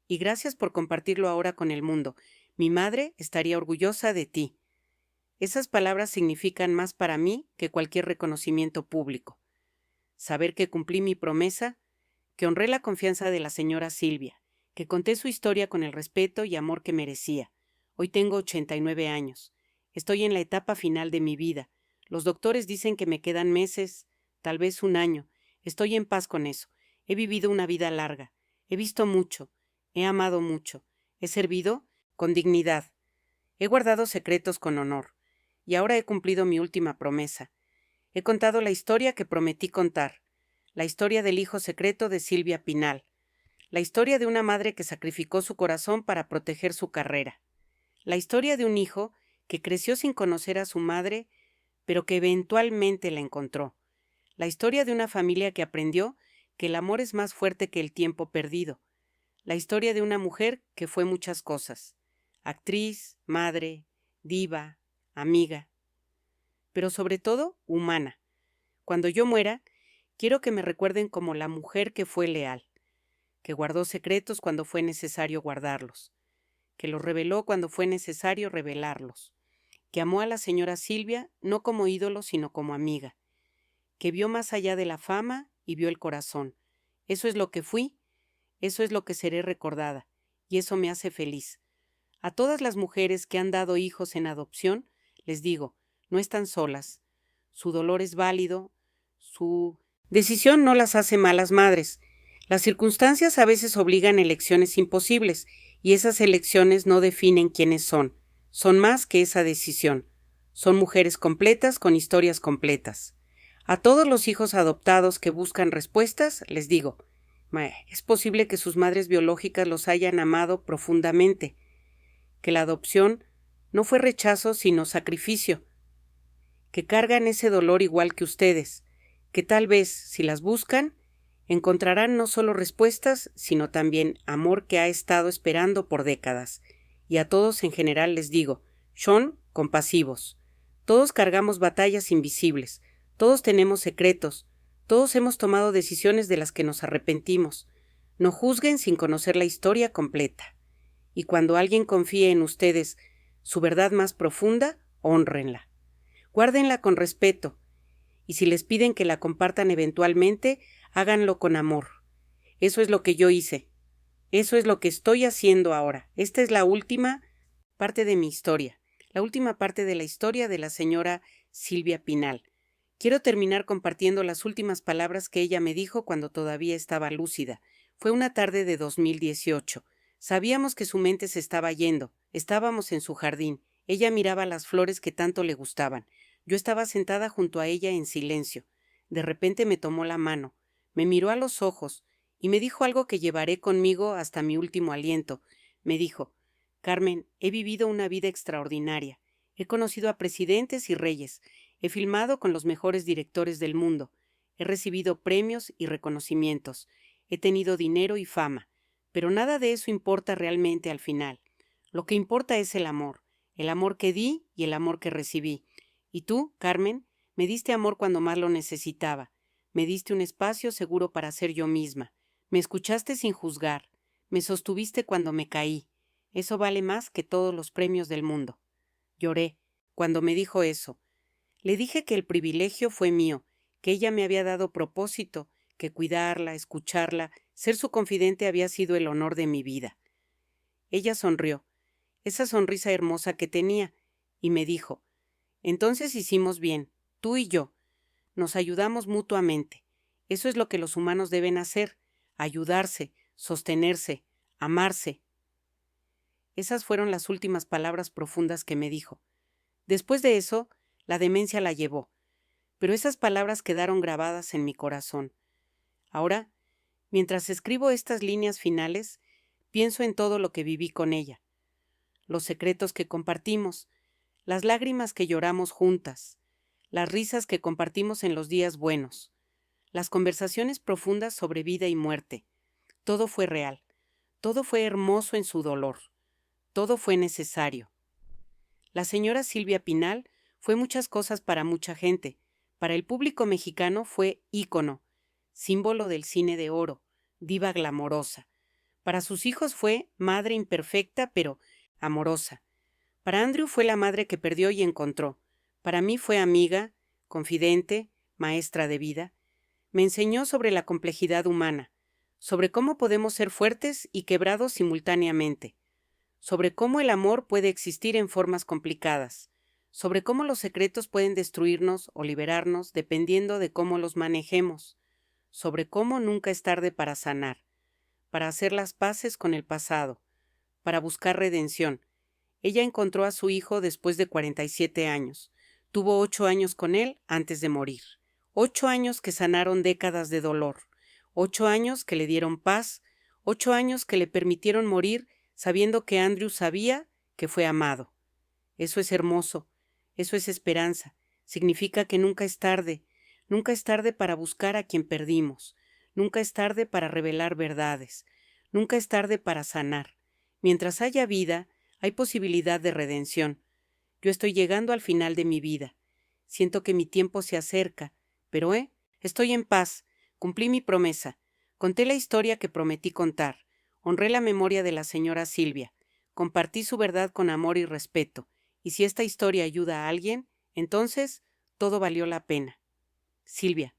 Speaker 1: Y gracias por compartirlo ahora con el mundo. Mi madre estaría orgullosa de ti. Esas palabras significan más para mí que cualquier reconocimiento público. Saber que cumplí mi promesa, que honré la confianza de la señora Silvia, que conté su historia con el respeto y amor que merecía. Hoy tengo 89 años. Estoy en la etapa final de mi vida. Los doctores dicen que me quedan meses, tal vez un año. Estoy en paz con eso. He vivido una vida larga. He visto mucho. He amado mucho. He servido con dignidad. He guardado secretos con honor. Y ahora he cumplido mi última promesa. He contado la historia que prometí contar. La historia del hijo secreto de Silvia Pinal. La historia de una madre que sacrificó su corazón para proteger su carrera. La historia de un hijo que creció sin conocer a su madre, pero que eventualmente la encontró. La historia de una familia que aprendió que el amor es más fuerte que el tiempo perdido. La historia de una mujer que fue muchas cosas. Actriz, madre, diva, amiga. pero sobre todo humana. Cuando yo muera, quiero que me recuerden como la mujer que fue leal, que guardó secretos cuando fue necesario guardarlos, que los reveló cuando fue necesario revelarlos, que amó a la señora Silvia no como ídolo sino como amiga, que vio más allá de la fama y vio el corazón. Eso es lo que fui, eso es lo que seré recordada, y eso me hace feliz. A todas las mujeres que han dado hijos en adopción, les digo, no están solas. Su dolor es válido, su decisión no las hace malas madres. Las circunstancias a veces obligan a elecciones imposibles, y esas elecciones no definen quiénes son. Son más que esa decisión. Son mujeres completas con historias completas. A todos los hijos adoptados que buscan respuestas, les digo, es posible que sus madres biológicas los hayan amado profundamente, que la adopción no fue rechazo sino sacrificio, que cargan ese dolor igual que ustedes, que tal vez, si las buscan, encontrarán no solo respuestas, sino también amor que ha estado esperando por décadas. Y a todos en general les digo, son compasivos. Todos cargamos batallas invisibles, todos tenemos secretos, todos hemos tomado decisiones de las que nos arrepentimos. No juzguen sin conocer la historia completa. Y cuando alguien confíe en ustedes su verdad más profunda, hónrenla. Guárdenla con respeto, y si les piden que la compartan eventualmente, háganlo con amor. Eso es lo que yo hice. Eso es lo que estoy haciendo ahora. Esta es la última parte de mi historia, la última parte de la historia de la señora Silvia Pinal. Quiero terminar compartiendo las últimas palabras que ella me dijo cuando todavía estaba lúcida. Fue una tarde de 2018. Sabíamos que su mente se estaba yendo. Estábamos en su jardín. Ella miraba las flores que tanto le gustaban. Yo estaba sentada junto a ella en silencio. De repente me tomó la mano, me miró a los ojos y me dijo algo que llevaré conmigo hasta mi último aliento. Me dijo, Carmen, he vivido una vida extraordinaria. He conocido a presidentes y reyes. He filmado con los mejores directores del mundo. He recibido premios y reconocimientos. He tenido dinero y fama. Pero nada de eso importa realmente al final. Lo que importa es el amor que di y el amor que recibí. Y tú, Carmen, me diste amor cuando más lo necesitaba. Me diste un espacio seguro para ser yo misma. Me escuchaste sin juzgar. Me sostuviste cuando me caí. Eso vale más que todos los premios del mundo. Lloré cuando me dijo eso. Le dije que el privilegio fue mío, que ella me había dado propósito, que cuidarla, escucharla, ser su confidente había sido el honor de mi vida. Ella sonrió, esa sonrisa hermosa que tenía, y me dijo, entonces hicimos bien, tú y yo. Nos ayudamos mutuamente. Eso es lo que los humanos deben hacer, ayudarse, sostenerse, amarse. Esas fueron las últimas palabras profundas que me dijo. Después de eso, la demencia la llevó, pero esas palabras quedaron grabadas en mi corazón. Ahora, mientras escribo estas líneas finales, pienso en todo lo que viví con ella, los secretos que compartimos, las lágrimas que lloramos juntas, las risas que compartimos en los días buenos, las conversaciones profundas sobre vida y muerte. Todo fue real, todo fue hermoso en su dolor, todo fue necesario. La señora Silvia Pinal fue muchas cosas para mucha gente. Para el público mexicano fue ícono, símbolo del cine de oro, diva glamorosa. Para sus hijos fue madre imperfecta pero amorosa. Para Andrew fue la madre que perdió y encontró. Para mí fue amiga, confidente, maestra de vida. Me enseñó sobre la complejidad humana, sobre cómo podemos ser fuertes y quebrados simultáneamente, sobre cómo el amor puede existir en formas complicadas, sobre cómo los secretos pueden destruirnos o liberarnos dependiendo de cómo los manejemos, sobre cómo nunca es tarde para sanar, para hacer las paces con el pasado, para buscar redención. Ella encontró a su hijo después de 47 años. Tuvo 8 años con él antes de morir. 8 años que sanaron décadas de dolor. 8 años que le dieron paz. 8 años que le permitieron morir sabiendo que Andrew sabía que fue amado. Eso es hermoso. Eso es esperanza. Significa que nunca es tarde. Nunca es tarde para buscar a quien perdimos. Nunca es tarde para revelar verdades. Nunca es tarde para sanar. Mientras haya vida, hay posibilidad de redención. Yo estoy llegando al final de mi vida. Siento que mi tiempo se acerca, pero estoy en paz. Cumplí mi promesa. Conté la historia que prometí contar. Honré la memoria de la señora Silvia. Compartí su verdad con amor y respeto. Y si esta historia ayuda a alguien, entonces todo valió la pena. Silvia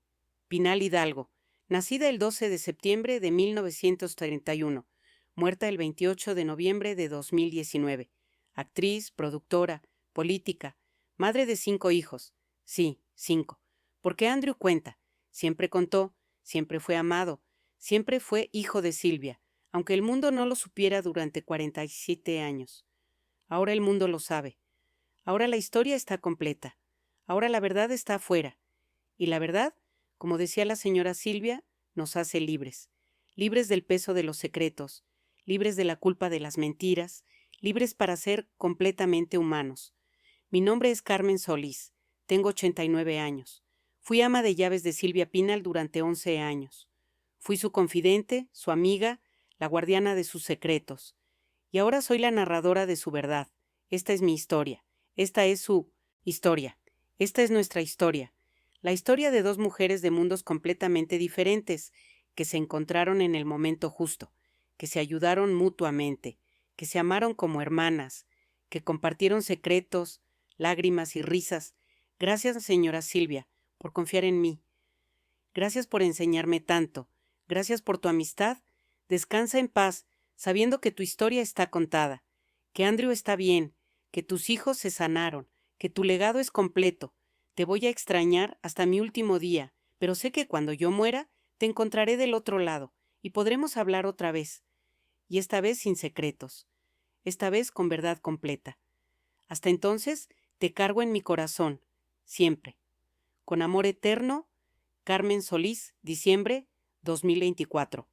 Speaker 1: Pinal Hidalgo, nacida el 12 de septiembre de 1931, muerta el 28 de noviembre de 2019. Actriz, productora, política, madre de 5 hijos. Sí, 5. Porque Andrew cuenta. Siempre contó, siempre fue amado, siempre fue hijo de Silvia, aunque el mundo no lo supiera durante 47 años. Ahora el mundo lo sabe. Ahora la historia está completa. Ahora la verdad está afuera. Y la verdad, como decía la señora Silvia, nos hace libres. Libres del peso de los secretos, libres de la culpa de las mentiras, libres para ser completamente humanos. Mi nombre es Carmen Solís. Tengo 89 años. Fui ama de llaves de Silvia Pinal durante 11 años. Fui su confidente, su amiga, la guardiana de sus secretos. Y ahora soy la narradora de su verdad. Esta es mi historia. Esta es su historia. Esta es nuestra historia. La historia de 2 mujeres de mundos completamente diferentes, que se encontraron en el momento justo, que se ayudaron mutuamente, que se amaron como hermanas, que compartieron secretos, lágrimas y risas. Gracias, señora Silvia, por confiar en mí. Gracias por enseñarme tanto. Gracias por tu amistad. Descansa en paz, sabiendo que tu historia está contada, que Andrew está bien, que tus hijos se sanaron, que tu legado es completo. Te voy a extrañar hasta mi último día, pero sé que cuando yo muera, te encontraré del otro lado, y podremos hablar otra vez. Y esta vez sin secretos. Esta vez con verdad completa. Hasta entonces, te cargo en mi corazón, siempre. Con amor eterno, Carmen Solís, diciembre 2024.